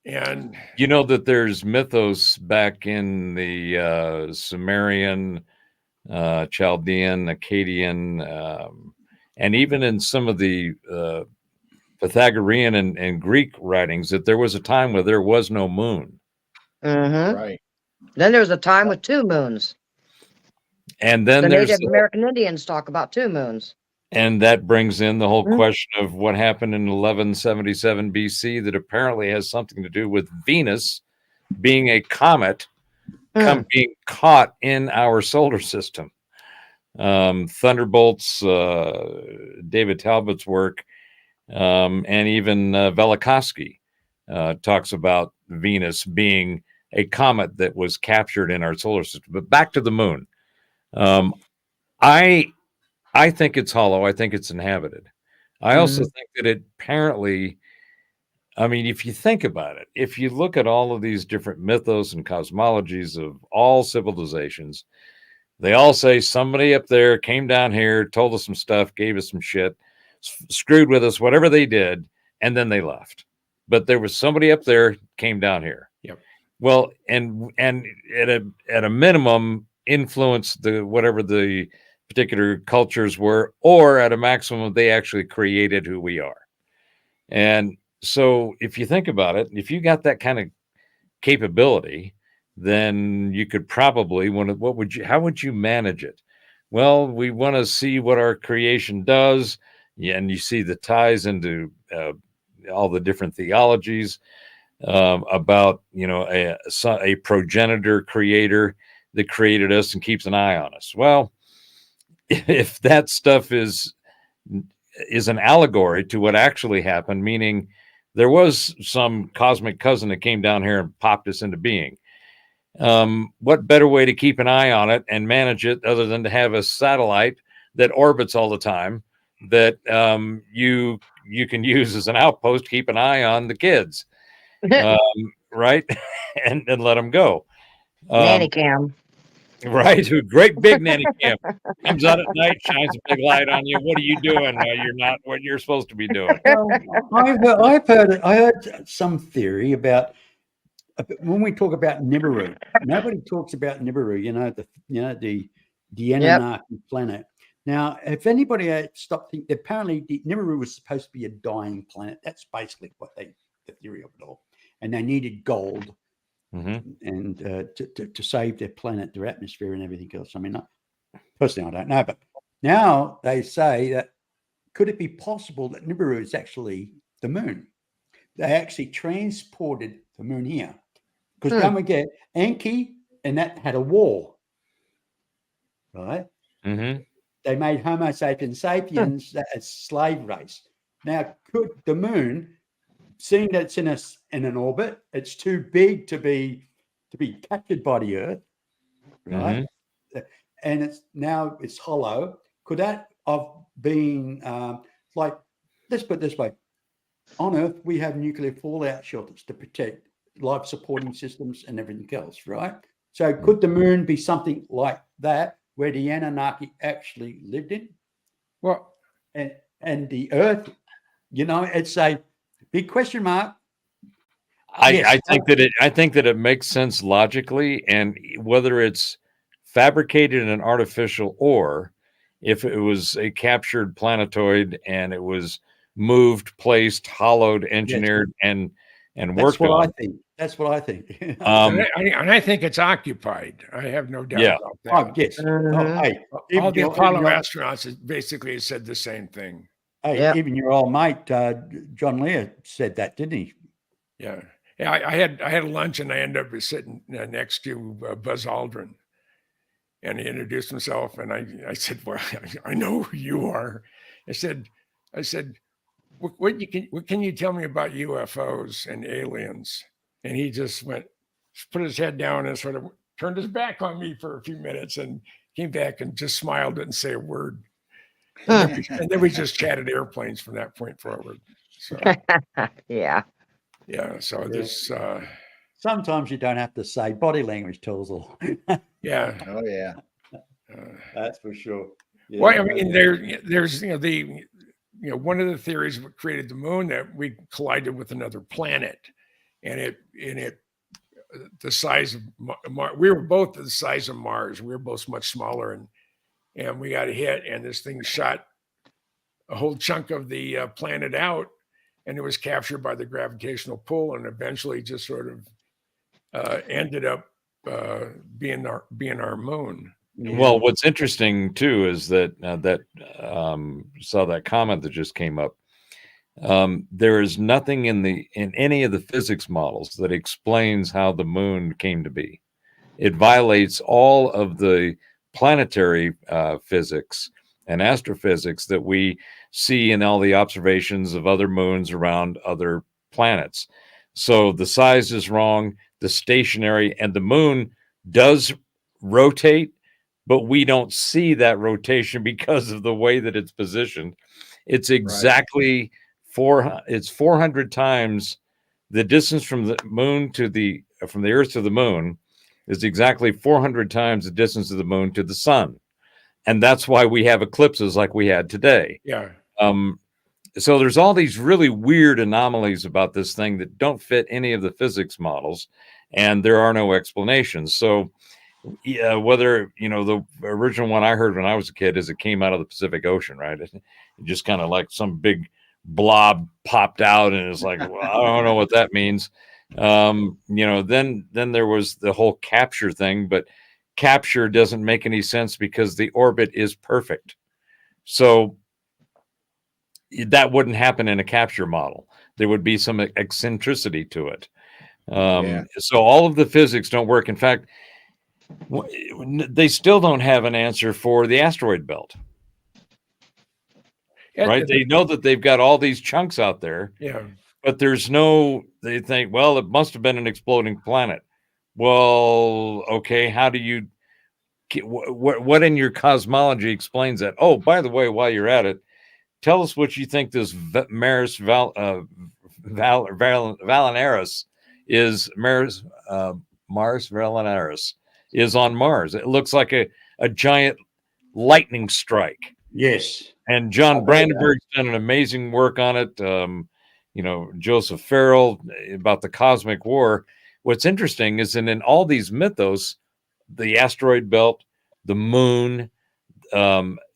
And You know that there's mythos back in the Sumerian, Chaldean, Akkadian, and even in some of the Pythagorean and Greek writings, that there was a time where there was no moon. Right. Then there was a time with 2 moons. And then The there's Native American Indians talk about 2 moons. and that brings in the whole Mhm. question of what happened in 1177 BC that apparently has something to do with Venus being a comet being caught in our solar system. Thunderbolts, David Talbot's work, and even Velikovsky talks about Venus being a comet that was captured in our solar system. But back to the moon. I think it's hollow. I think it's inhabited. I also think that it apparently, I mean, if you think about it, if you look at all of these different mythos and cosmologies of all civilizations, they all say somebody up there came down here, told us some stuff, gave us some shit, screwed with us, whatever they did, and then they left. But there was somebody up there came down here. Yep. Well, and at a minimum influenced the whatever the particular cultures were, or at a maximum they actually created who we are. And so if you think about it, if you got that kind of capability, then you could probably how would you manage it? Well, we want to see what our creation does. Yeah, and you see the ties into all the different theologies about a progenitor creator that created us and keeps an eye on us. Well, if that stuff is an allegory to what actually happened, meaning there was some cosmic cousin that came down here and popped us into being. What better way to keep an eye on it and manage it other than to have a satellite that orbits all the time that you can use as an outpost to keep an eye on the kids, right? and let them go. Nanny cam. Right, great big nanny cam comes out at night, shines a big light on you. What are you doing while you're not what you're supposed to be doing? Well, I heard some theory about when we talk about Nibiru. Nobody talks about Nibiru. The Anunnaki planet. Now, if anybody stopped thinking, apparently Nibiru was supposed to be a dying planet. That's basically the theory of it all, and they needed gold. And to save their planet, their atmosphere, and everything else. I mean, personally, I don't know, but now they say that could it be possible that Nibiru is actually the moon? They actually transported the moon here because don't forget, Enki and that had a war, right? They made Homo sapiens sapiens a slave race. Now, could the moon? Seeing that it's in an orbit, it's too big to be captured by the Earth, right? And it's hollow. Could that have been let's put it this way: on Earth we have nuclear fallout shelters to protect life supporting systems and everything else, right? So could the moon be something like that, where the Anunnaki actually lived in? well, And the Earth, it's a big question mark. I think that it makes sense logically, and whether it's fabricated and artificial or if it was a captured planetoid and it was moved, placed, hollowed, engineered, and That's worked what on. I think. That's what I think. And I think it's occupied. I have no doubt Yeah. about Oh, that. yes. Oh, Mhm. hey, All even the your, Apollo even your, astronauts basically said the same thing. hey, Yep. even your old mate, John Lear said that, didn't he? Yeah. Yeah. I had lunch and I ended up sitting next to Buzz Aldrin, and he introduced himself. And I said, well, I know who you are. I said, what can you tell me about UFOs and aliens? And he just put his head down and sort of turned his back on me for a few minutes and came back and just smiled, didn't say a word. And then we just chatted airplanes from that point forward. So Yeah. yeah, so Yeah. this Sometimes you don't have to say. Body language tells all. yeah. Oh yeah. That's for sure. Yeah, Well, I mean, there's one of the theories what created the moon, that we collided with another planet, and it the size of we were both the size of Mars. We were both much smaller, and we got hit, and this thing shot a whole chunk of the planet out, and it was captured by the gravitational pull, and eventually just sort of ended up being our moon. Well, what's interesting too is that saw that comment that just came up. There is nothing in any of the physics models that explains how the moon came to be. It violates all of the planetary physics and astrophysics that we see in all the observations of other moons around other planets. So the size is wrong, the stationary, and the moon does rotate, but we don't see that rotation because of the way that it's positioned. It's exactly it's 400 times the distance from the moon to from the earth to the moon is exactly 400 times the distance of the moon to the sun. And that's why we have eclipses like we had today. Yeah. So there's all these really weird anomalies about this thing that don't fit any of the physics models, and there are no explanations. So yeah, whether the original one I heard when I was a kid is it came out of the Pacific Ocean, right? It just kind of like some big blob popped out, and it's like, well, I don't know what that means. Then there was the whole capture thing, but capture doesn't make any sense because the orbit is perfect. So that wouldn't happen in a capture model. There would be some eccentricity to it. So all of the physics don't work. In fact, they still don't have an answer for the asteroid belt. Right? They know that they've got all these chunks out there. Yeah. But they think, well, it must have been an exploding planet. Well, okay, how do you what in your cosmology explains that? Oh, by the way, while you're at it, tell us what you think this Mars Valinaris is. Mars Valinaris is on Mars. It looks like a giant lightning strike. Yes. And John Brandenburg's done an amazing work on it. Joseph Farrell about the cosmic war. What's interesting is in all these mythos, the asteroid belt, the moon, the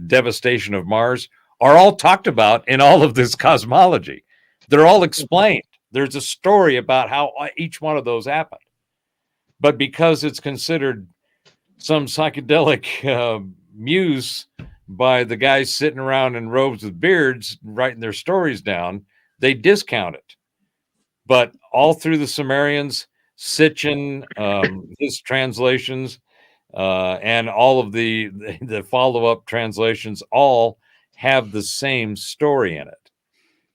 devastation of Mars are all talked about in all of this cosmology. They're all explained. There's a story about how each one of those happened. But because it's considered some psychedelic muse by the guys sitting around in robes with beards writing their stories down, they discount it. But all through the Sumerians, Sitchin, his translations, and all of the follow-up translations all have the same story in it.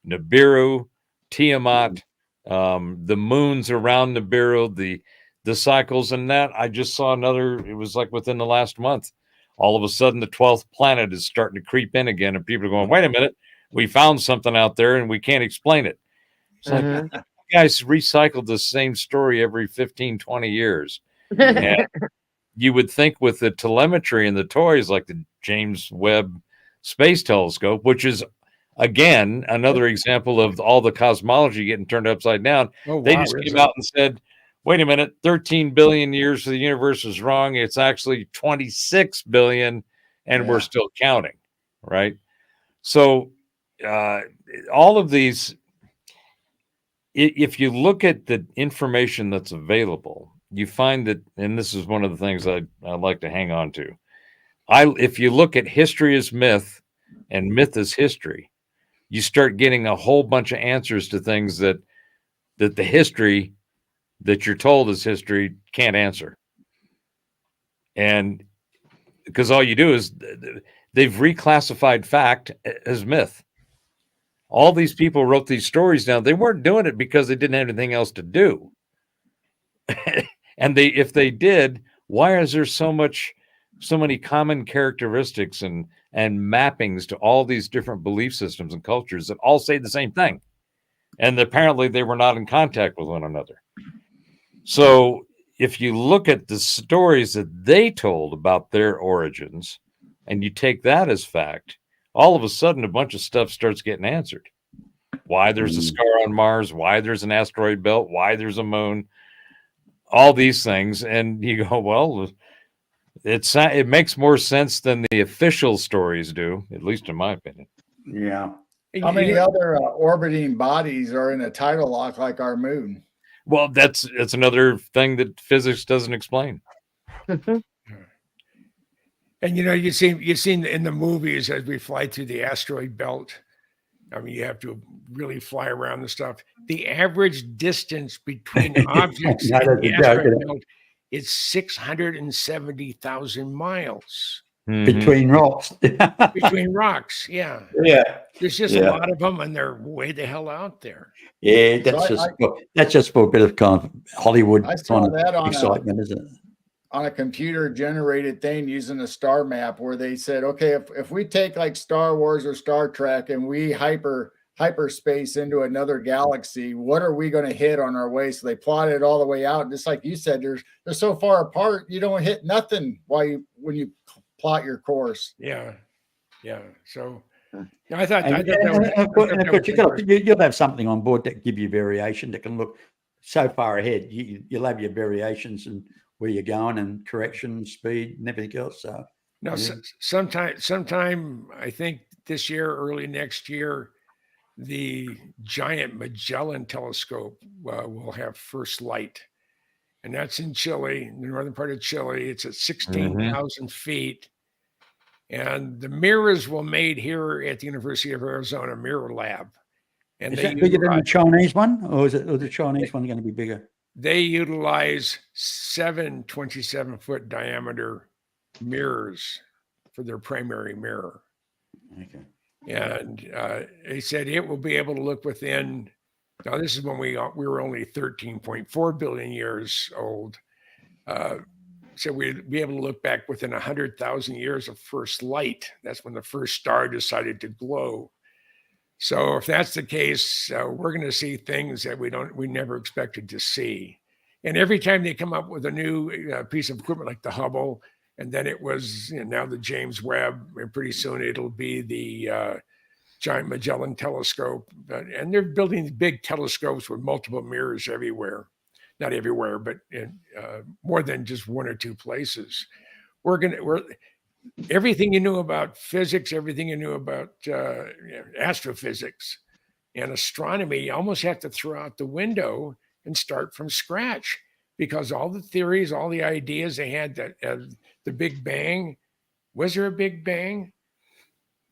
Nibiru, Tiamat, the moons around Nibiru, the cycles, and that I just saw it was like within the last month. All of a sudden, the 12th planet is starting to creep in again, and people are going, wait a minute, we found something out there and we can't explain it. It's like, you guys recycled the same story every 15, 20 years. And you would think with the telemetry and the toys like the James Webb Space Telescope, which is, again, another example of all the cosmology getting turned upside down. Oh, They wow, just is came it? out and said, wait a minute, 13 billion years for the universe is wrong. It's actually 26 billion, and we're still counting, right? So all of these, if you look at the information that's available, you find that, and this is one of the things I like to hang on to. If you look at history as myth and myth as history, you start getting a whole bunch of answers to things that the history that you're told is history can't answer. And because all you do is they've reclassified fact as myth. All these people wrote these stories down. They weren't doing it because they didn't have anything else to do. And if they did, why is there so many common characteristics and mappings to all these different belief systems and cultures that all say the same thing? And apparently they were not in contact with one another. So if you look at the stories that they told about their origins and you take that as fact, all of a sudden a bunch of stuff starts getting answered. Why there's a scar on Mars, why there's an asteroid belt, why there's a moon, all these things. And you go, well, it makes more sense than the official stories do, at least in my opinion. Yeah. How many other orbiting bodies are in a tidal lock like our moon? Well, that's another thing that physics doesn't explain. And you've seen in the movies as we fly through the asteroid belt. I mean, you have to really fly around the stuff. The average distance between objects No, in that's the a joke, asteroid isn't it? belt is 670,000 miles Between rocks. between rocks. Yeah, Yeah. there's just a lot of them, and they're way the hell out there. Yeah, that's just for a bit of kind of Hollywood I saw kind that of on excitement, isn't it? on a computer generated thing using a star map where they said, okay, if we take like Star Wars or Star Trek and we hyperspace into another galaxy, what are we going to hit on our way? So they plotted it all the way out. And just like you said, they're so far apart, you don't hit nothing when you plot your course. Yeah. So I thought And, of course, you'll have something on board that give you variation that can look so far ahead. You'll have your variations and where you're going and correction, speed, and everything else. So now, yeah. sometime I think this year, early next year, the giant Magellan telescope will have first light, and that's in Chile, in the northern part of Chile. It's at 16,000 feet, and the mirrors were made here at the University of Arizona Mirror Lab. And Is that bigger than the Chinese one, or the Chinese one going to be bigger? They utilize 7 27-foot diameter mirrors for their primary mirror. Okay. And they said it will be able to look within. Now, this is when we were only 13.4 billion years old. So we'd be able to look back within 100,000 years of first light. That's when the first star decided to glow. So if that's the case, we're going to see things that we never expected to see. And every time they come up with a new piece of equipment like the Hubble, and then it was now the James Webb, and pretty soon it'll be the giant Magellan telescope. And they're building these big telescopes with multiple mirrors everywhere. Not everywhere, but in more than just one or two places. Everything you knew about physics, everything you knew about astrophysics and astronomy, you almost have to throw out the window and start from scratch, because all the theories, all the ideas they had, that the Big Bang, was there a Big Bang?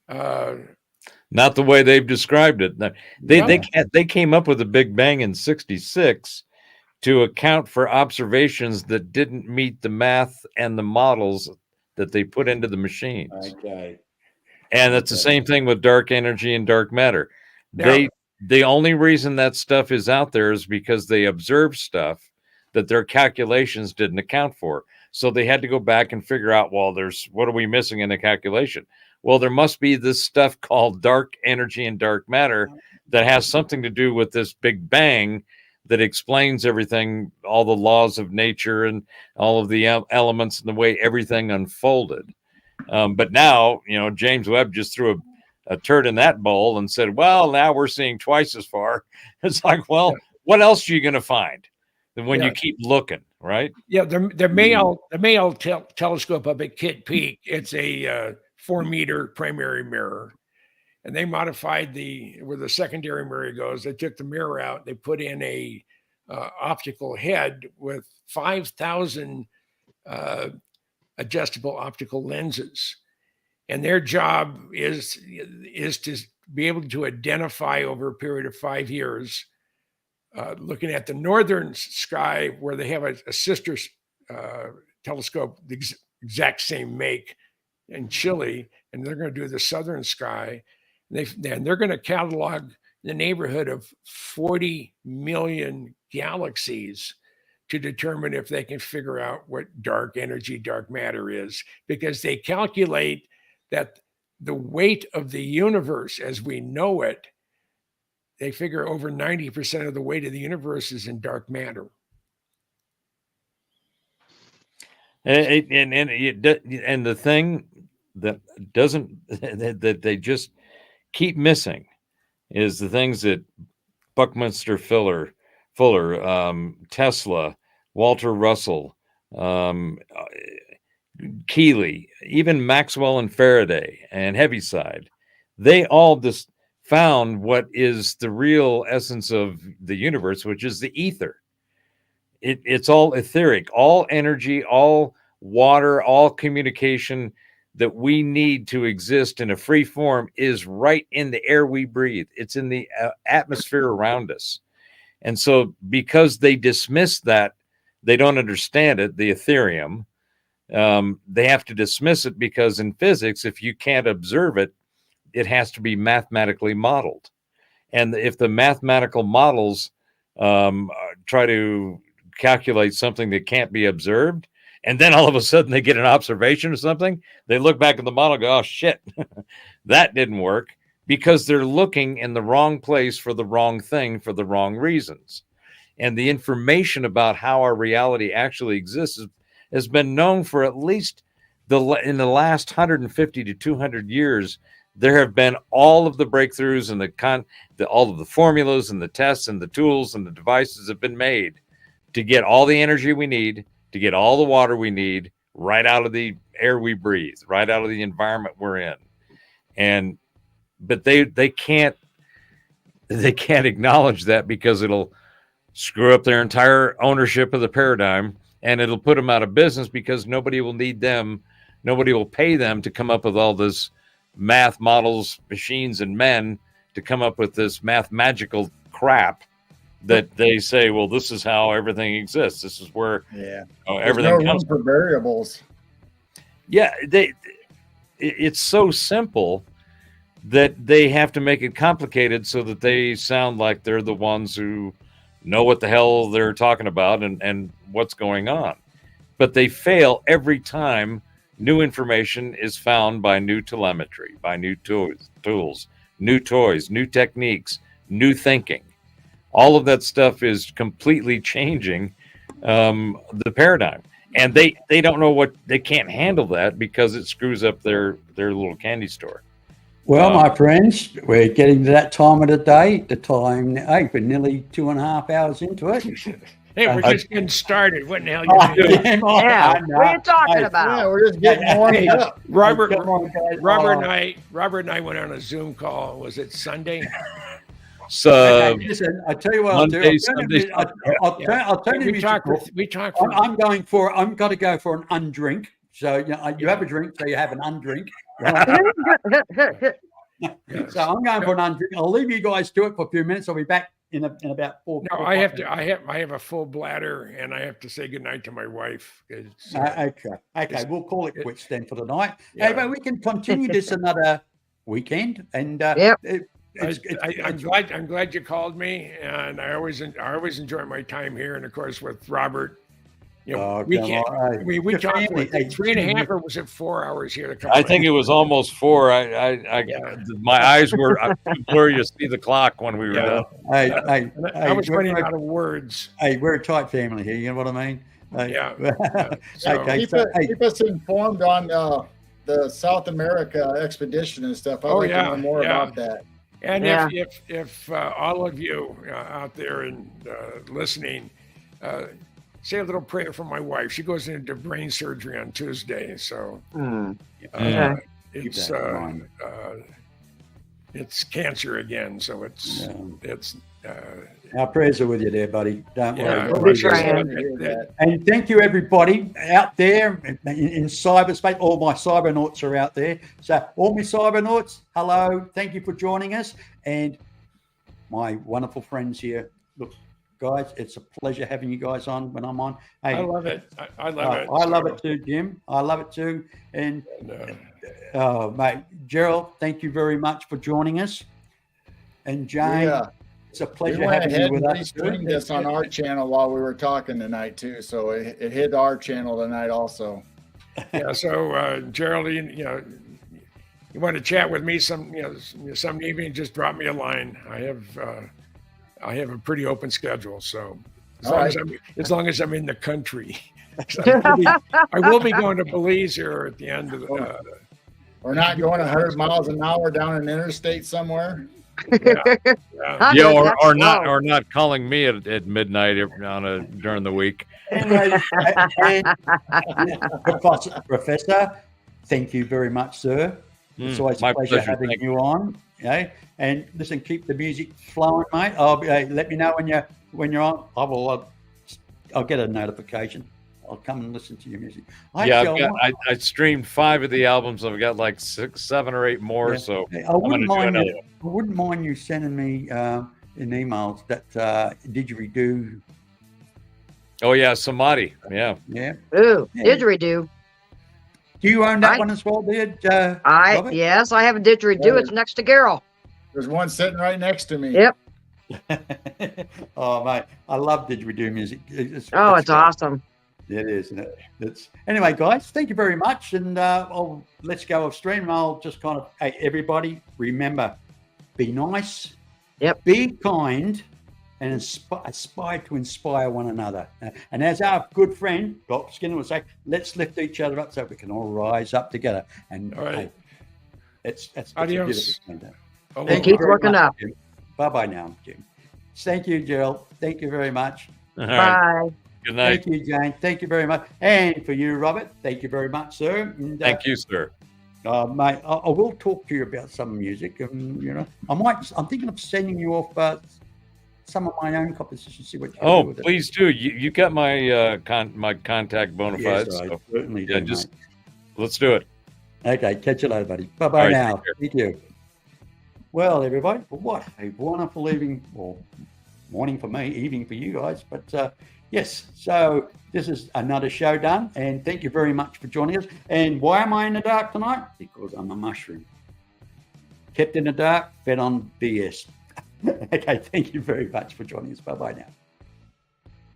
Not the way they've described it. They came up with a Big Bang in '66 to account for observations that didn't meet the math and the models that they put into the machines. Okay. And it's the same thing with dark energy and dark matter. Yeah. The only reason that stuff is out there is because they observed stuff that their calculations didn't account for. So they had to go back and figure out, well, what are we missing in the calculation? Well, there must be this stuff called dark energy and dark matter that has something to do with this Big Bang that explains everything, all the laws of nature and all of the elements and the way everything unfolded. But now, James Webb just threw a turd in that bowl and said, well, now we're seeing twice as far. It's like, well, what else are you going to find when you keep looking, right? Yeah, the Mayo telescope up at Kitt Peak, it's a 4-meter primary mirror. and they modified where the secondary mirror goes. They took the mirror out. They put in a optical head with 5,000 adjustable optical lenses, and their job is to be able to identify over a period of 5 years, looking at the northern sky where they have a sister telescope, the exact same make in Chile, and they're going to do the southern sky. And they're going to catalog the neighborhood of 40 million galaxies to determine if they can figure out what dark energy, dark matter is, because they calculate that the weight of the universe as we know it, they figure over 90% of the weight of the universe is in dark matter. And the thing that doesn't that they just keep missing is the things that Buckminster Fuller, Tesla, Walter Russell, Keeley, even Maxwell and Faraday and Heaviside, they all just found what is the real essence of the universe, which is the ether. It's all etheric, all energy, all water, all communication that we need to exist in a free form is right in the air we breathe. It's in the atmosphere around us. And so because they dismiss that, they don't understand it, the Ethereum, they have to dismiss it because in physics, if you can't observe it, it has to be mathematically modeled. And if the mathematical models try to calculate something that can't be observed, and then all of a sudden they get an observation of something, they look back at the model and go, oh, shit, that didn't work, because they're looking in the wrong place for the wrong thing for the wrong reasons. And the information about how our reality actually exists has been known for at least in the last 150 to 200 years. There have been all of the breakthroughs and all of the formulas and the tests and the tools and the devices have been made to get all the energy we need, to get all the water we need right out of the air we breathe, right out of the environment we're in. But they can't acknowledge that because it'll screw up their entire ownership of the paradigm, and it'll put them out of business because nobody will need them. Nobody will pay them to come up with all this math models, machines, and men to come up with this math magical crap that they say, well, this is how everything exists. This is where everything There's no comes room for variables. Yeah, it's so simple that they have to make it complicated so that they sound like they're the ones who know what the hell they're talking about and what's going on. But they fail every time new information is found by new telemetry, by new tools, new toys, new techniques, new thinking. All of that stuff is completely changing the paradigm. And they don't know they can't handle that because it screws up their little candy store. Well, my friends, we're getting to that time of the day. The time, hey, we're nearly 2.5 hours into it. Hey, we're just getting started. What in the hell are you doing? Yeah, what are you talking about? Yeah, we're just getting warmed up. Robert Come on, guys. Robert and I went on a Zoom call. Was it Sunday? So Okay, listen, I tell you what Monday, I'll do. Sunday, I'll turn We talked for I'm going to go for an undrink. So you have a drink, so you have an undrink. So I'm going for an undrink. I'll leave you guys to it for a few minutes. I'll be back in about 4. No, I have to. I have a full bladder, and I have to say goodnight to my wife. It's, Okay. We'll call it quits then for the night. Yeah. Hey, but we can continue this another weekend. And Yep. I'm glad you called me, and I always enjoy my time here. And of course, with Robert, we can't. I mean, we talked for 3.5, or was it 4 hours here? I think it was almost 4. My eyes were blurry to see the clock when we were done. I was running out of words. Hey, we're a tight family here. You know what I mean? So, Okay. Keep us informed on the South America expedition and stuff. I'd like to know more about that. And Yeah. if all of you out there and listening, say a little prayer for my wife. She goes into brain surgery on Tuesday, so Okay. it's that in mind. it's cancer again. So Yeah. it's Our prayers are with you there, buddy. Don't Yeah, worry. we'll We're be with you. trying. And thank you, everybody out there in cyberspace. All my cybernauts are out there. So, all my cybernauts, hello. Thank you for joining us. And my wonderful friends here. Look, guys, it's a pleasure having you guys on when I'm on. Hey, I love it. I love it. I love So, it too, Jim. I love it too. And, uh, mate, Gerald, thank you very much for joining us. And Jane, Yeah. it's a We pleasure went having ahead you and with us. restreamed this on our channel while we were talking tonight too. So it hit our channel tonight also. yeah. So Geraldine, you want to chat with me some evening? Just drop me a line. I have a pretty open schedule. So as long as I'm in the country. I will be going to Belize here at the end of the. We're not going 100 miles an hour down an interstate somewhere. Yeah. Yeah, That's slow. or not calling me at midnight during the week. Anyway, Professor, thank you very much, sir. It's always my a pleasure pleasure. having Thank you on. Okay, and listen, keep the music flowing, mate. Let me know when you're on. I'll get a notification. I'll come and listen to your music. Yeah, I streamed 5 of the albums. I've got like 6, 7, or 8 more. Yeah. So I wouldn't mind another you. I wouldn't mind you sending me in emails that didgeridoo. Oh yeah, Samadhi. Yeah. Yeah. Ooh, Yeah. didgeridoo. Do you own that I- one as well, dear? Robert? Yes, I have a didgeridoo. Yeah. It's next to Carol. There's one sitting right next to me. Yep. Oh mate, I love didgeridoo music. It's It's great. awesome. It is, isn't it? It's anyway, guys. Thank you very much, and let's go off stream. I'll just kind of, hey, everybody, remember, be nice, be kind, and aspire to inspire one another. And as our good friend Dr. Skinner would say, let's lift each other up so we can all rise up together. And All right. hey, it's a Adios. beautiful thing. Oh, And keep very looking much, up. Jim. Bye-bye now, Jim. Thank you, Gerald. Thank you very much. All right. Bye. Good night. Thank you, Jane. Thank you very much. And for you, Robert, thank you very much, sir. And, Thank you, sir. mate. I will talk to you about some music. I'm thinking of sending you off some of my own compositions. See what you can do Oh, with it. please do. You got my my contact bona Yes, fides. I So certainly do, yeah, just mate. let's do it. Okay, catch you later, buddy. Bye-bye All right, now. take care. Thank you. Well, everybody, what a wonderful evening, or morning for me, evening for you guys. But yes, so this is another show done, and thank you very much for joining us. And why am I in the dark tonight? Because I'm a mushroom. Kept in the dark, fed on BS. Okay, thank you very much for joining us. Bye-bye now.